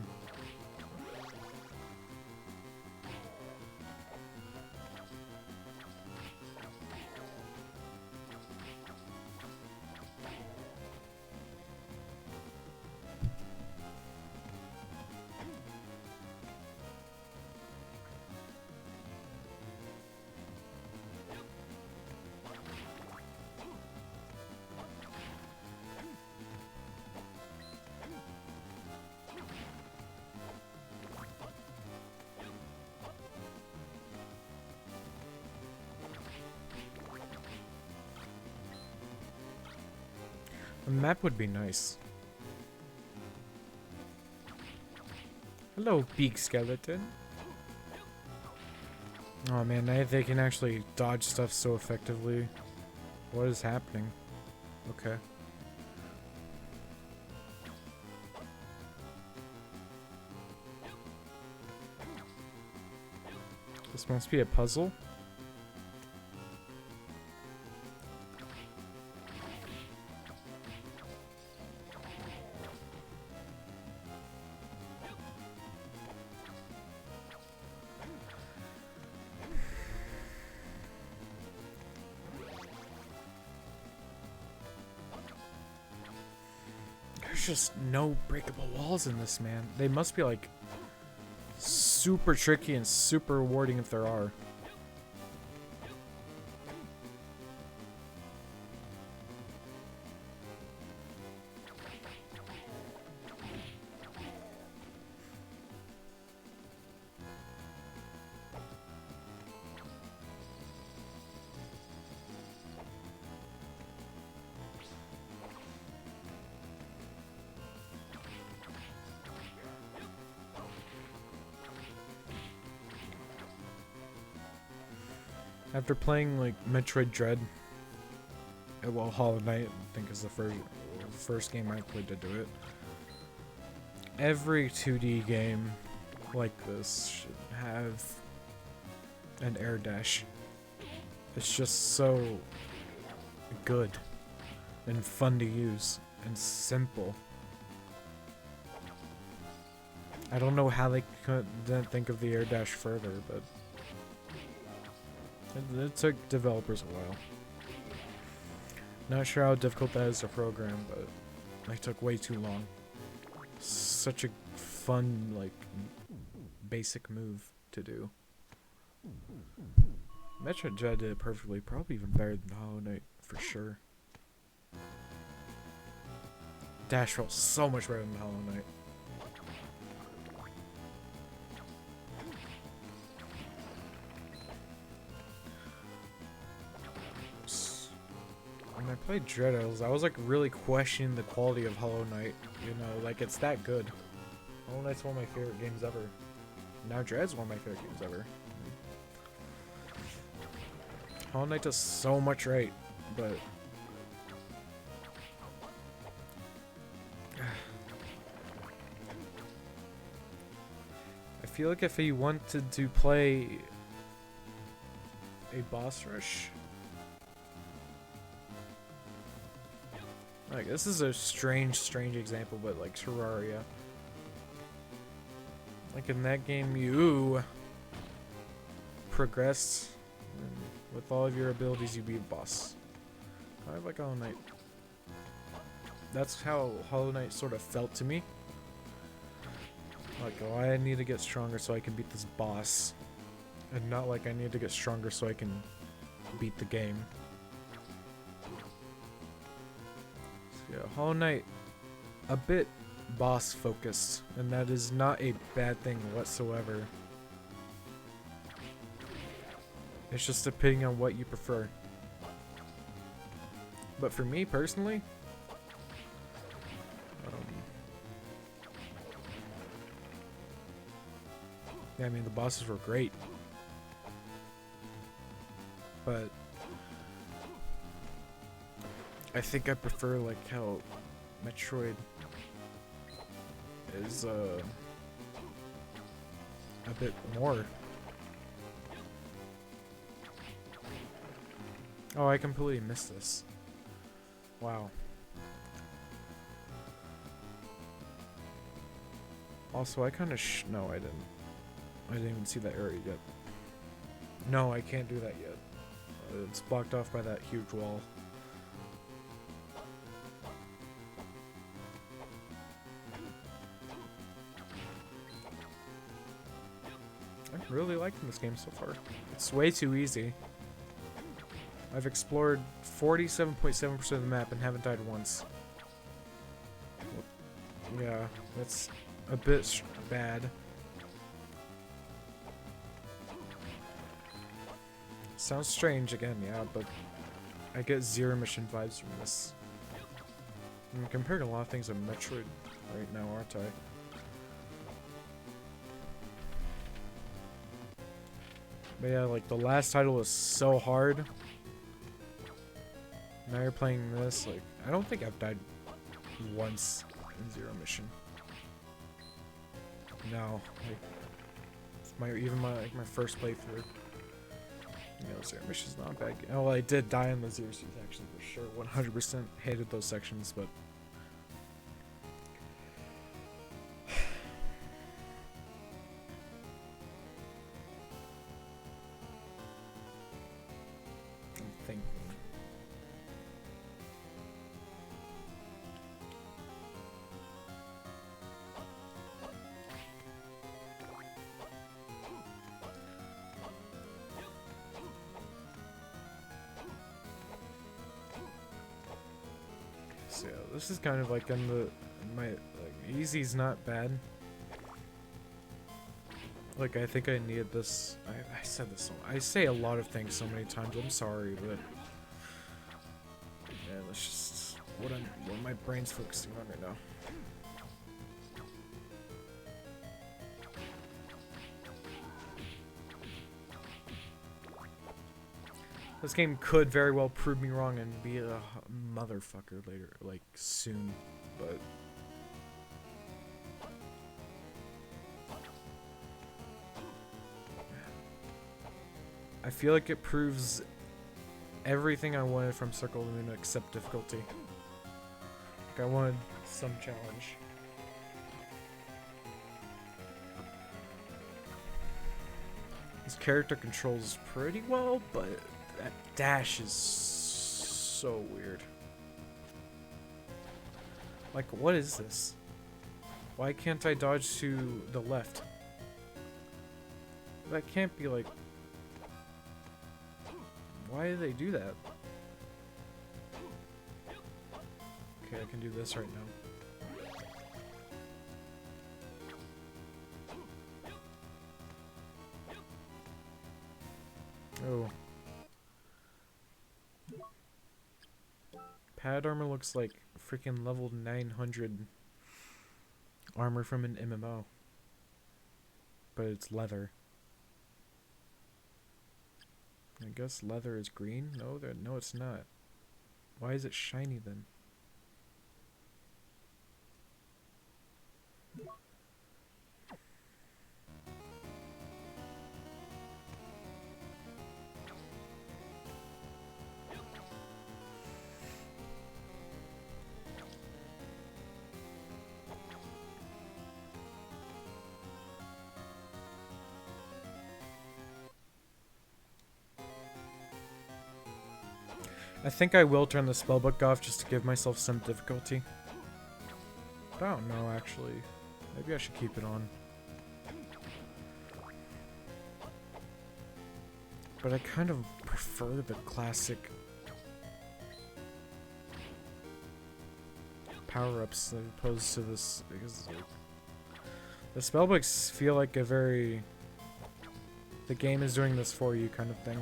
A map would be nice. Hello, big skeleton. Oh man, now they can actually dodge stuff so effectively. What is happening? Okay. This must be a puzzle. There's just no breakable walls in this, man. They must be like super tricky and super rewarding if there are. After playing like Metroid Dread, well, Hollow Knight, I think is the first game I played to do it. Every 2D game like this should have an air dash. It's just so good and fun to use and simple. I don't know how they didn't think of the air dash further, but it took developers a while. Not sure how difficult that is to program, but it took way too long. Such a fun, like, basic move to do. Metroid Dread did it perfectly, probably even better than Hollow Knight, for sure. Dash roll so much better than Hollow Knight. When I played Dread, I was like really questioning the quality of Hollow Knight. You know, like it's that good. Hollow Knight's one of my favorite games ever. Now Dread's one of my favorite games ever. Hollow Knight does so much right, but I feel like if you wanted to play a boss rush, like this is a strange example, but like Terraria, like in that game you progressed and with all of your abilities you beat a boss. Kind of like Hollow Knight. That's how Hollow Knight sort of felt to me. Like, oh, I need to get stronger so I can beat this boss, and not like I need to get stronger so I can beat the game. So yeah, Hollow Knight, a bit boss focused, and that is not a bad thing whatsoever. It's just depending on what you prefer. But for me personally, yeah, I mean the bosses were great, but I think I prefer like how Metroid is a bit more. Oh, I completely missed this. Wow. Also, I kind of no, I didn't even see that area yet. No, I can't do that yet. It's blocked off by that huge wall. I'm really liking this game so far. It's way too easy. I've explored 47.7% of the map and haven't died once. Yeah, that's a bit bad. Sounds strange again, yeah, but I get zero mission vibes from this. I'm comparing a lot of things in Metroid right now, aren't I? But yeah, like the last title was so hard. Now you're playing this, like, I don't think I've died once in Zero Mission. No, like, even my first playthrough. You know, Zero Mission's not a bad game. Oh, well, I did die in the Zero Series actually, for sure. 100% hated those sections, but I'm thinking. This is kind of like in the easy's not bad. Like I think I needed this. I said this. I say a lot of things so many times. I'm sorry, but yeah, that's just what my brain's focusing on right now. This game could very well prove me wrong and be a motherfucker later, like soon, but I feel like it proves everything I wanted from Circle of the Moon except difficulty. Like I wanted some challenge. His character controls pretty well, but that dash is so weird. Like, what is this? Why can't I dodge to the left? That can't be like... Why do they do that? Okay, I can do this right now. Oh. Pad armor looks like freaking level 900 armor from an MMO. But it's leather. I guess leather is green? No, it's not. Why is it shiny then? I think I will turn the spellbook off just to give myself some difficulty. But I don't know, actually. Maybe I should keep it on. But I kind of prefer the classic power-ups as opposed to this, because like, the spellbooks feel like a very the game is doing this for you kind of thing.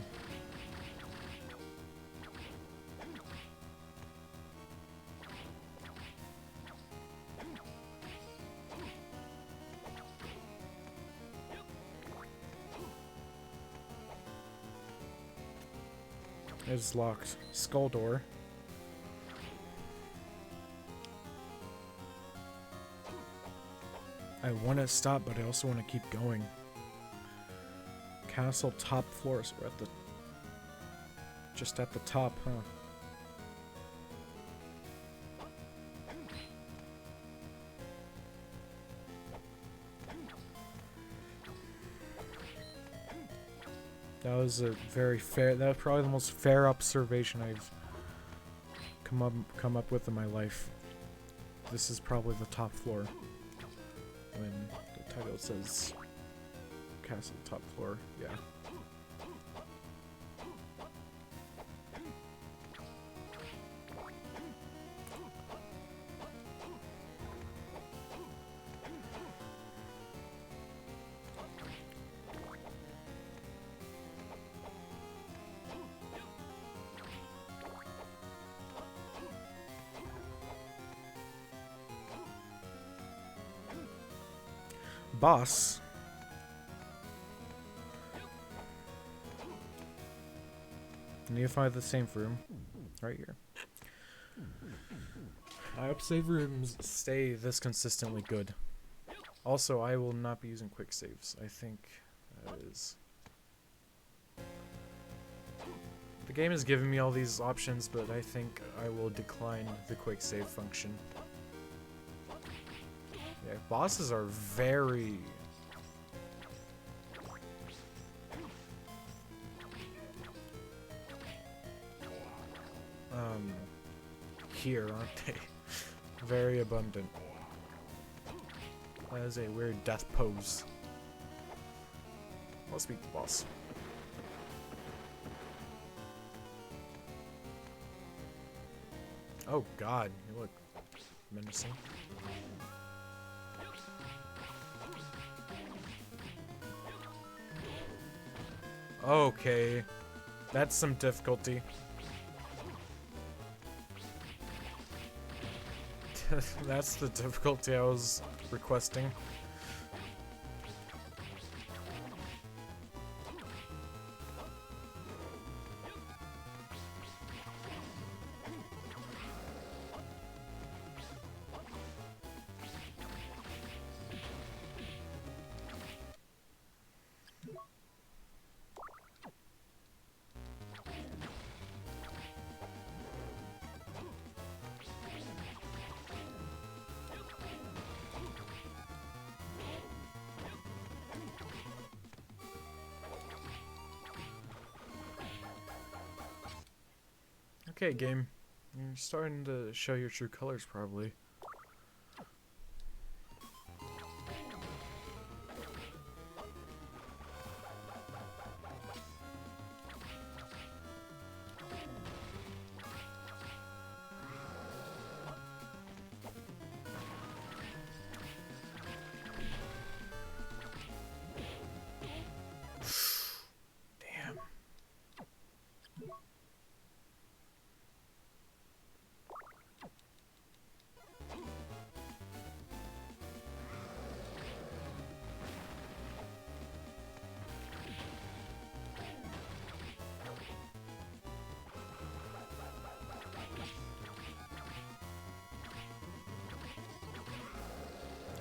It's locked. Skull door. I want to stop, but I also want to keep going. Castle top floor, so we're at the... just at the top, huh? That was a very fair... that was probably the most fair observation I've come up with in my life. This is probably the top floor. When the title says Castle top floor, yeah. Boss. I need to find the save room. Right here. I hope save rooms stay this consistently good. Also, I will not be using quick saves. I think that is... the game has given me all these options, but I think I will decline the quick save function. Yeah, bosses are very... here, aren't they? Very abundant. That is a weird death pose. Let's beat the boss. Oh god, you look menacing. Okay, that's some difficulty. That's the difficulty I was requesting. Okay, game. You're starting to show your true colors, probably. Damn.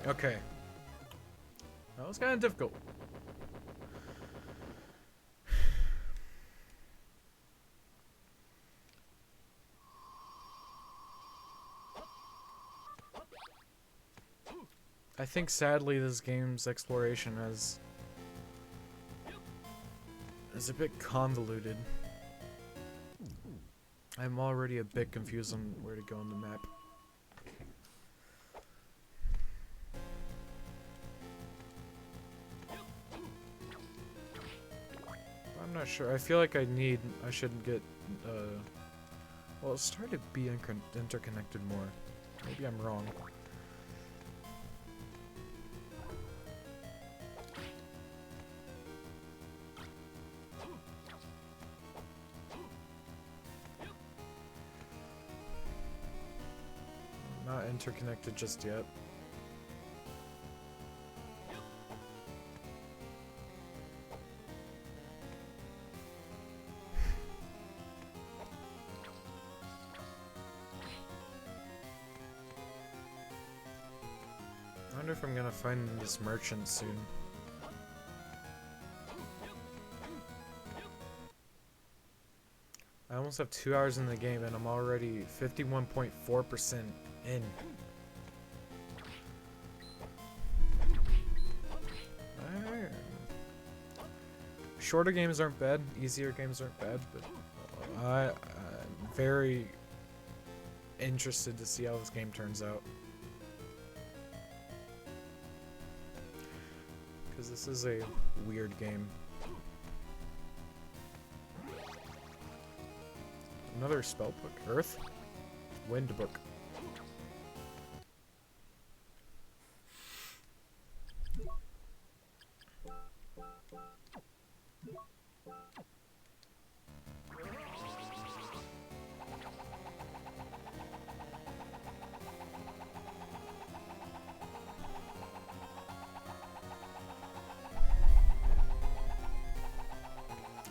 Okay. That was kind of difficult. I think sadly this game's exploration is a bit convoluted. I'm already a bit confused on where to go on the map. I'm not sure. I feel like I shouldn't get, well, it's starting to be interconnected more. Maybe I'm wrong. Not interconnected just yet. I wonder if I'm gonna find this merchant soon. I almost have 2 hours in the game and I'm already 51.4% in. Shorter games aren't bad, easier games aren't bad, but I'm very interested to see how this game turns out. Because this is a weird game. Another spell book. Earth? Wind book.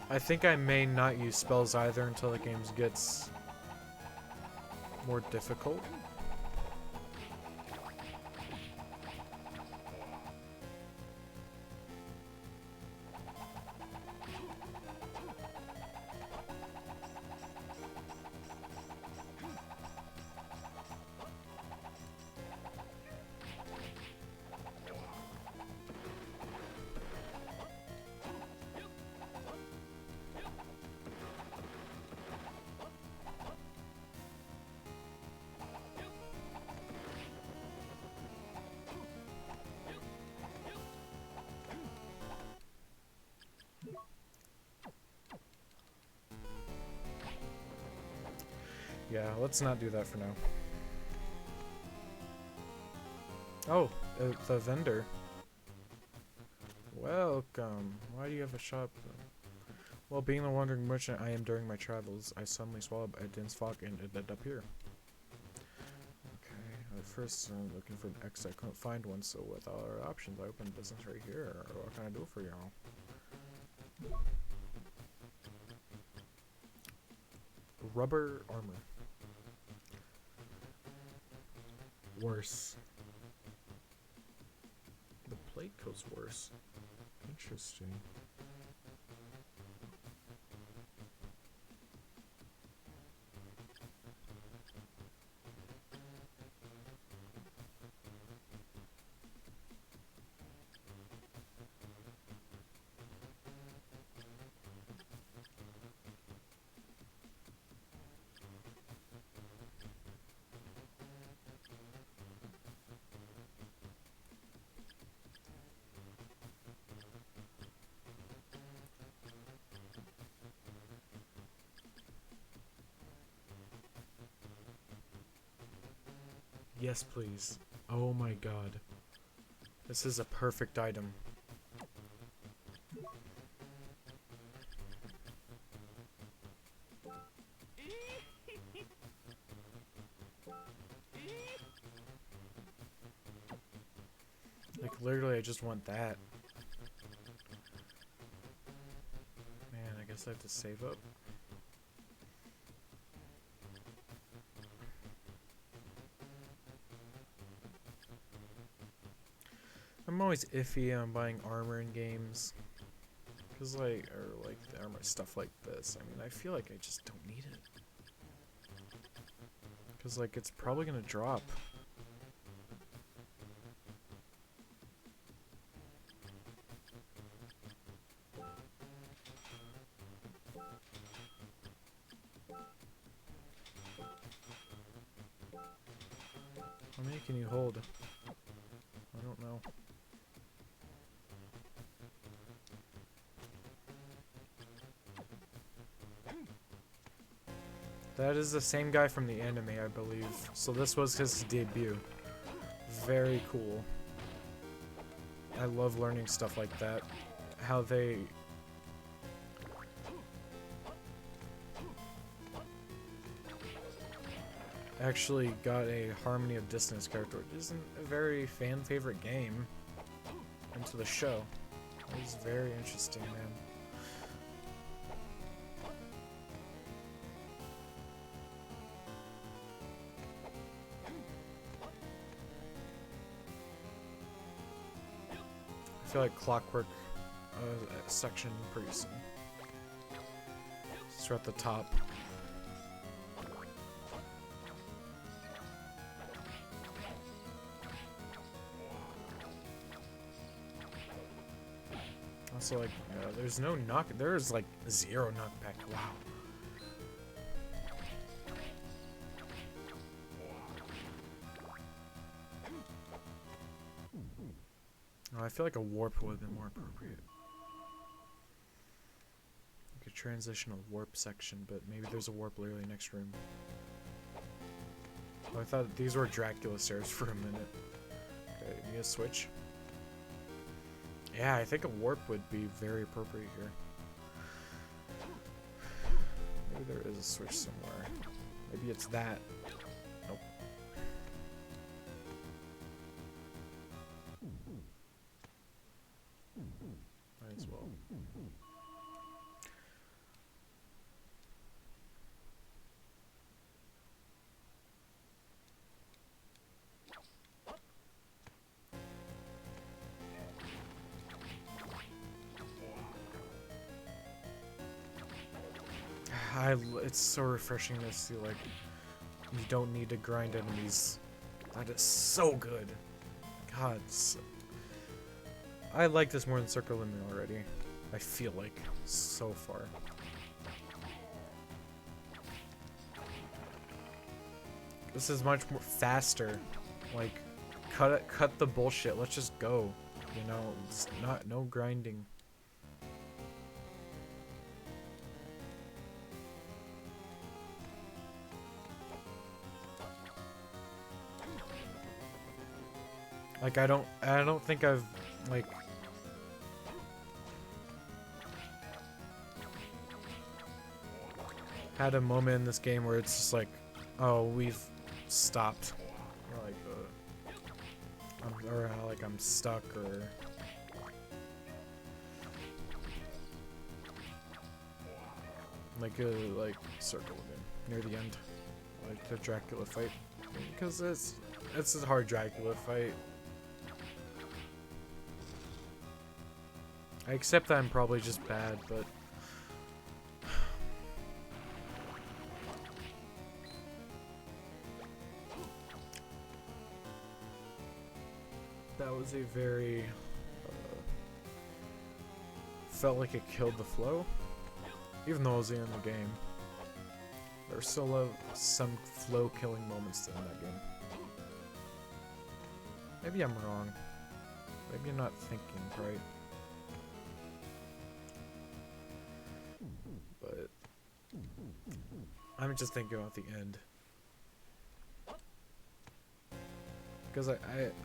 I think I may not use spells either until the game gets more difficult. Yeah, let's not do that for now. Oh, the vendor. Welcome. Why do you have a shop? Well, being the wandering merchant I am during my travels, I suddenly swallowed a dense fog and ended up here. Okay, at first looking for an exit, I couldn't find one, so with all our options, I opened business right here. What can I do for y'all? Rubber armor. Worse. The plate coat's worse. Interesting. Yes, please. Oh my god. This is a perfect item. Like, literally, I just want that. Man, I guess I have to save up. I'm always iffy on buying armor in games. Cause like, or like the armor stuff like this. I mean, I feel like I just don't need it. Cause like, it's probably gonna drop. How many can you hold? I don't know. That is the same guy from the anime, I believe. So this was his debut. Very cool. I love learning stuff like that. How they... actually got a Harmony of Dissonance character, which isn't a very fan-favorite game, into the show. It was very interesting, man. I feel like Clockwork section pretty soon. It's right at the top. Also, like, there's no knock. There's like 0 knockback. Wow. Oh, I feel like a warp would have been more appropriate. Like a transitional warp section, but maybe there's a warp literally next room. Oh, I thought these were Dracula stairs for a minute. Okay, need a switch. Yeah, I think a warp would be very appropriate here. Maybe there is a switch somewhere. Maybe it's that. Nope. Might as well. It's so refreshing to see, like, you don't need to grind enemies. That is so good. God, I like this more than Circle Limit already. I feel like, so far. This is much more faster. Like, cut the bullshit. Let's just go. You know, it's no grinding. Like I don't think I've like had a moment in this game where it's just like, oh, we've stopped, or like, like I'm stuck, or like circle again near the end, like the Dracula fight, because it's a hard Dracula fight. I accept that I'm probably just bad, but that was a very felt like it killed the flow, even though it was the end of the game. There were still some flow killing moments in that game. Maybe I'm wrong. Maybe I'm not thinking right. But I'm just thinking about the end. Because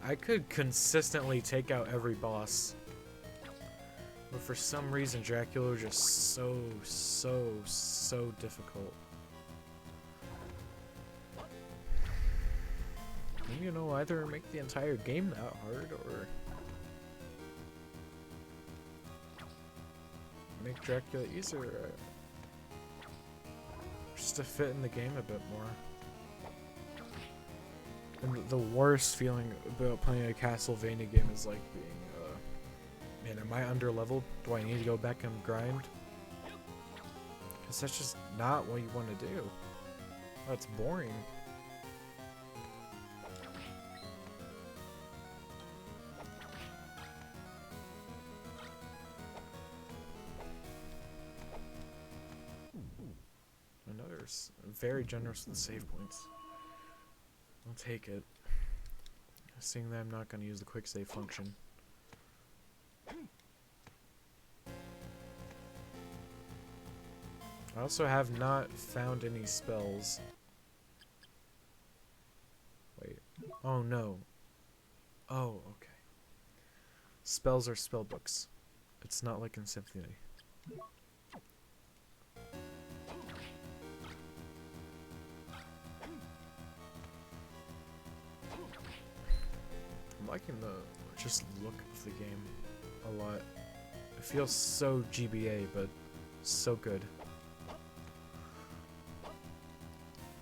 I could consistently take out every boss. But for some reason Dracula was just so difficult. And, you know, either make the entire game that hard or make Dracula easier. Just to fit in the game a bit more. And the worst feeling about playing a Castlevania game is like being, man, am I under-leveled? Do I need to go back and grind? Because that's just not what you want to do. That's boring. Another very generous with the save points. I'll take it. Seeing that I'm not going to use the quick save function. I also have not found any spells. Wait. Oh no. Oh, okay. Spells are spell books. It's not like in Symphony. I'm liking the just look of the game a lot. It feels so GBA, but so good.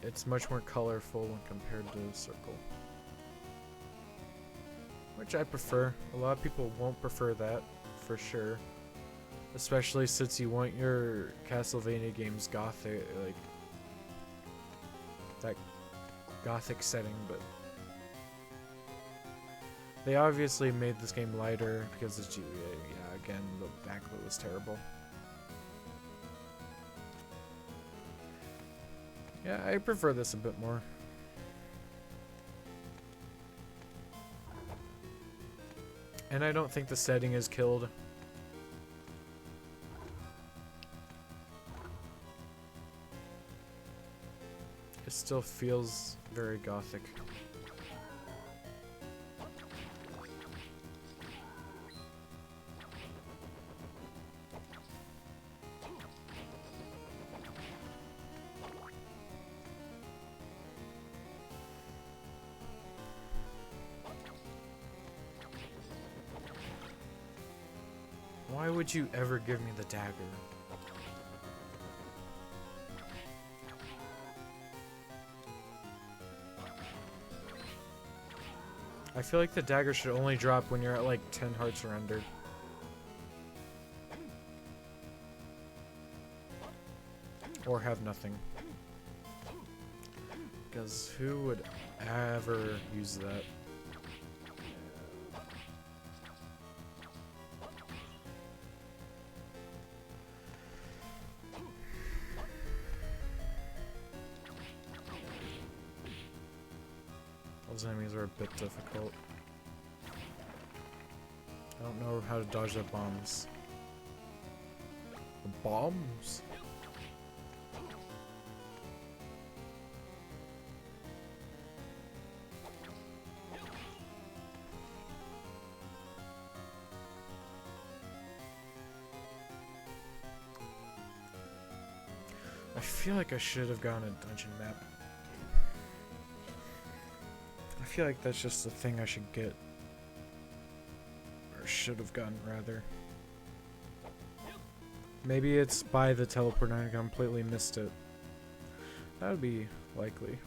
It's much more colorful when compared to Circle, which I prefer. A lot of people won't prefer that, for sure. Especially since you want your Castlevania games gothic, like that gothic setting, but they obviously made this game lighter because it's GBA. Yeah, again, the backlit was terrible. Yeah, I prefer this a bit more. And I don't think the setting is killed. It still feels very gothic. Why would you ever give me the dagger? I feel like the dagger should only drop when you're at like 10 hearts surrendered. Or have nothing. Because who would ever use that? Those enemies are a bit difficult. I don't know how to dodge their bombs. The bombs? I feel like I should have gotten a dungeon map. I feel like that's just the thing I should get. Or should have gotten, rather. Maybe it's by the teleport and I completely missed it. That would be likely.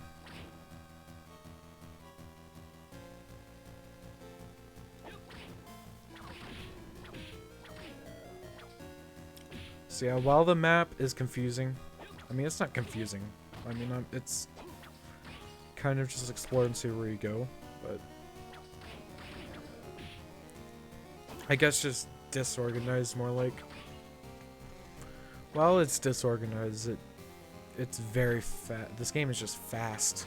So yeah, while the map is confusing, I mean, it's not confusing. I mean, it's kind of just explore and see where you go, but I guess just disorganized more like. While it's disorganized, it's very fast. This game is just fast.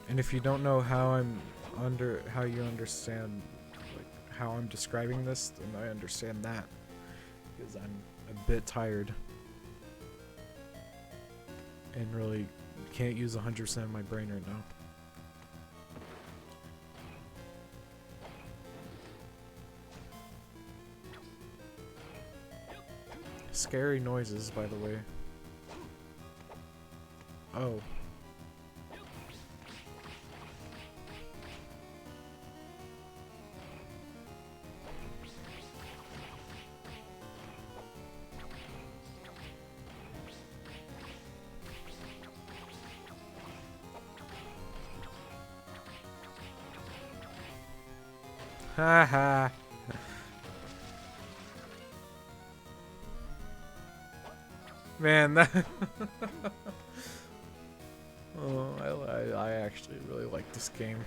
And if you don't know how you understand, like, how I'm describing this, then I understand that. Because I'm a bit tired. And really can't use 100% of my brain right now. Scary noises, by the way. Oh. Haha. Man, that oh, I actually really like this game.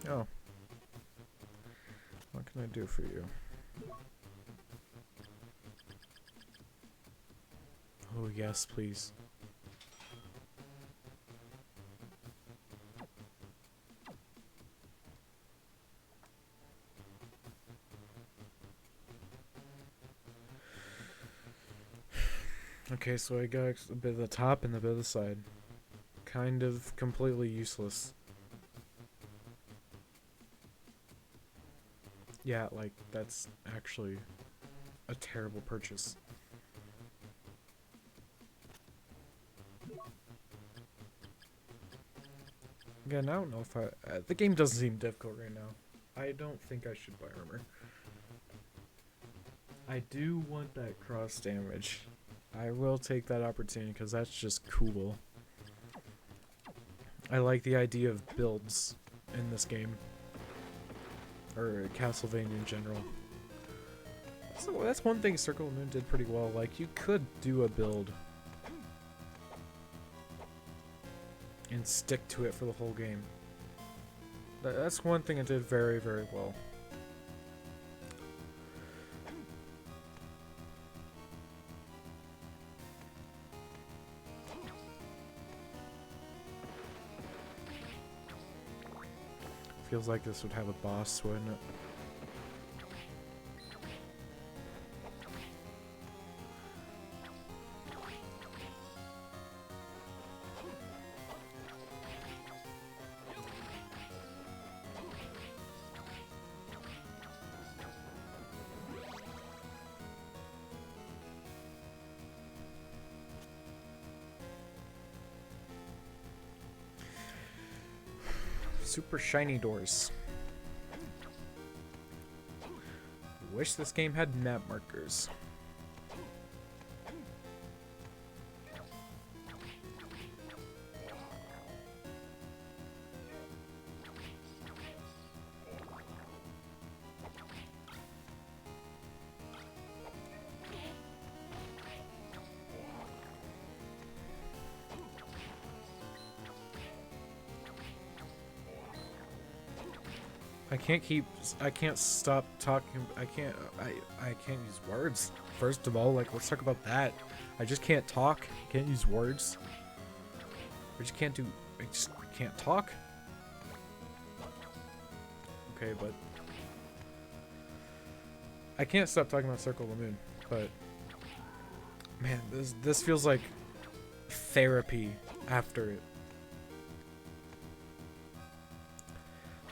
Oh. What can I do for you? Oh, yes, please. Okay, so I got a bit of the top and a bit of the side. Kind of completely useless. Yeah, like, that's actually a terrible purchase. Again, I don't know if the game doesn't seem difficult right now. I don't think I should buy armor. I do want that cross damage. I will take that opportunity because that's just cool. I like the idea of builds in this game. Or Castlevania in general. So that's one thing Circle of the Moon did pretty well. Like, you could do a build and stick to it for the whole game. That's one thing it did very, very well. Feels like this would have a boss, wouldn't it? Super shiny doors. Wish this game had map markers. I can't stop talking. I can't use words. First of all, like, let's talk about that. I just can't talk. I can't use words. I just can't talk. Okay, but I can't stop talking about Circle of the Moon, but Man, this feels like therapy after it.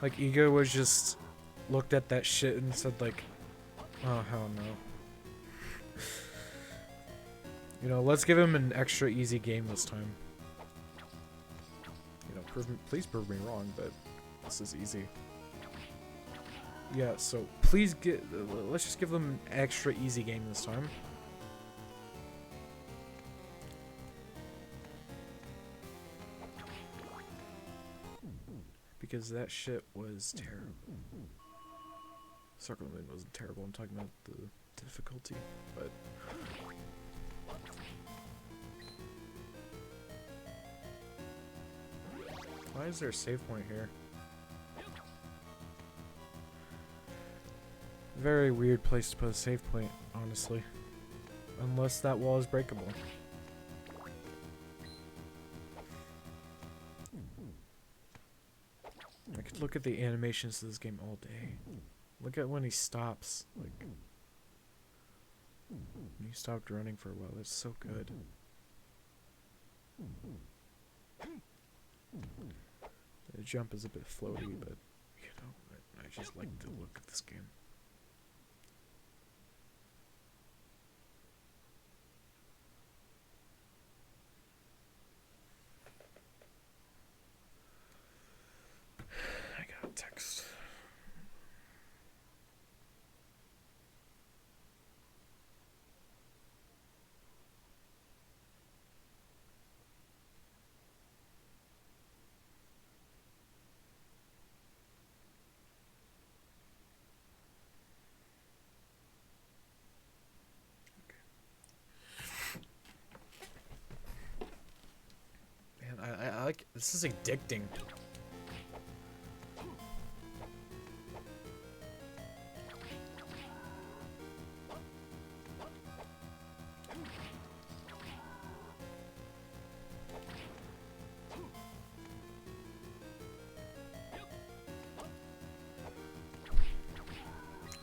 Like, Ego was just looked at that shit and said like, oh hell no. You know, let's give him an extra easy game this time. You know, please prove me wrong, but this is easy. Yeah, so please let's just give them an extra easy game this time. Because that shit was terrible. Circle Moon wasn't terrible, I'm talking about the difficulty, but... Why is there a save point here? Very weird place to put a save point, honestly. Unless that wall is breakable. I could look at the animations of this game all day. Look at when he stops. Like, when he stopped running for a while. That's so good. The jump is a bit floaty, but you know, I just like the look of this game. I got a text. I like, this is addicting.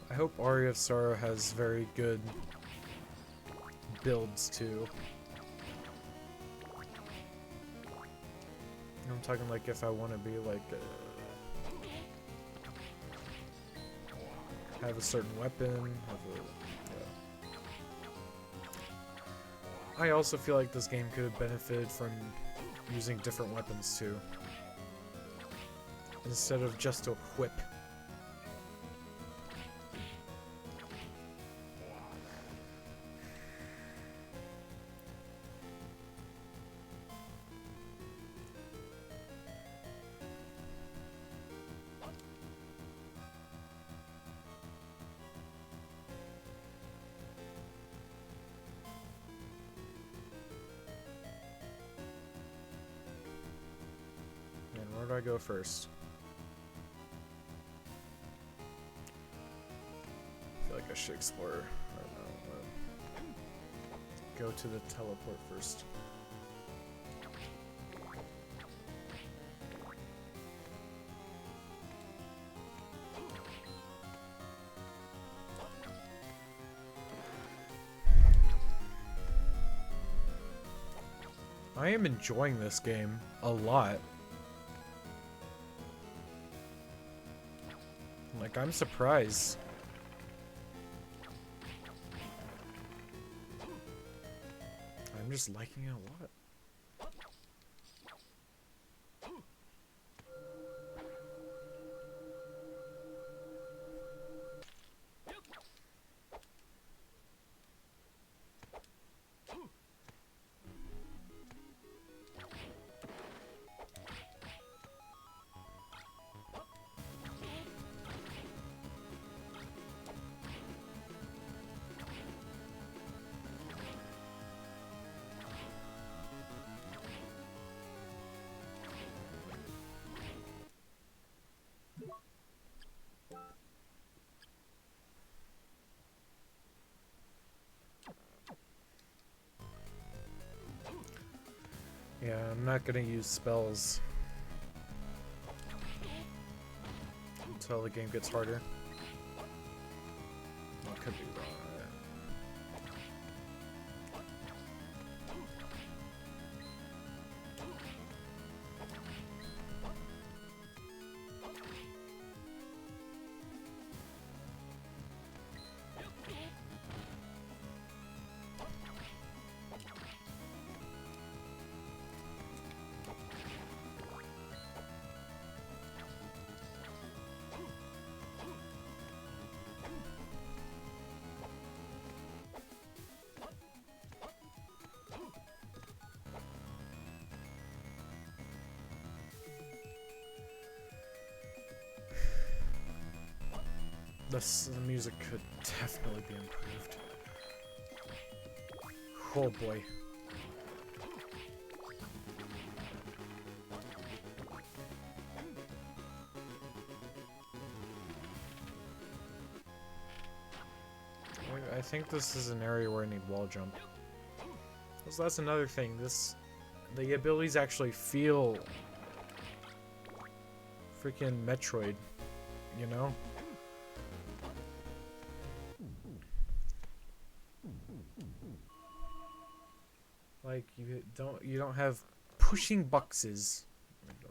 I hope Aria of Sorrow has very good builds too. I'm talking like if I want to be like have a certain weapon, have a, I also feel like this game could have benefited from using different weapons too, instead of just a whip. Where do I go first? I feel like I should explore. I don't know. Go to the teleport first. I am enjoying this game a lot. Like, I'm surprised. I'm just liking it a lot. Yeah, I'm not gonna use spells until the game gets harder. I could be wrong. The music could definitely be improved. Oh boy. I think this is an area where I need wall jump. So that's another thing. The abilities actually feel freaking Metroid, you know? Like you don't have pushing boxes.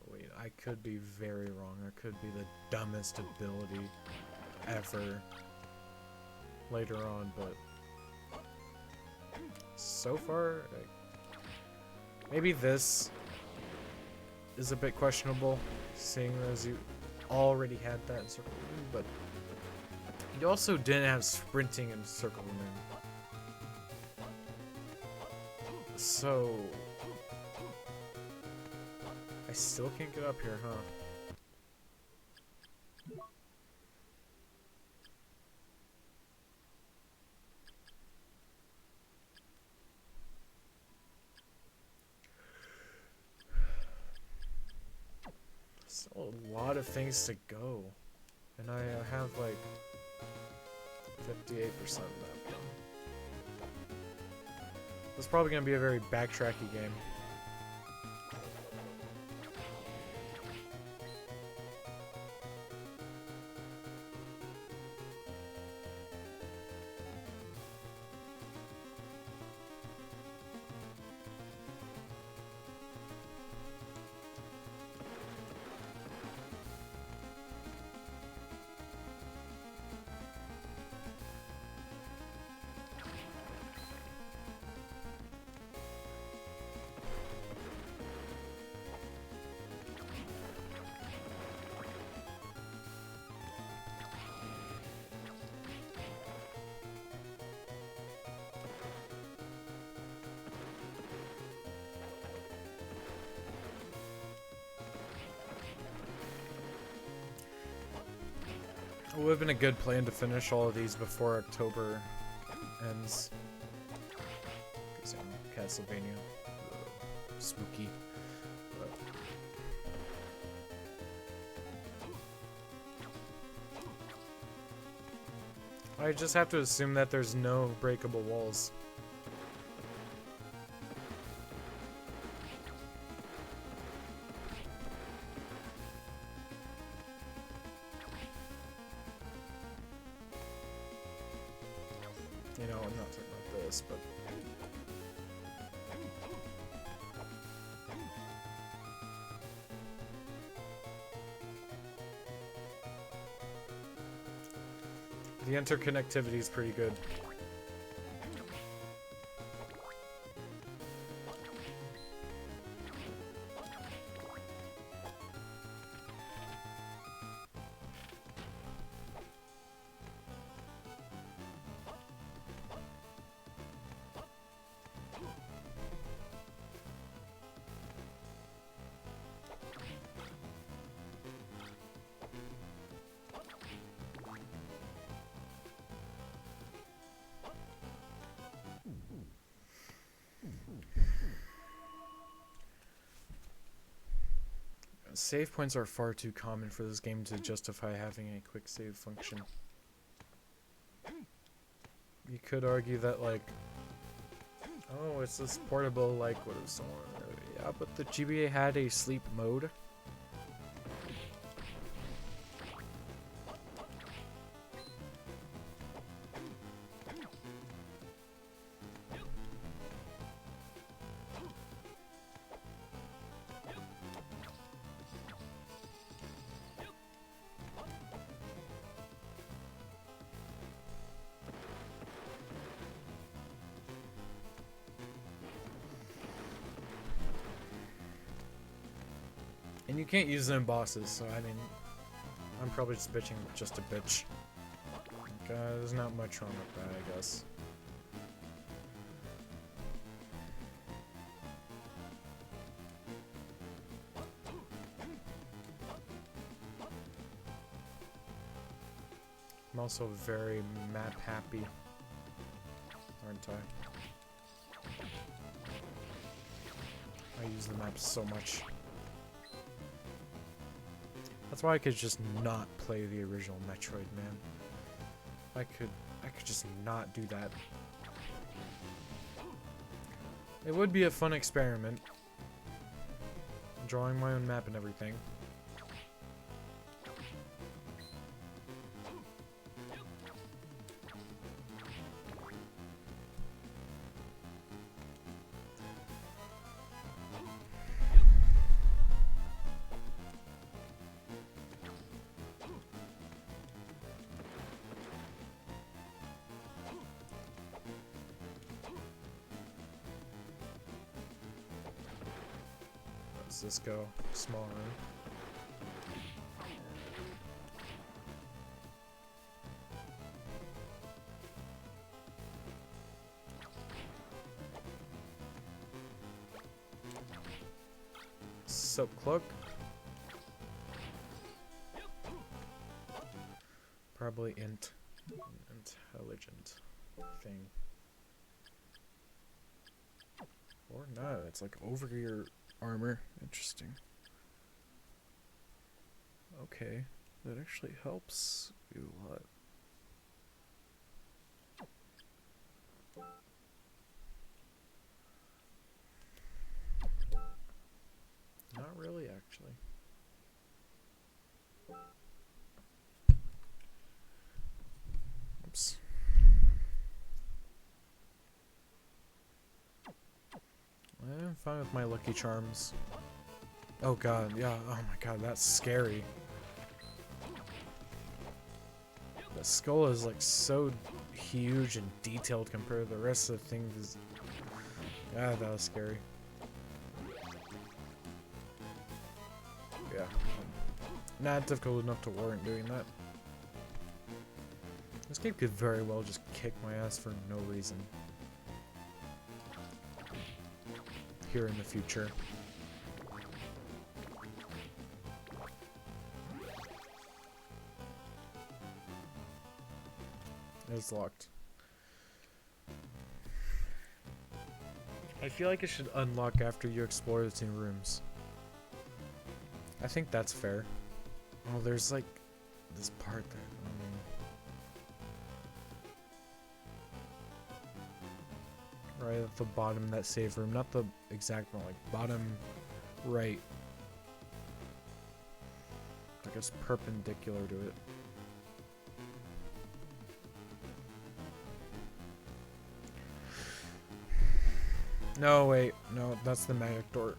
Wait, I could be very wrong. It could be the dumbest ability ever later on, but so far, maybe this is a bit questionable, seeing as you already had that in Circle Moon, but you also didn't have sprinting in Circle Moon. So I still can't get up here, huh? Still a lot of things to go, and I have like 58% of that done. This is probably gonna be a very backtracky game. It would have been a good plan to finish all of these before October ends. Because Castlevania, spooky. I just have to assume that there's no breakable walls. You know, I'm not talking about this, but the interconnectivity is pretty good. Save points are far too common for this game to justify having a quick save function. You could argue that, like, oh, it's this portable, like, what is someone? Yeah, but the GBA had a sleep mode. And you can't use them in bosses, so I mean, I'm probably just bitching just a bitch. There's not much wrong with that, I guess. I'm also very map happy, aren't I? I use the map so much. That's why I could just not play the original Metroid, man. I could just not do that. It would be a fun experiment. Drawing my own map and everything. Let's just go small room. Silk cloak. Probably intelligent thing. Or no, it's like over your armor. Interesting. Okay, that actually helps you a lot. Not really, actually. Oops. I'm fine with my Lucky Charms. Oh god, yeah, oh my god, that's scary. The skull is like so huge and detailed compared to the rest of the things. Yeah, that was scary. Yeah. Not difficult enough to warrant doing that. This game could very well just kick my ass for no reason. Here in the future. It's locked. I feel like it should unlock after you explore the 2 rooms. I think that's fair. Oh, there's like this part that right at the bottom of that save room, not the exact one, like bottom right. I guess perpendicular to it. No, wait, no, that's the magic door.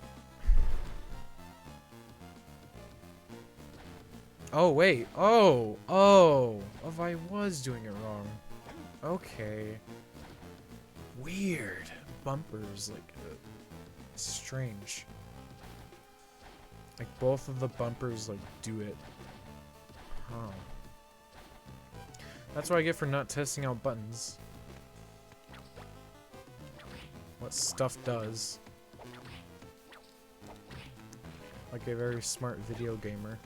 Oh, wait, oh, I was doing it wrong. Okay. Weird. Bumpers, like, strange. Like, both of the bumpers, like, do it. Huh. That's what I get for not testing out buttons. What stuff does. Like a very smart video gamer.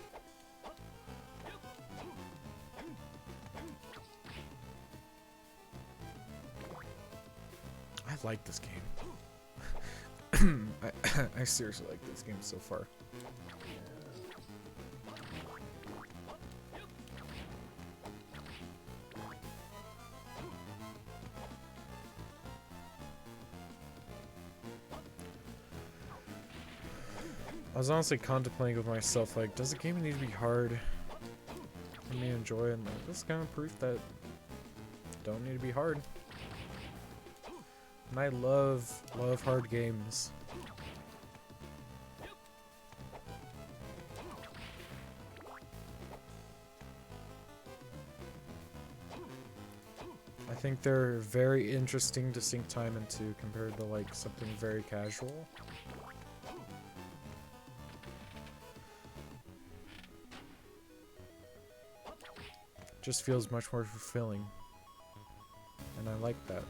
I like this game. I seriously like this game so far. I was honestly contemplating with myself, like, does the game need to be hard for me to enjoy? And this is kind of proof that don't need to be hard. And I love hard games. I think they're very interesting to sink time into compared to like something very casual. Just feels much more fulfilling. And I like that.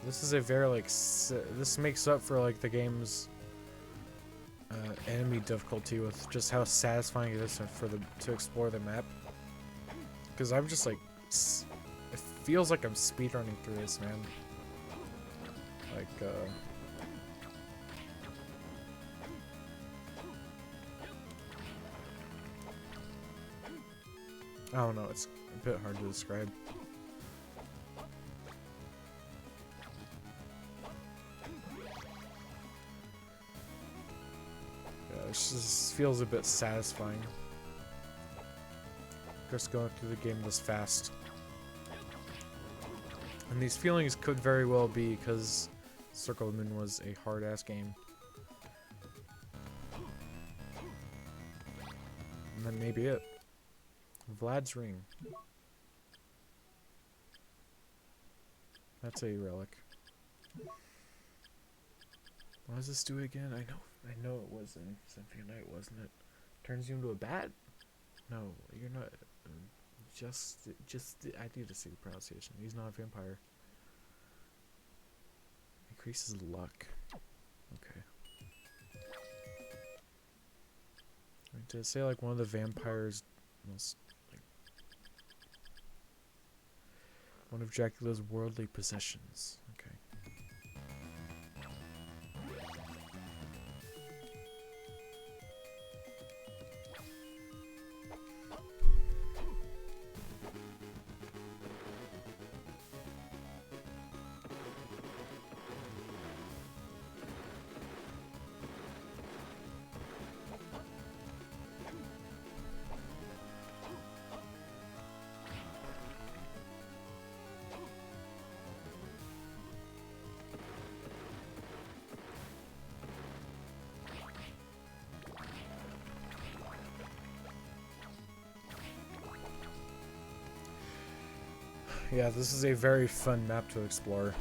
This is a very like this makes up for like the game's enemy difficulty with just how satisfying it is to explore the map. Because I'm just like, it feels like I'm speedrunning through this, man. Like I don't know, it's a bit hard to describe. Yeah, it just feels a bit satisfying. Just going through the game this fast. And these feelings could very well be because Circle of the Moon was a hard-ass game. And that may be it. Vlad's Ring. That's a relic. What does this do again? I know it was in Symphony of Night, wasn't it? Turns you into a bat? No, you're not. Just, I need to see the pronunciation. He's not a vampire. Increases luck. Okay. Did it say like one of the vampires most, like, one of Dracula's worldly possessions? Okay. Yeah, this is a very fun map to explore.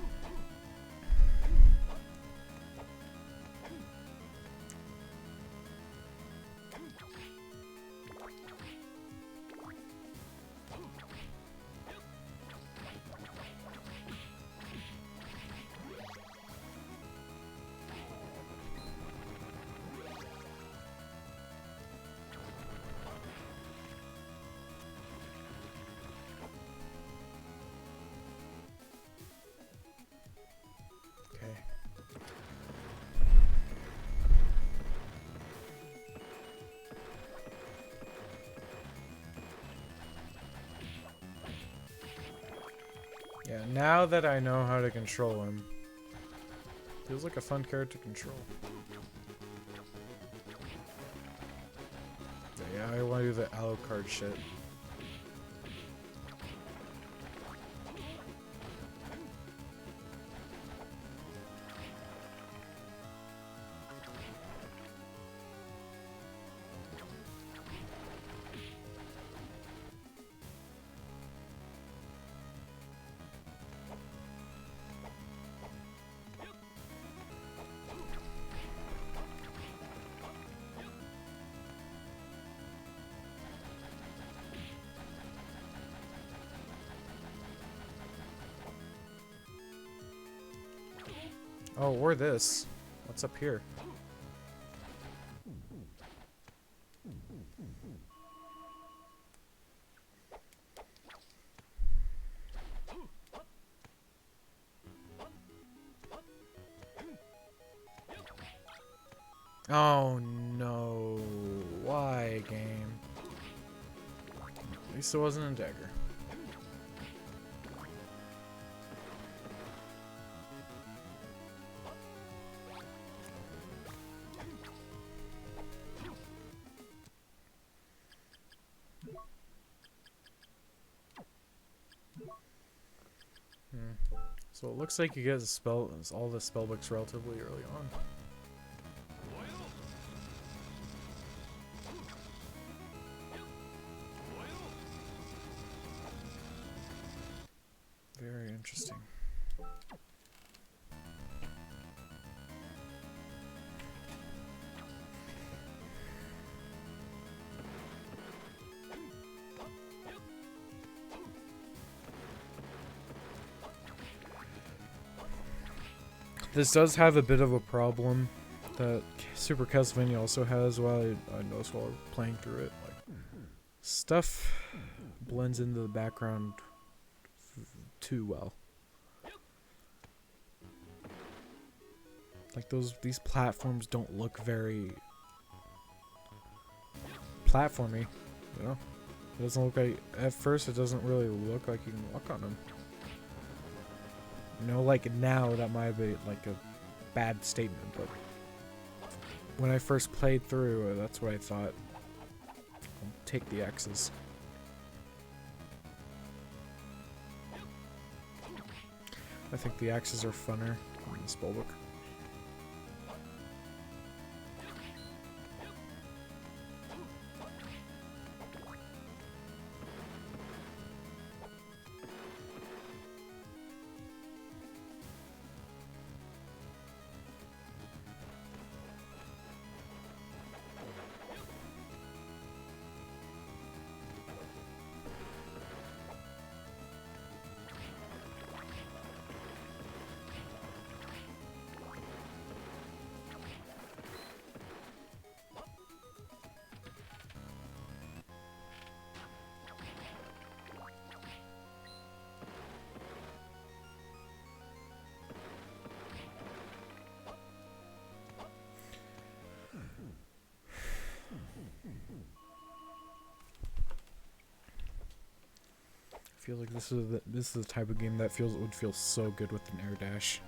Yeah, now that I know how to control him, feels like a fun character to control. Yeah, I want to do the Alucard shit. Oh, or this. What's up here? Oh no. Why, game? At least it wasn't a dagger. So it looks like you get all the spellbooks relatively early on. Very interesting. This does have a bit of a problem that Super Castlevania also has. While I noticed while playing through it, like stuff blends into the background too well. Like these platforms don't look very platformy, you know? It doesn't look like, at first it doesn't really look like you can walk on them. You know, like now that might be like a bad statement, but when I first played through, that's what I thought. I'll take the X's. I think the X's are funner in this spellbook. I feel like this is the type of game that would feel so good with an air dash.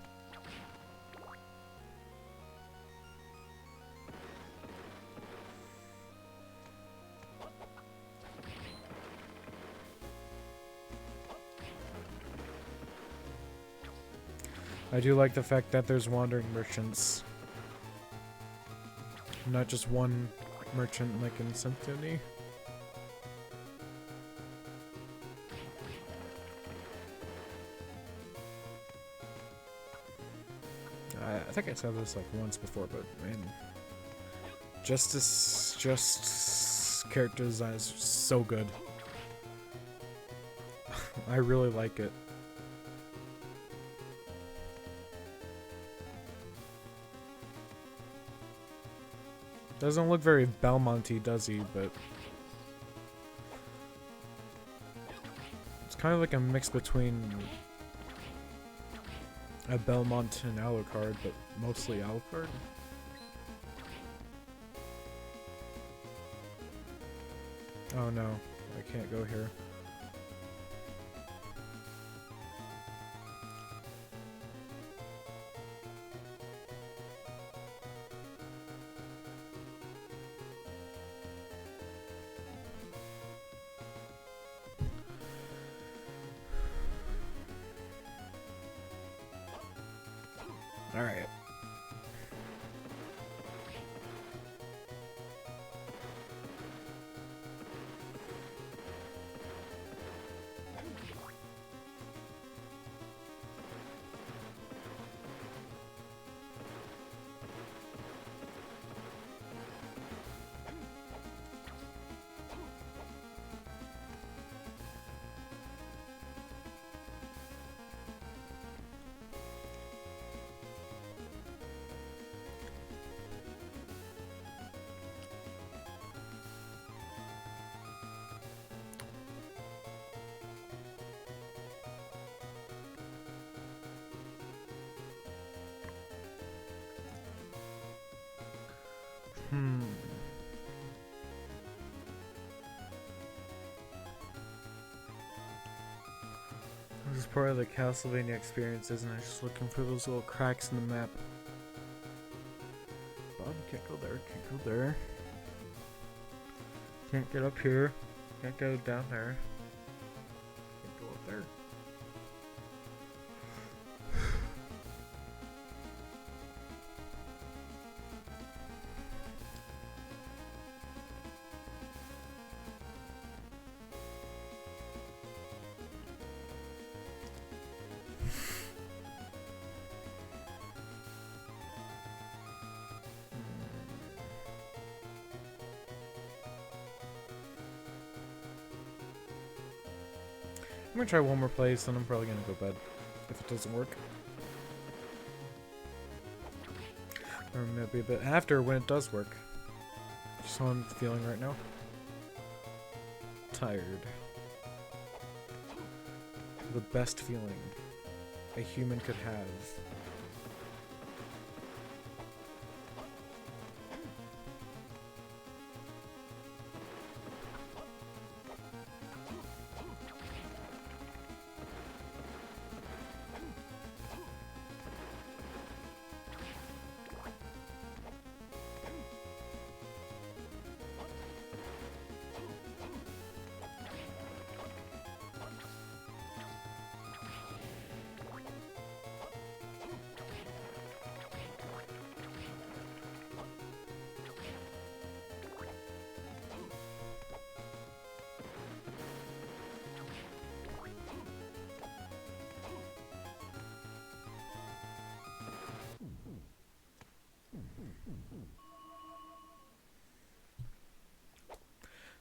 I do like the fact that there's wandering merchants. Not just one merchant like in Symphony. I think I said this like once before, but man, Justice character design is so good. I really like it. Doesn't look very Belmont-y, does he? But it's kind of like a mix between a Belmont and Alucard, but mostly Alucard. Oh no, I can't go here. All right. This is part of the Castlevania experience, isn't it? Just looking for those little cracks in the map. Bob, can't go there, can't go there. Can't get up here. Can't go down there. Can't go up there. I'm gonna try one more place, then I'm probably gonna go to bed if it doesn't work. or maybe a bit after when it does work. Just how I'm feeling right now. Tired. The best feeling a human could have.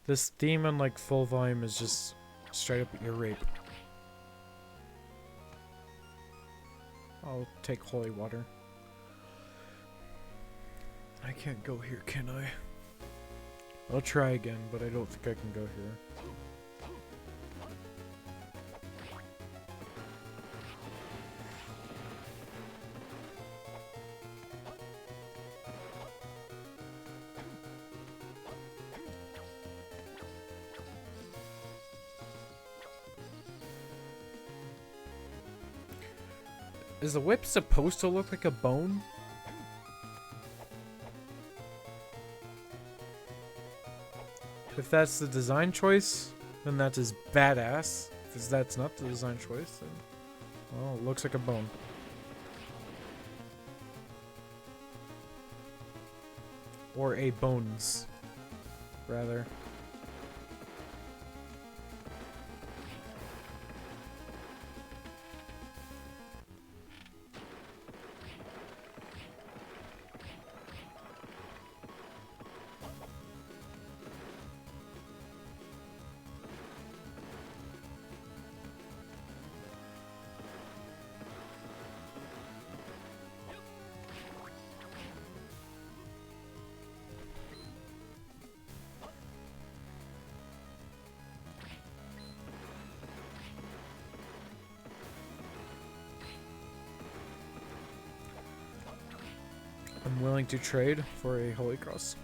This theme on like full volume is just straight up ear rape. I'll take holy water. I can't go here, can I? I'll try again, but I don't think I can go here. Is the whip supposed to look like a bone? If that's the design choice, then that is badass. If that's not the design choice, then, well, it looks like a bone. Or a bones, rather. I'm willing to trade for a Holy Cross.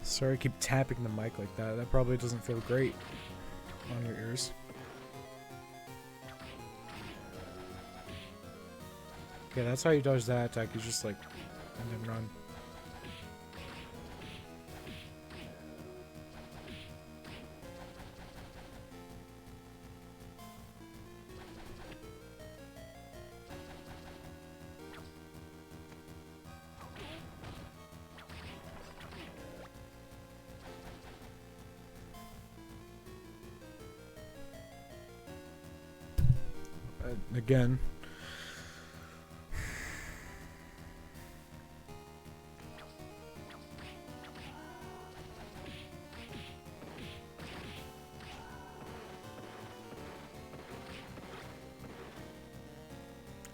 Sorry, I keep tapping the mic like that. That probably doesn't feel great on your ears. Okay, that's how you dodge that attack. You just like, and then run. Again.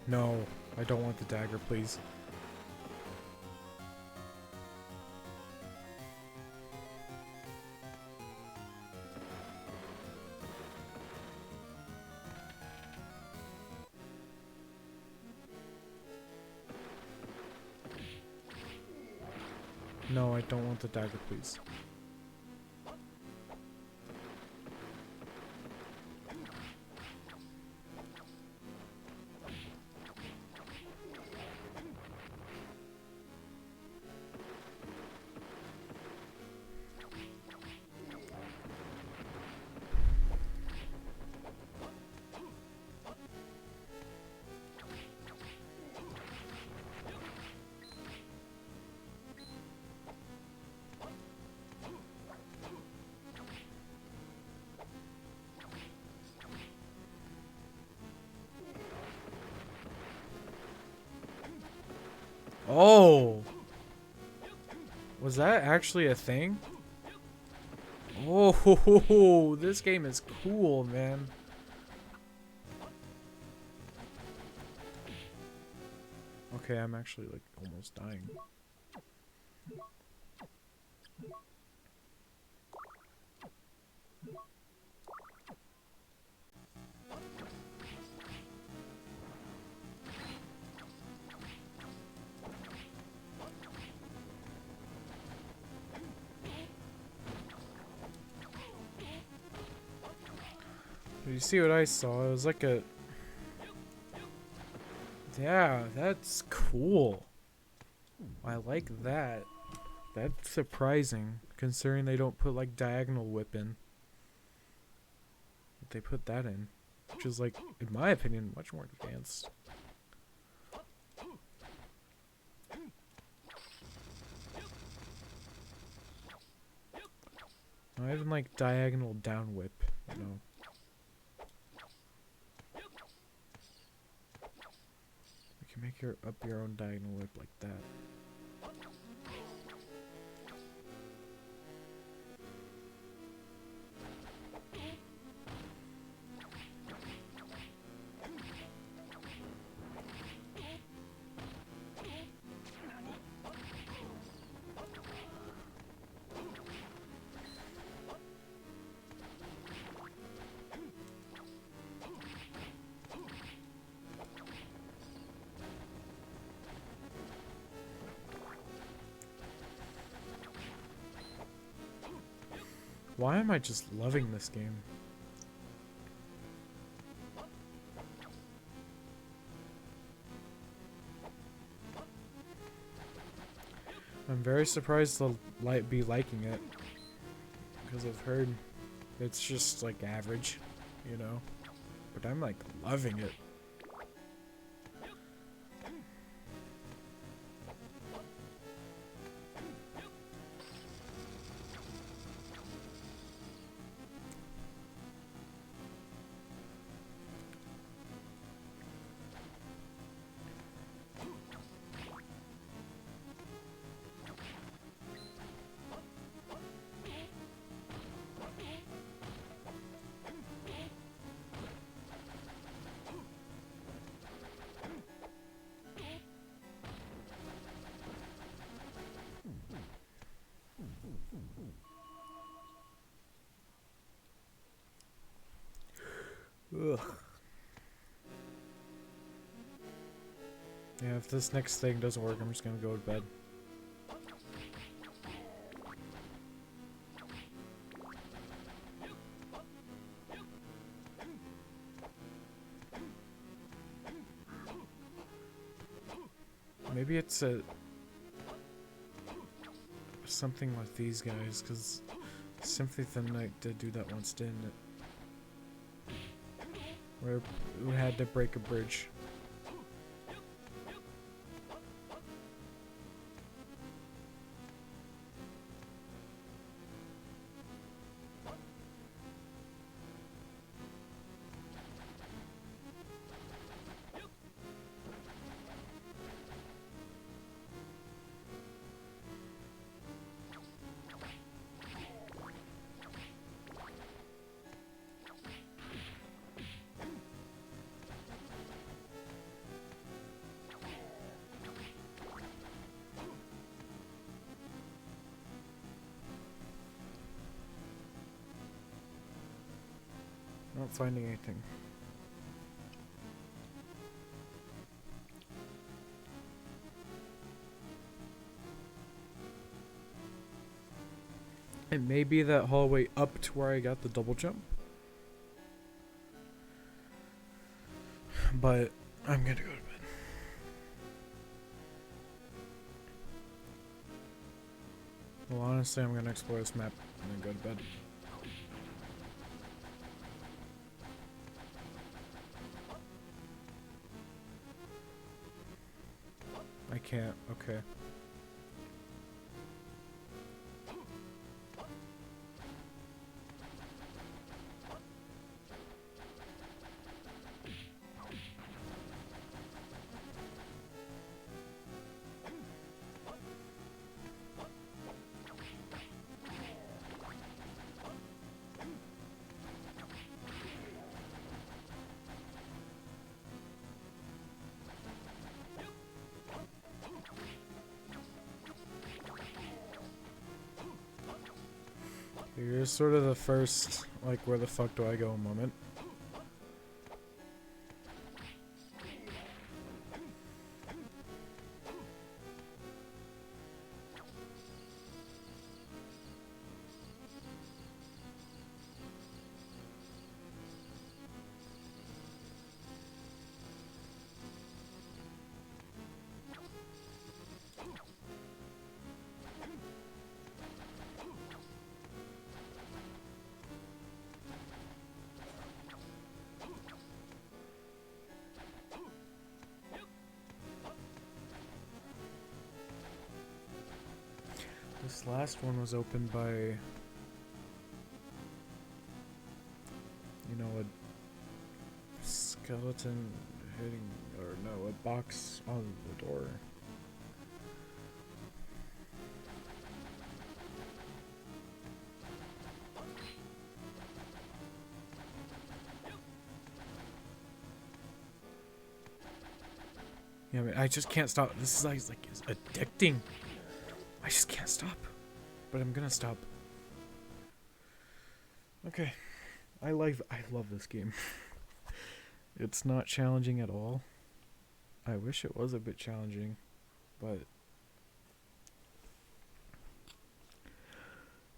No, I don't want the dagger, please. No, I don't want the dagger, please. Oh! Was that actually a thing? Oh, this game is cool, man. Okay, I'm actually like almost dying. You see what I saw? It was like a... Yeah, that's cool. I like that. That's surprising, considering they don't put like diagonal whip in. But they put that in, which is like, in my opinion, much more advanced. Not even like diagonal down whip, you know. You can make your up your own diagonal whip like that. Why am I just loving this game? I'm very surprised they'll be liking it, because I've heard it's just like average, you know, but I'm like loving it. Ugh. Yeah, if this next thing doesn't work, I'm just gonna go to bed. Maybe it's a something with these guys, because Symphony of the Night did do that once, didn't it? Where we had to break a bridge. Not finding anything. It may be that hallway up to where I got the double jump. But I'm gonna go to bed. Well, honestly, I'm gonna explore this map and then go to bed. I can't. Okay. Here's sort of the first, like, where the fuck do I go moment. This last one was opened by, you know, a skeleton hitting, or no, a box on the door. Yeah, I mean, I just can't stop. This is like it's addicting. I just can't stop. But I'm gonna stop. Okay. I love this game. It's not challenging at all. I wish it was a bit challenging, but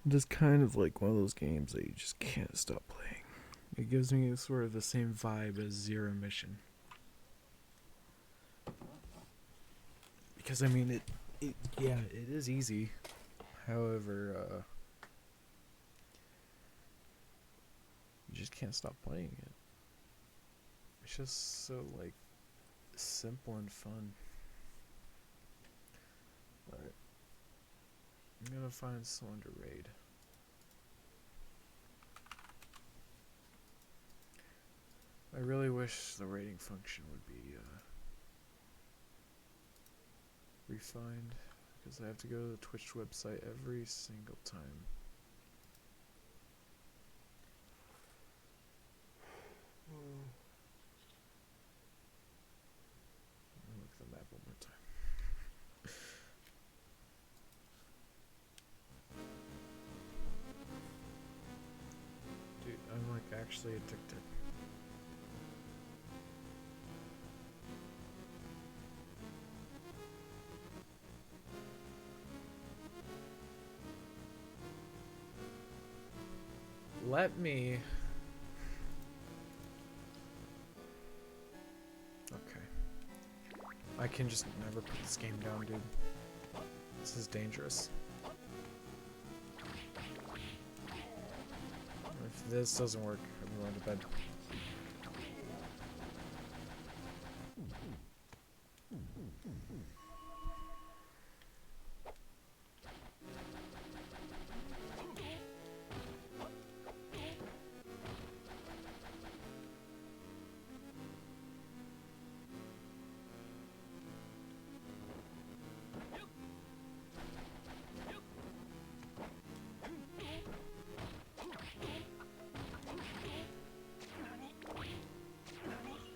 just kind of like one of those games that you just can't stop playing. It gives me sort of the same vibe as Zero Mission. Because I mean it is easy. However, you just can't stop playing it. It's just so like simple and fun. Alright. I'm gonna find someone to raid. I really wish the raiding function would be refined, because I have to go to the Twitch website every single time. Let me look at the map one more time. Dude, I'm like actually addicted. Let me... Okay. I can just never put this game down, dude. This is dangerous. If this doesn't work, I'm going to bed.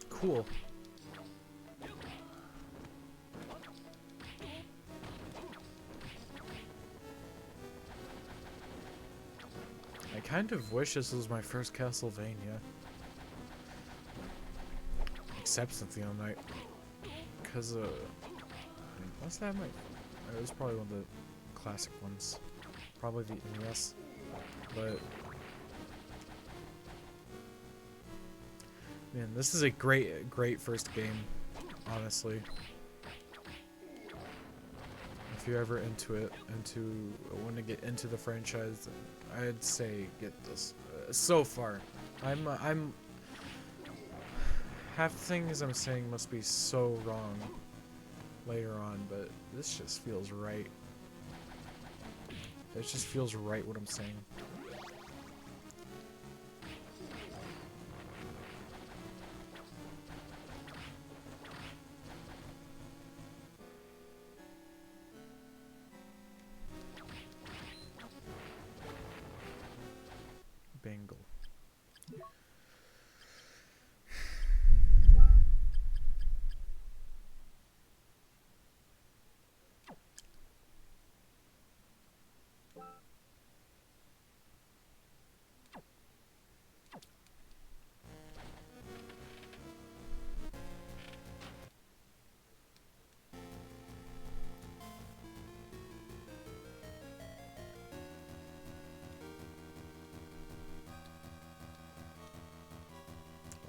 Cool. I kind of wish this was my first Castlevania. Except Cynthia Night. Because, I must have my... It was probably one of the classic ones. Probably the NES, but man, this is a great first game, honestly. If you're ever into it, want to get into the franchise, I'd say get this. So far, I'm half the things I'm saying must be so wrong later on, but this just feels right. It just feels right what I'm saying. Bangle.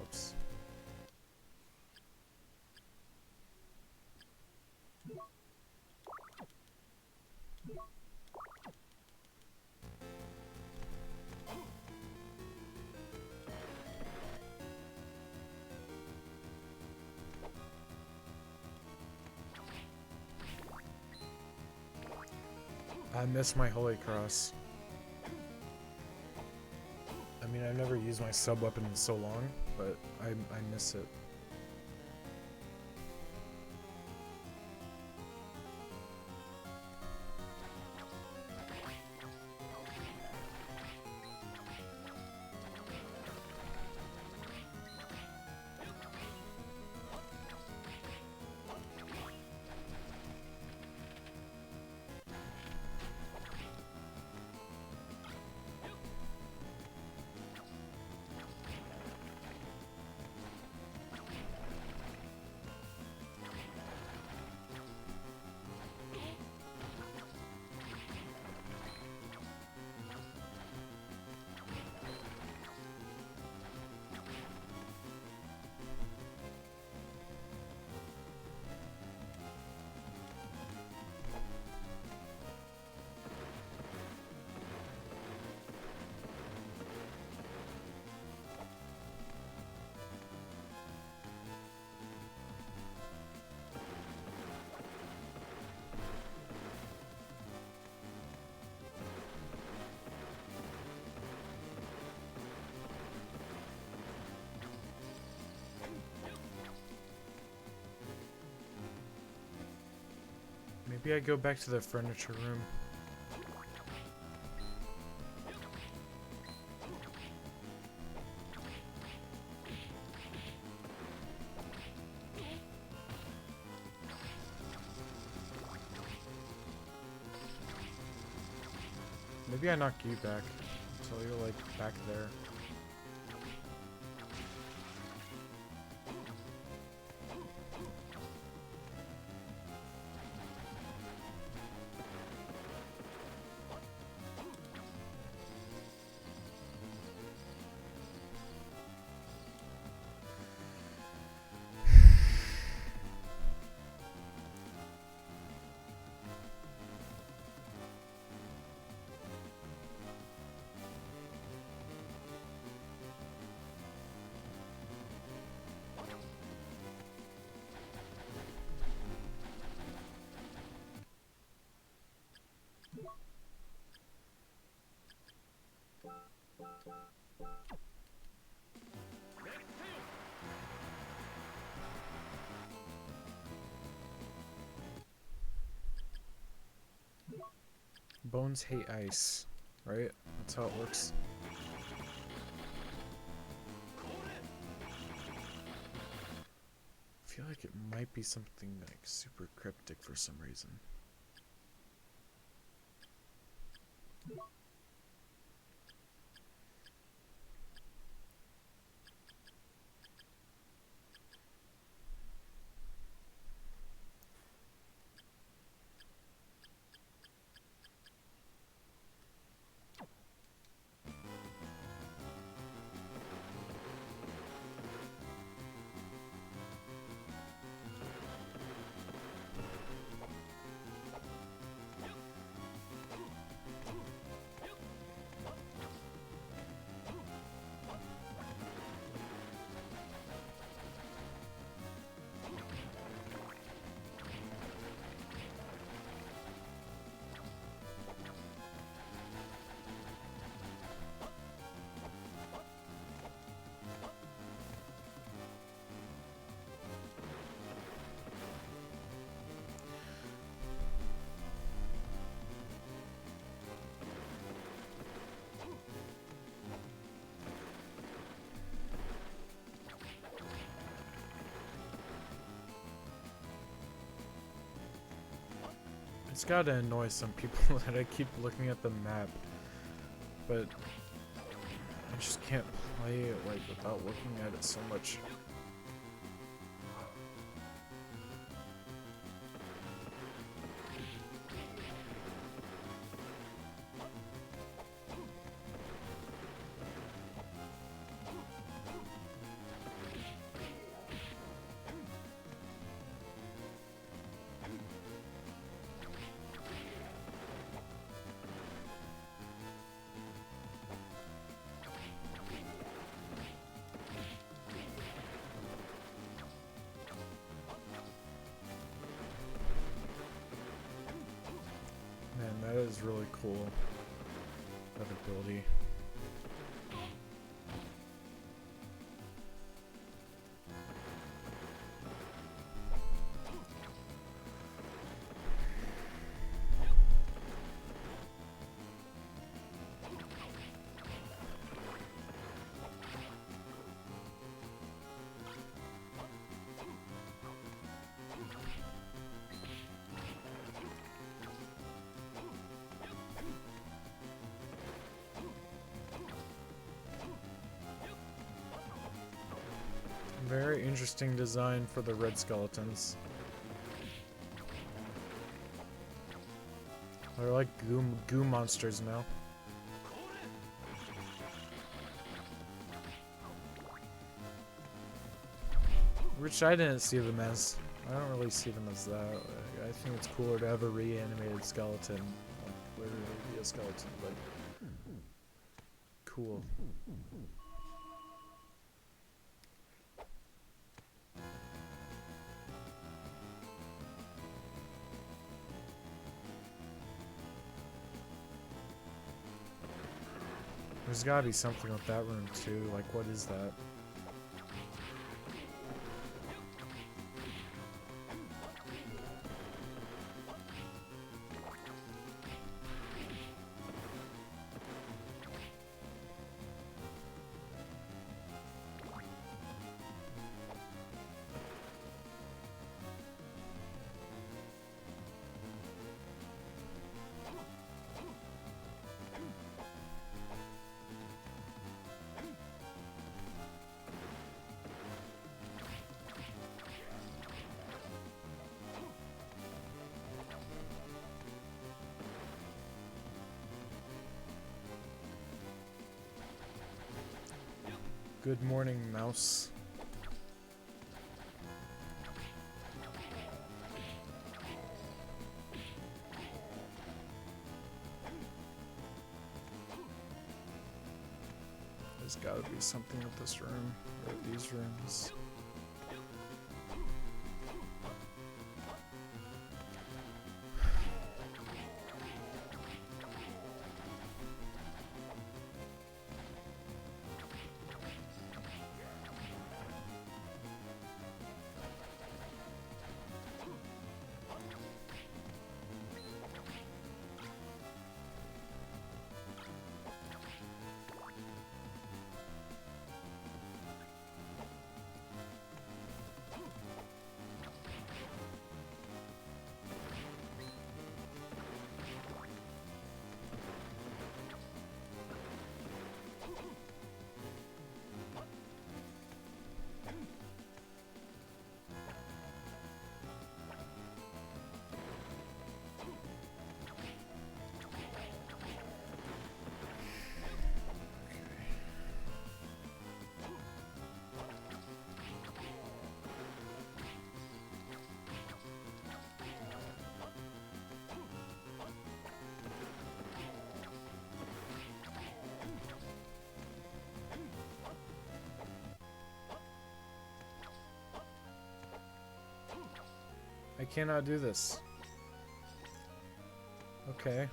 Oops. I miss my Holy Cross. I mean, I've never used my sub-weapon in so long, but I miss it. Maybe I go back to the furniture room. Maybe I knock you back until you're like back there. Bones hate ice, right? That's how it works. I feel like it might be something like super cryptic for some reason. It's gotta annoy some people that I keep looking at the map, but I just can't play it like without looking at it so much. Man, that is really cool, that ability. Very interesting design for the red skeletons. They're like goo monsters now. Which I didn't see them as. I don't really see them as that. I think it's cooler to have a reanimated skeleton. Like, literally be a skeleton, but cool. There's gotta be something with that room too. Like, what is that? Good morning, mouse. There's gotta be something with this room, or these rooms. I cannot do this. Okay.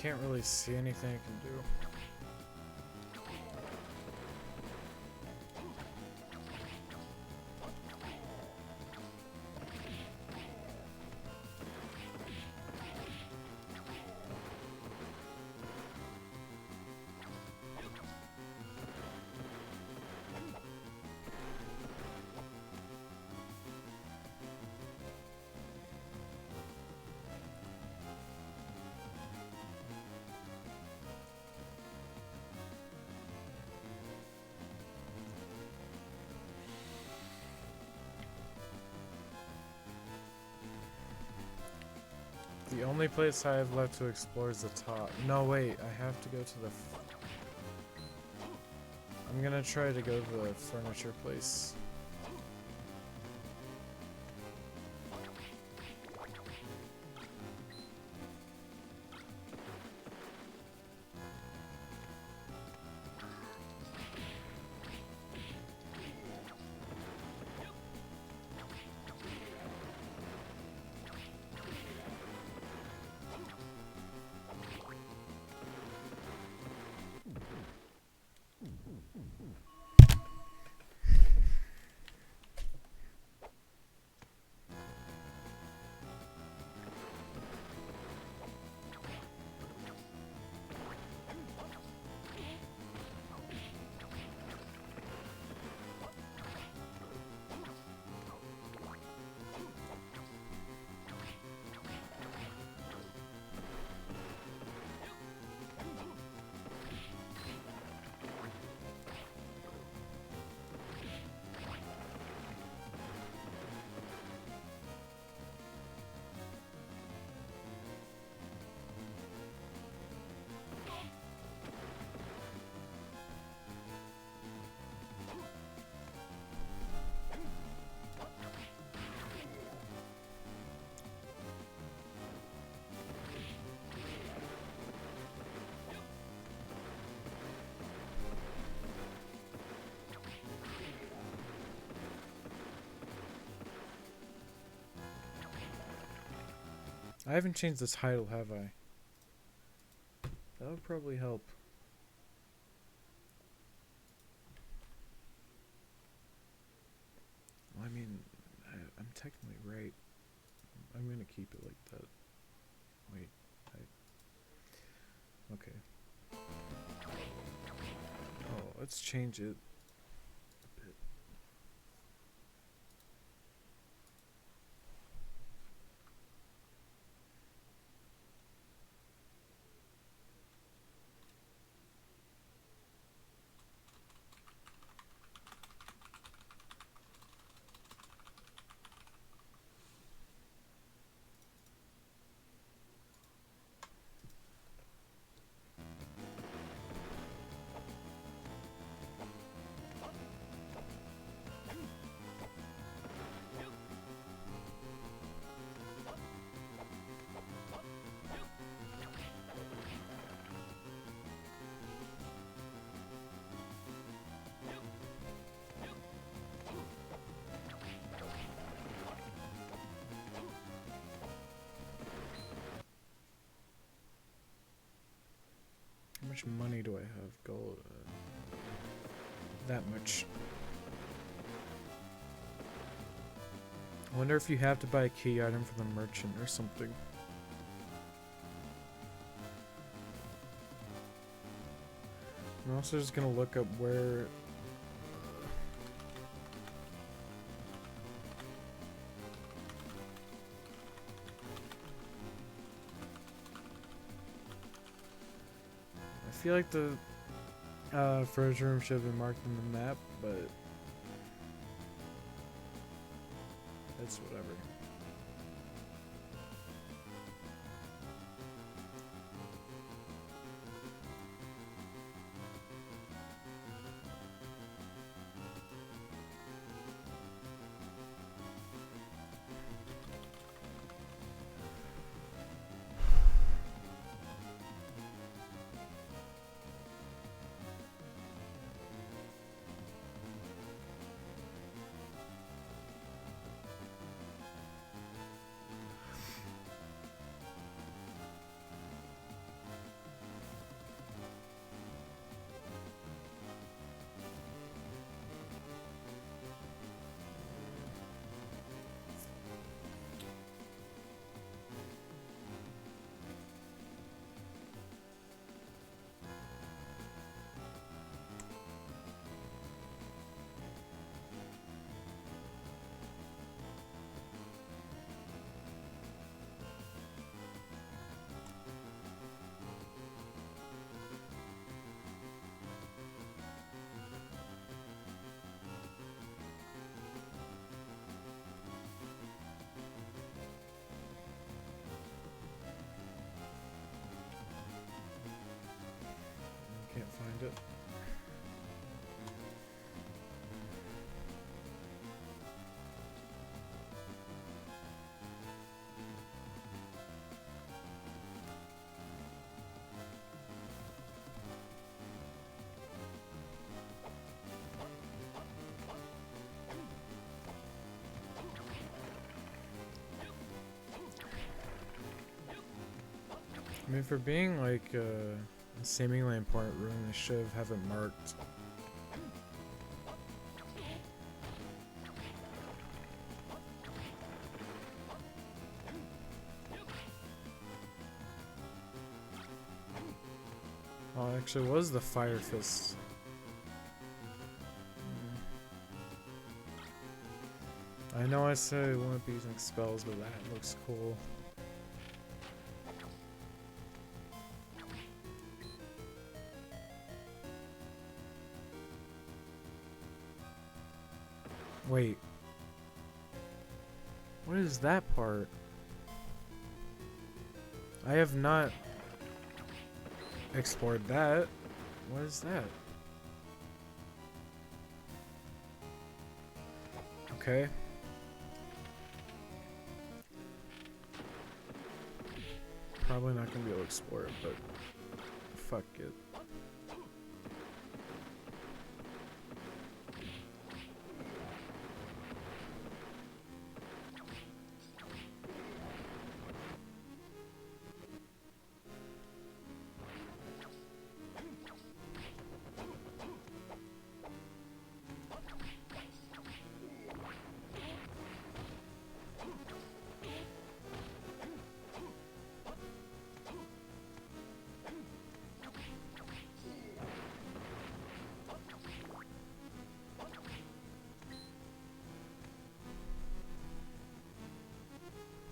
can't really see anything I can do. The only place I have left to explore is the top. No, wait, I have to go to the... I'm gonna try to go to the furniture place. I haven't changed the title, have I? That would probably help. Well, I mean, I'm technically right. I'm gonna keep it like that. Wait, okay. Oh, let's change it a bit. How much money do I have? Gold. That much. I wonder if you have to buy a key item for the merchant or something. I'm also just gonna look up where... I feel like the furniture room should have been marked on the map, but it's whatever. it. I mean, for being like a seemingly important room, they should have it marked. Oh, it actually was the Fire Fist. I know I said I wouldn't be using spells, but that looks cool. Wait. What is that part? I have not explored that. What is that? Okay. Probably not gonna be able to explore it, but fuck it.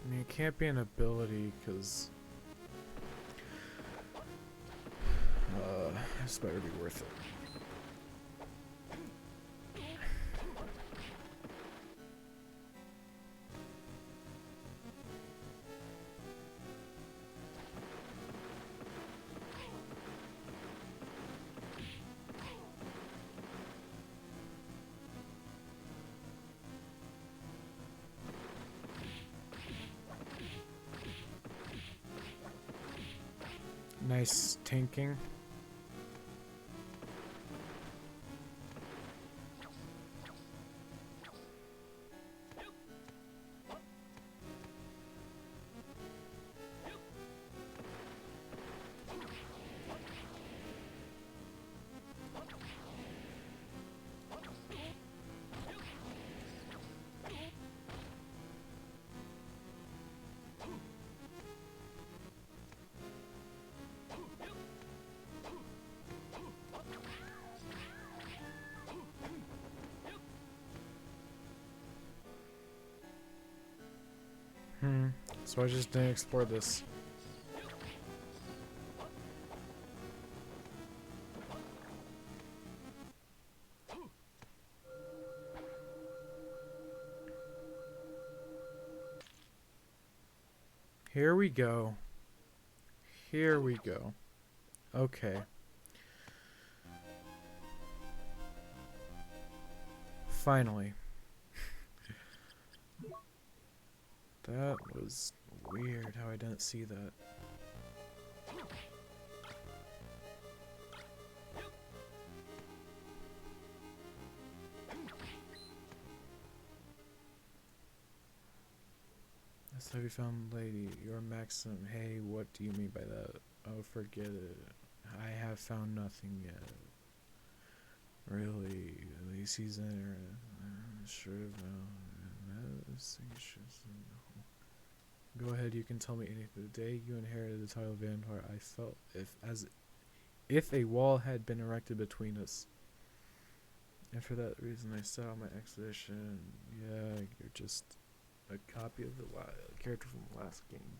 I mean, it can't be an ability, because this better be worth it. Nice tanking. So I just didn't explore this. Here we go. Here we go. Okay. Finally. That was weird how I didn't see that. That's how you found lady. Your maxim. Hey, what do you mean by that? Oh, forget it. I have found nothing yet. Really? At least he's in her. Sure of Go ahead, you can tell me anything. The day you inherited the title of Vampire, I felt if a wall had been erected between us. And for that reason, I set out my expedition. Yeah, you're just a copy of the character from the last game.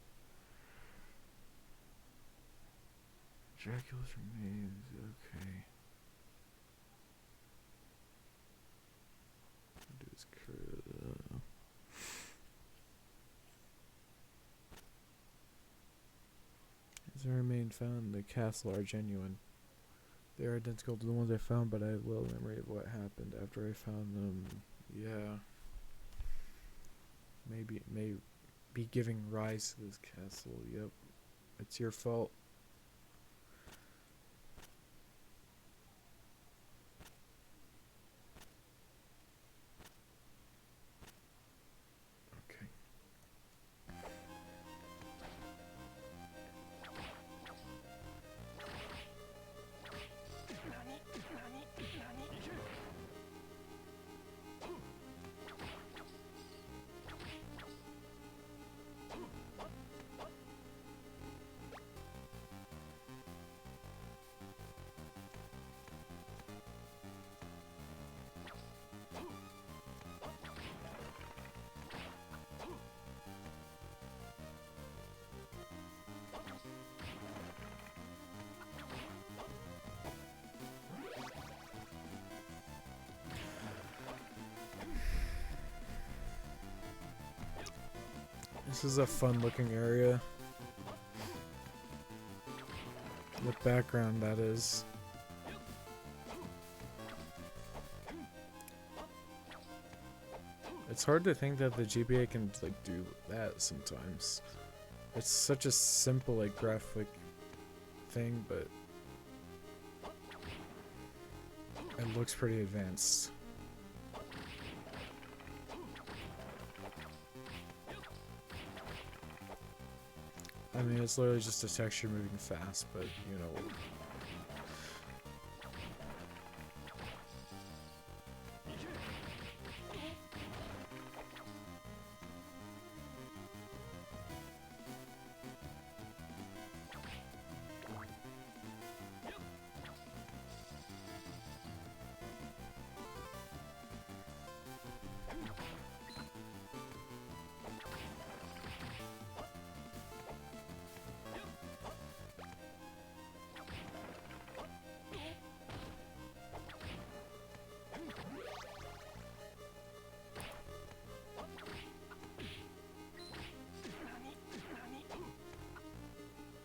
Dracula's remains. Okay. Dude's His remain found in the castle are genuine. They're identical to the ones I found, but I have little memory of what happened after I found them. Yeah. Maybe it may be giving rise to this castle. Yep. It's your fault. Okay. This is a fun looking area. The background, that is. It's hard to think that the GBA can like do that sometimes. It's such a simple like graphic thing, but it looks pretty advanced. I mean, it's literally just a texture moving fast, but you know.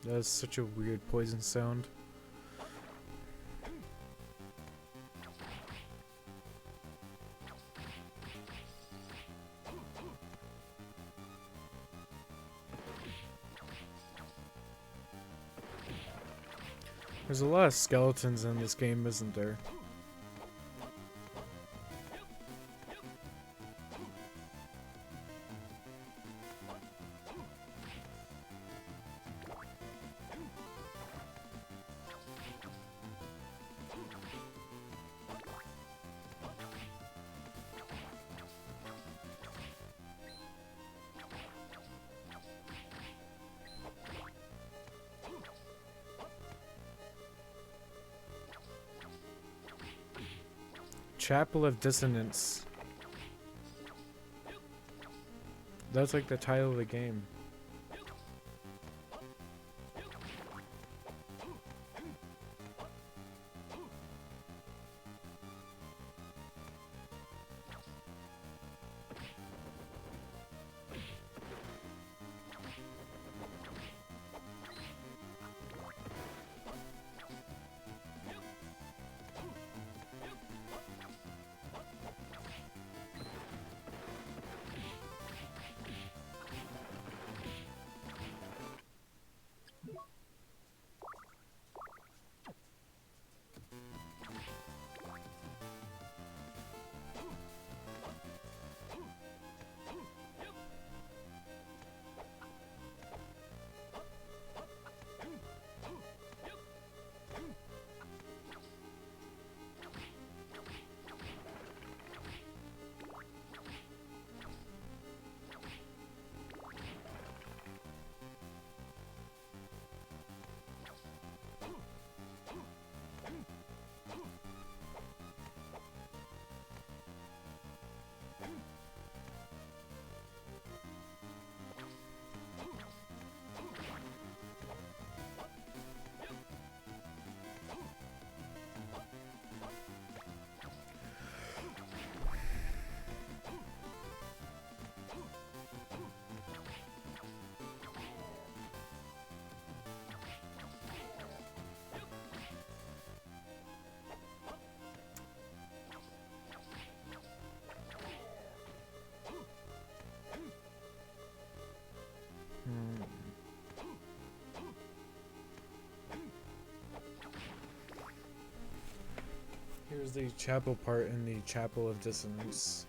That's such a weird poison sound. There's a lot of skeletons in this game, isn't there? Chapel of Dissonance. That's like the title of the game. Here's the chapel part in the Chapel of Dissonance.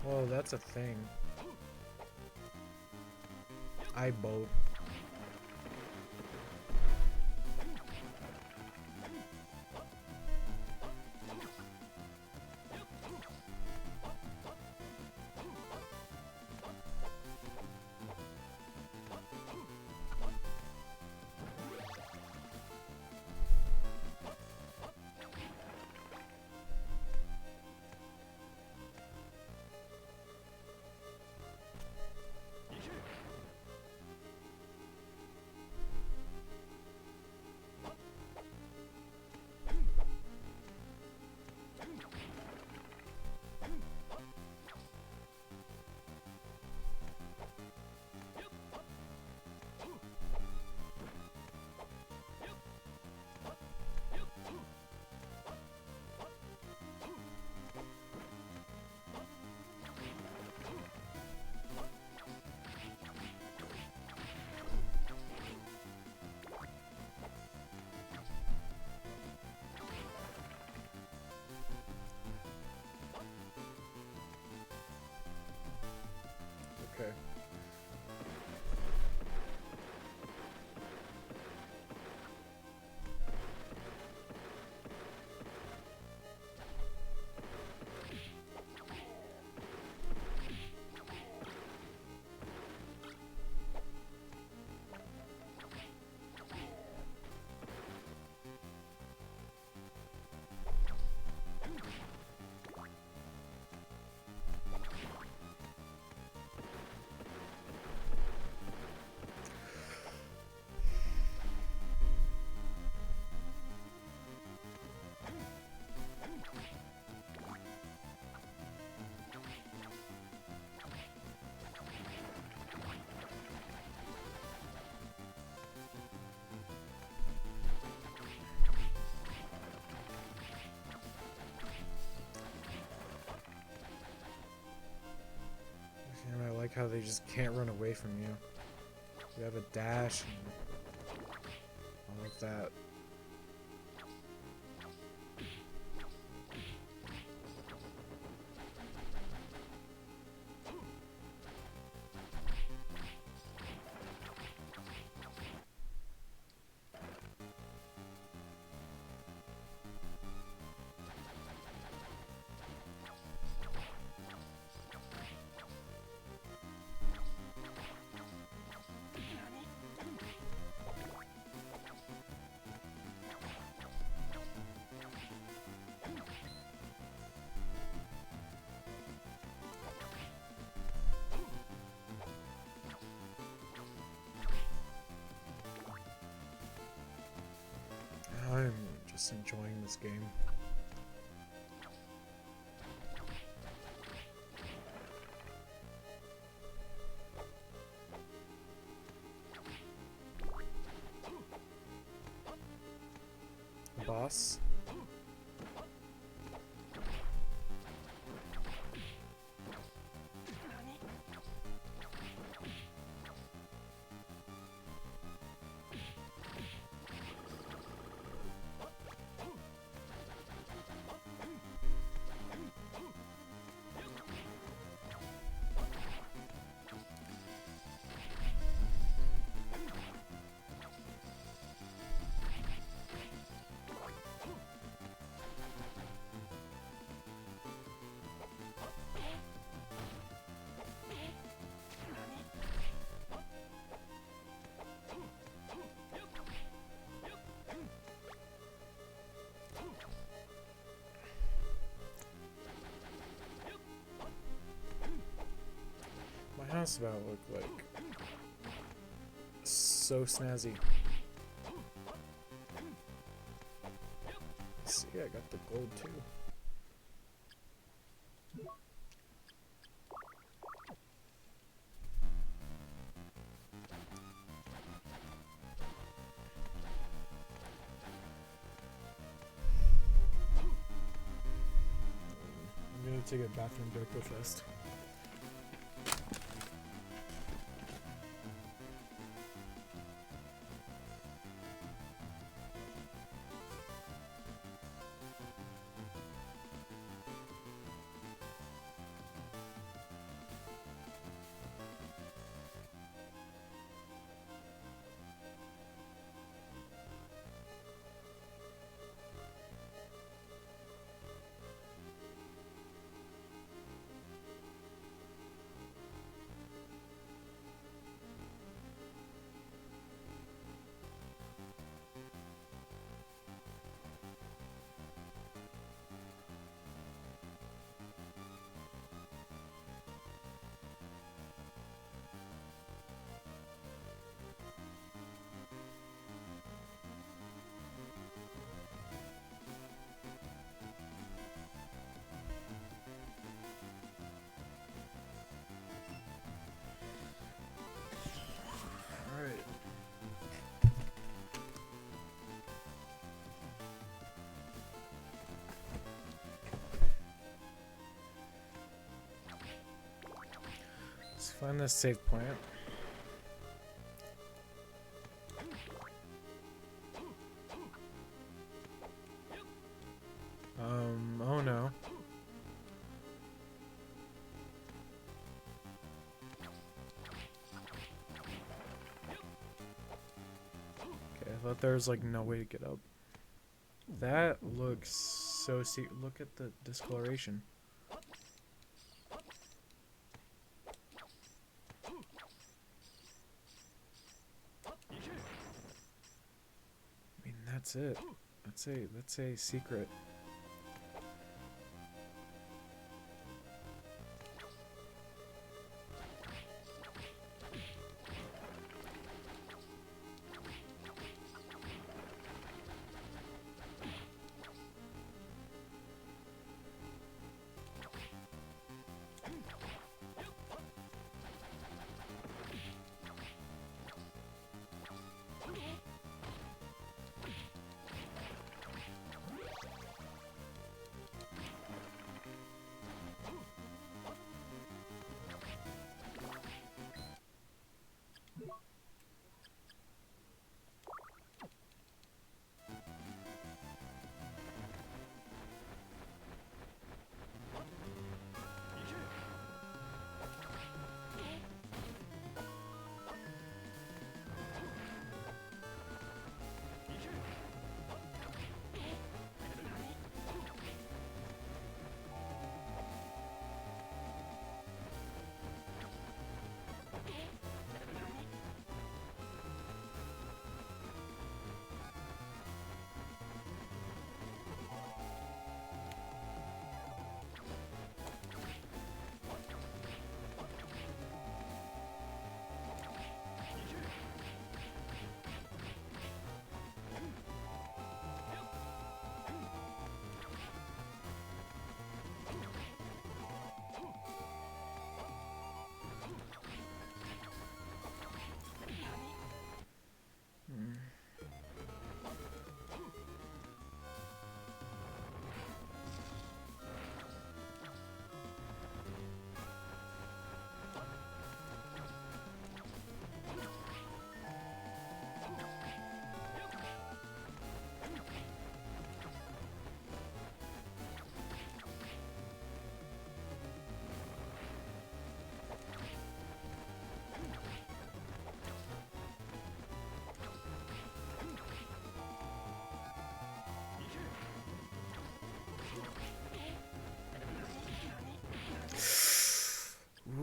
Oh, that's a thing. I boat. Okay. And I like how they just can't run away from you. You have a dash and all of that. I'm just enjoying this game. Boss. mouse about look like? So snazzy. See, I got the gold too. I'm gonna take a bathroom break real fast. Let's find this safe plant. Oh no. Okay, I thought there was like no way to get up. That looks so look at the discoloration. I mean, that's it. That's a secret.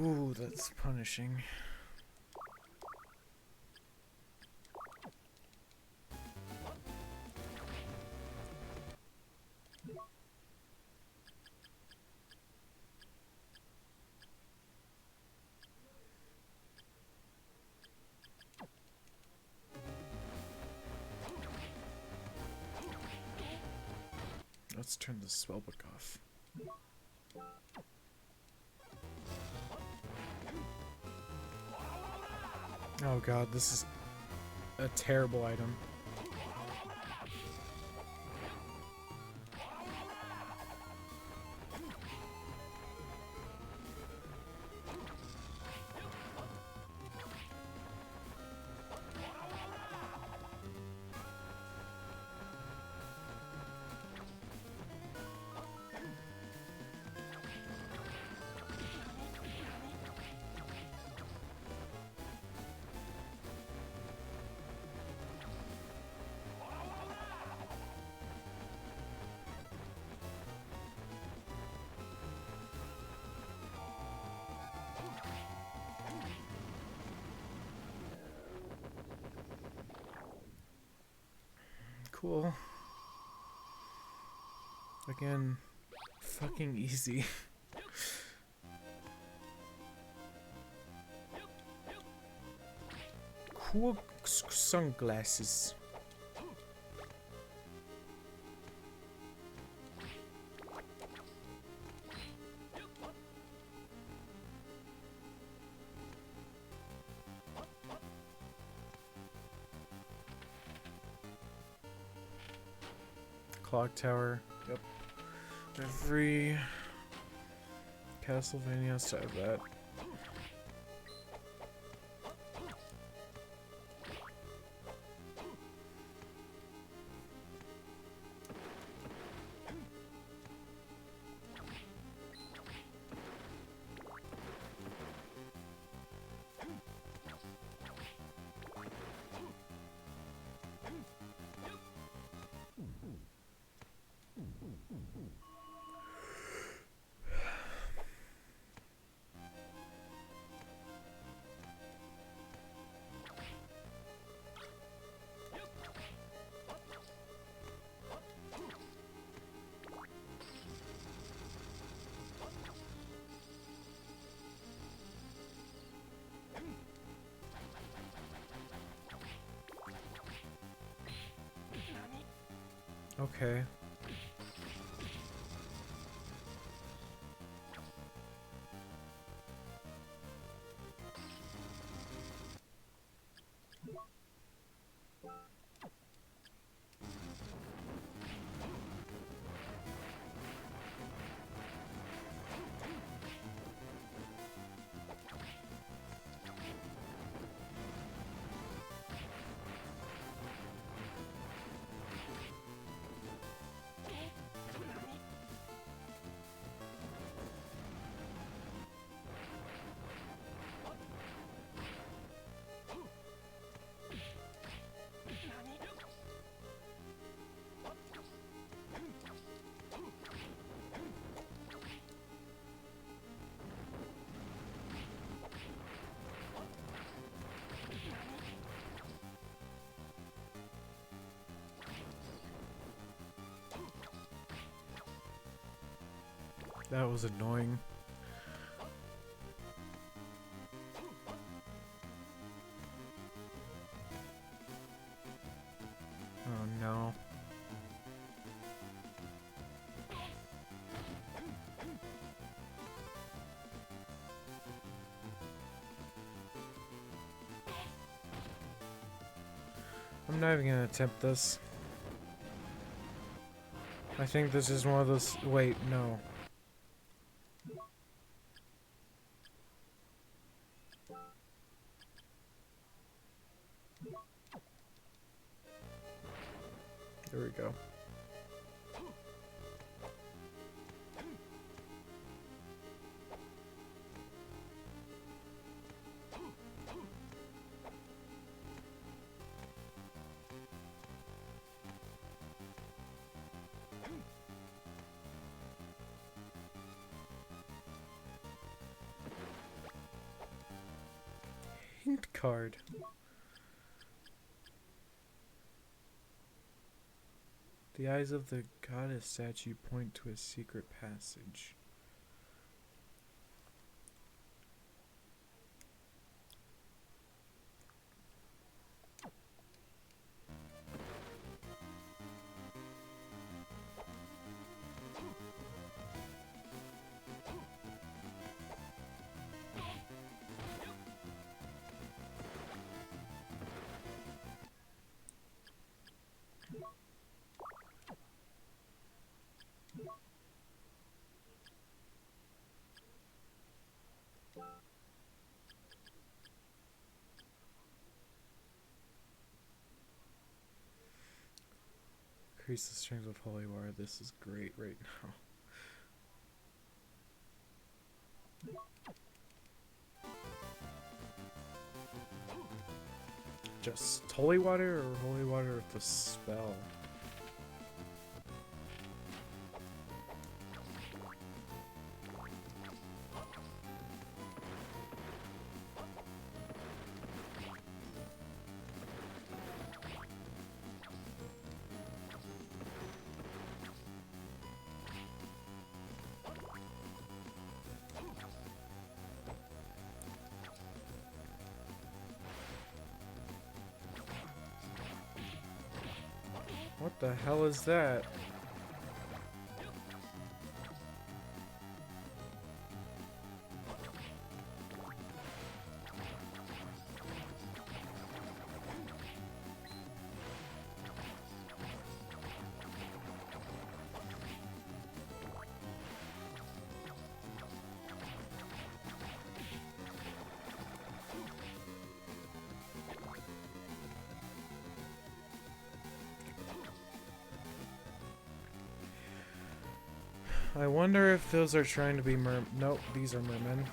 Ooh, that's punishing. let's turn the spellbook off. Oh god, this is a terrible item. Cool. Again, fucking easy. Cool sunglasses. Clock tower. Yep. Every Castlevania has to have that. Okay. That was annoying. Oh no. I'm not even gonna attempt this. I think this is one of those. Wait, no. There we go. Hint card. The eyes of the goddess statue point to a secret passage. Increase the strength of holy water. This is great right now. Just holy water or holy water with the spell? What the hell is that? I wonder if those are trying to be nope, these are mermen.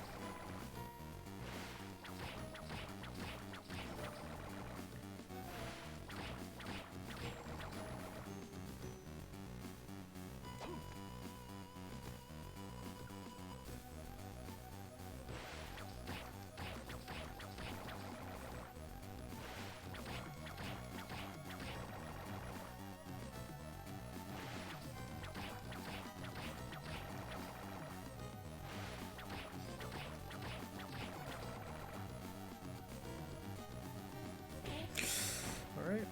Alright.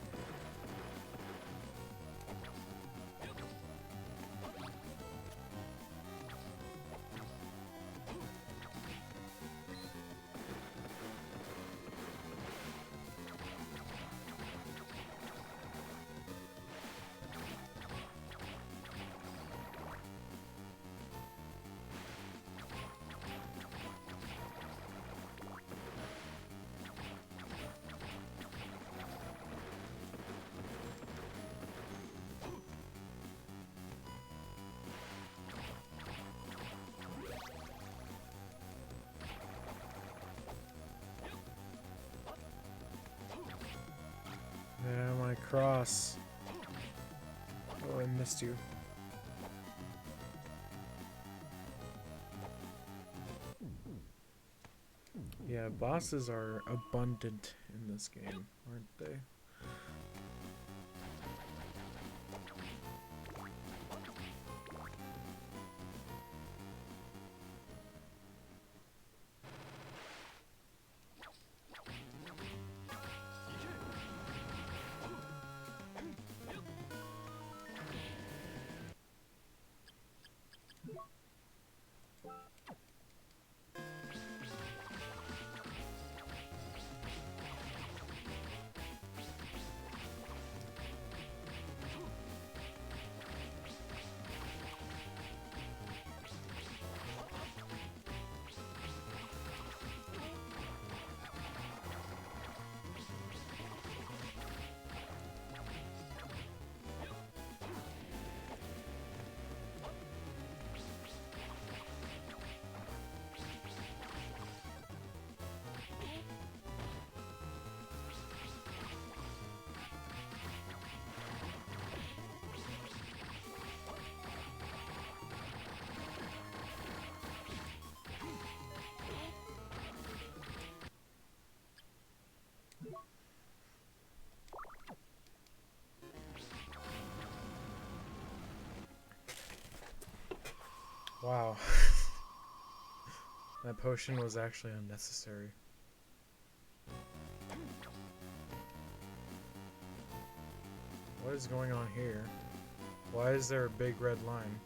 Yeah, my cross. Oh, I missed you. Yeah, bosses are abundant in this game, aren't they? Wow. That potion was actually unnecessary. What is going on here? Why is there a big red line?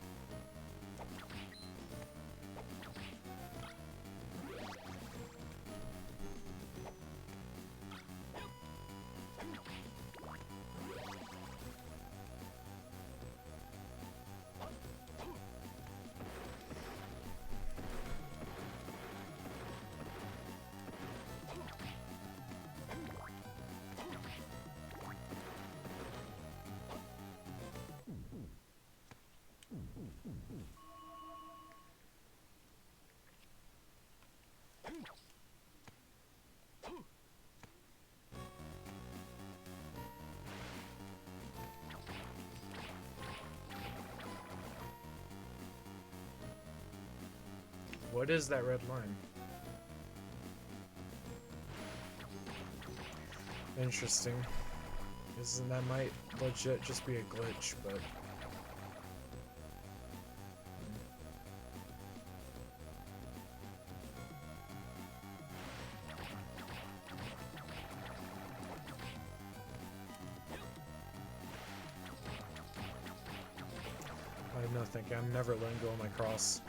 What is that red line? Interesting. That might legit just be a glitch, but... I have no thinking. I'm never letting go of my cross.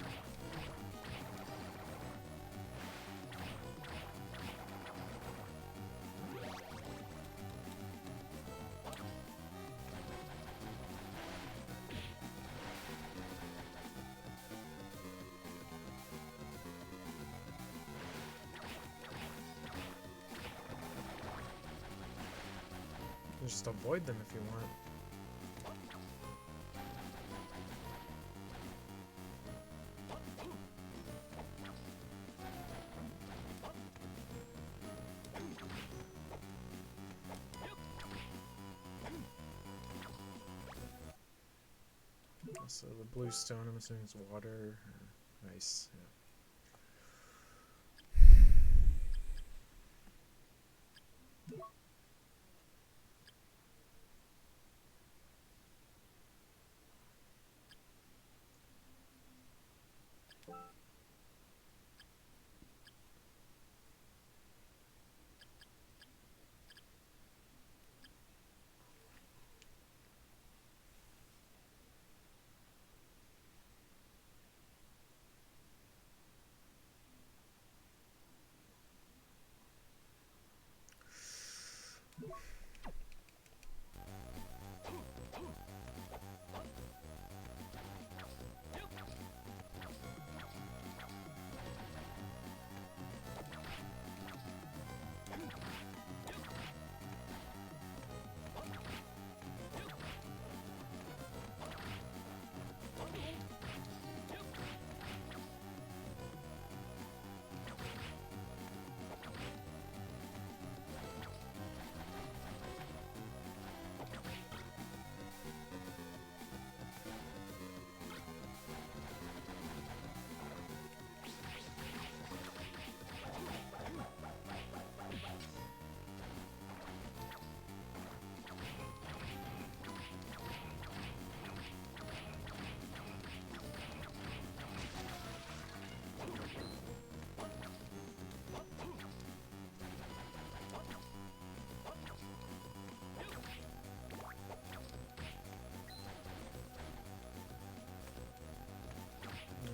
Just avoid them if you want. So the blue stone, I'm assuming is water. Nice. Yeah.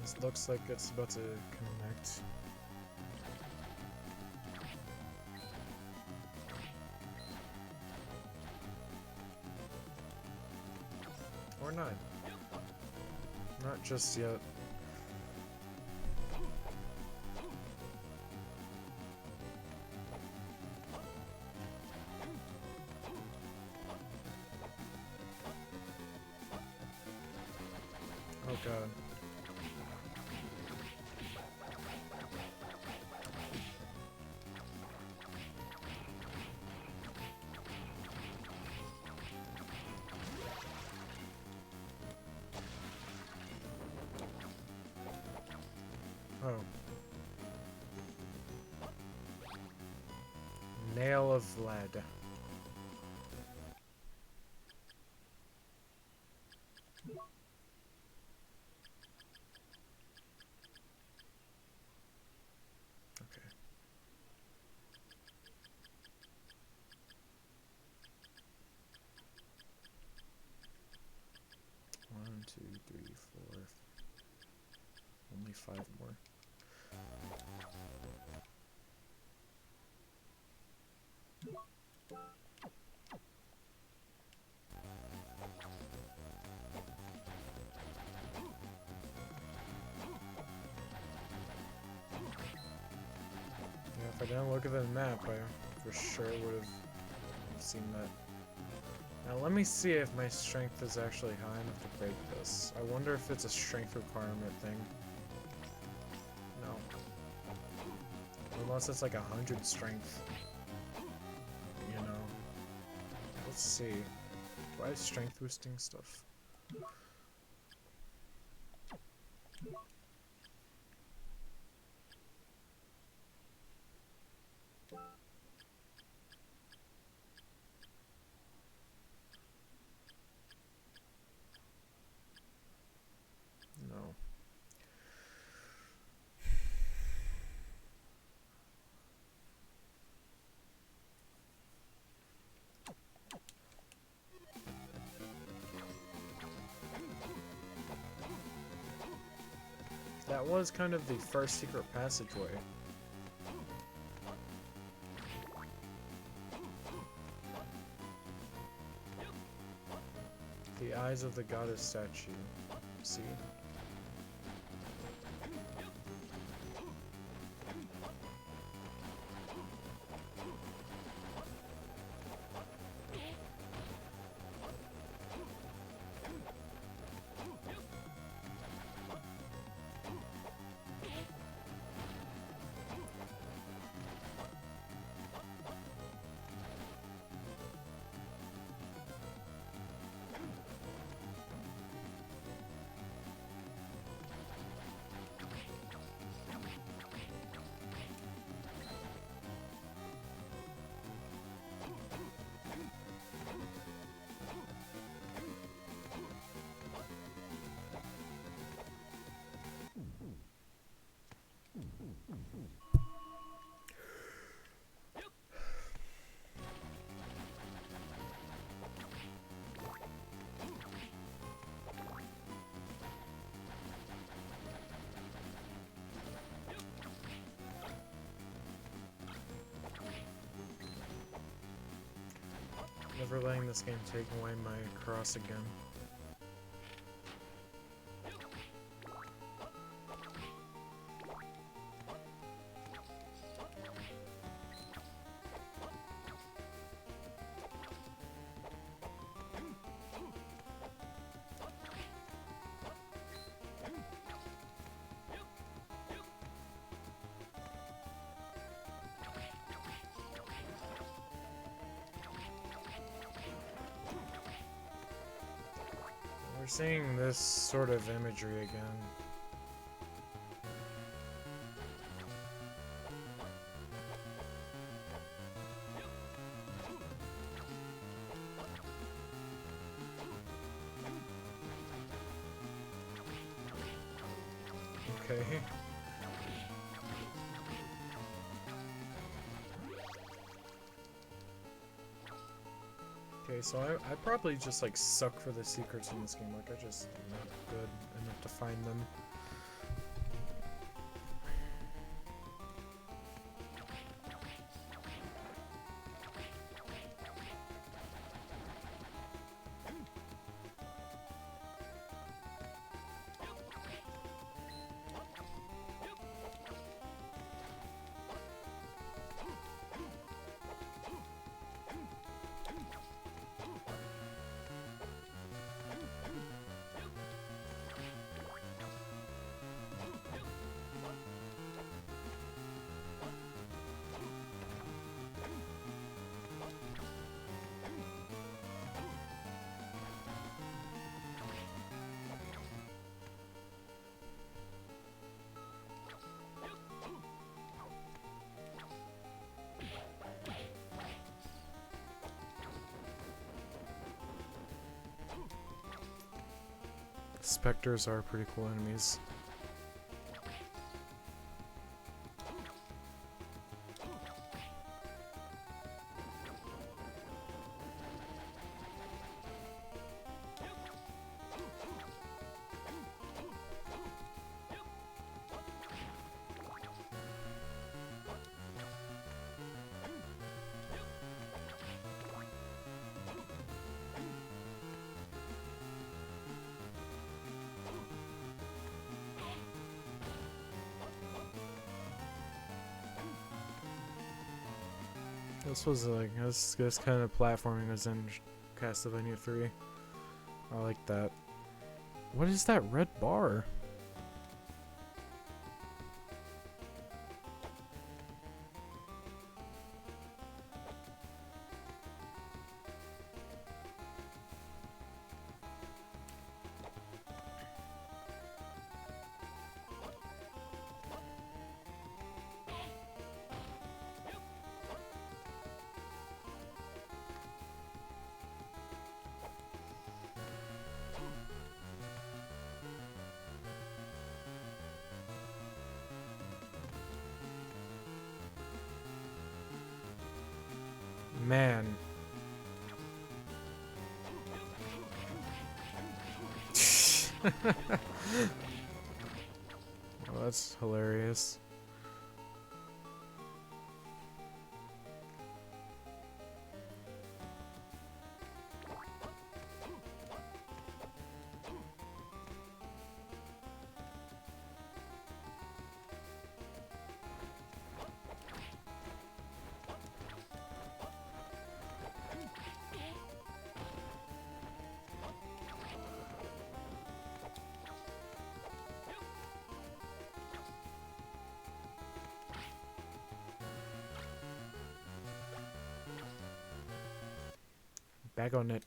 This looks like it's about to connect. Or not. Not just yet. Oh god. Oh. Nail of lead. Okay. 1, 2, 3, 4. Only 5 more. If I didn't look at the map, I for sure would have seen that. Now let me see if my strength is actually high enough to break this. I wonder if it's a strength requirement thing. No. Unless it's like 100 strength. You know. Let's see. Do I have strength boosting stuff? that was kind of the first secret passageway. The eyes of the goddess statue. See? Never letting this game take away my cross again. We're seeing this sort of imagery again. Okay. Okay, so I probably just like suck for the secrets in this game. Like I just am not good enough to find them. Spectres are pretty cool enemies. This was like this kind of platforming was in Castlevania 3. I like that. What is that red bar? Man. Oh, that's hilarious. Back on it.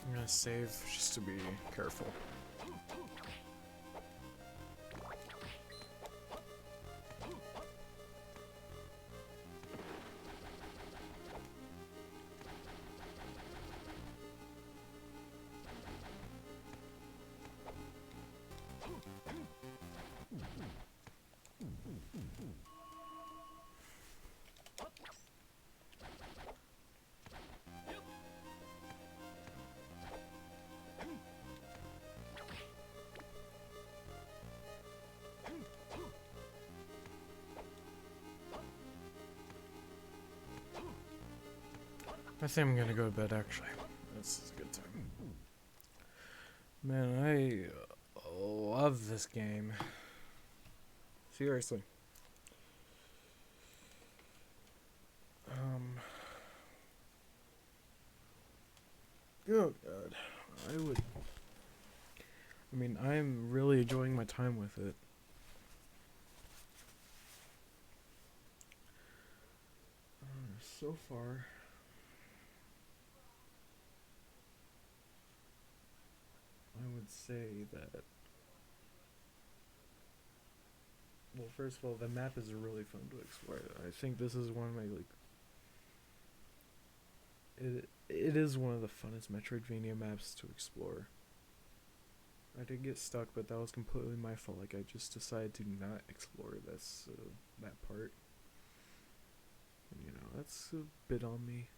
I'm gonna save just to be careful. I think I'm gonna go to bed actually. This is a good time. Man, I love this game. Seriously. Oh god. I mean, I'm really enjoying my time with it. So far. I would say that. Well, first of all, the map is really fun to explore. I think this is one of my It is one of the funnest Metroidvania maps to explore. I did get stuck, but that was completely my fault. Like I just decided to not explore that part. And, you know, that's a bit on me.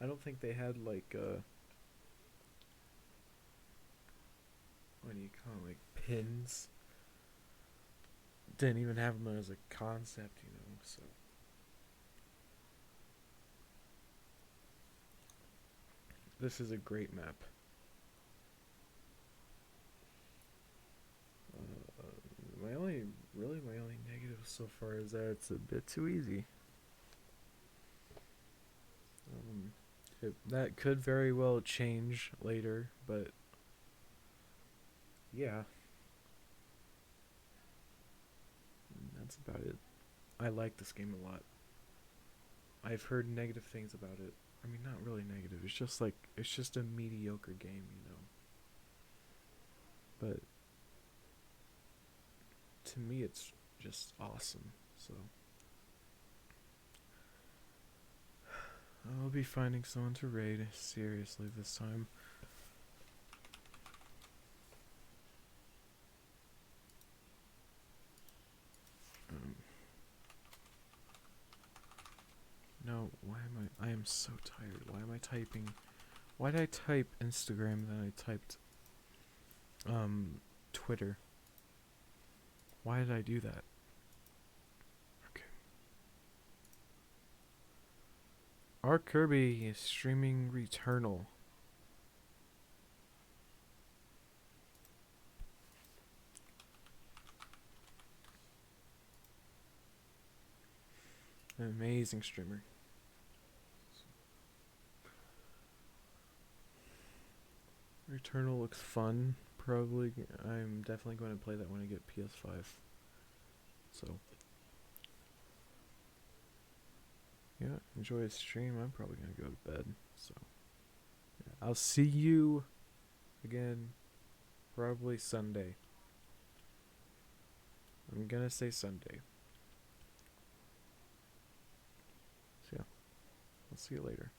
I don't think they had like what do you call it, like pins. Didn't even have them as a concept, you know. So this is a great map. My only negative so far is that it's a bit too easy. That could very well change later, but yeah, that's about it. I like this game a lot. I've heard negative things about it. I mean, not really negative. It's just a mediocre game, you know. But to me, it's just awesome. So I'll be finding someone to raid seriously this time. No, why am I am so tired. Why am I typing? Why did I type Instagram then I typed Twitter? Why did I do that? Okay. R. Kirby is streaming Returnal. An amazing streamer. Returnal looks fun. Probably, I'm definitely going to play that when I get PS5. So, yeah, enjoy the stream. I'm probably going to go to bed. So, yeah, I'll see you again probably Sunday. I'm going to say Sunday. So, yeah, I'll see you later.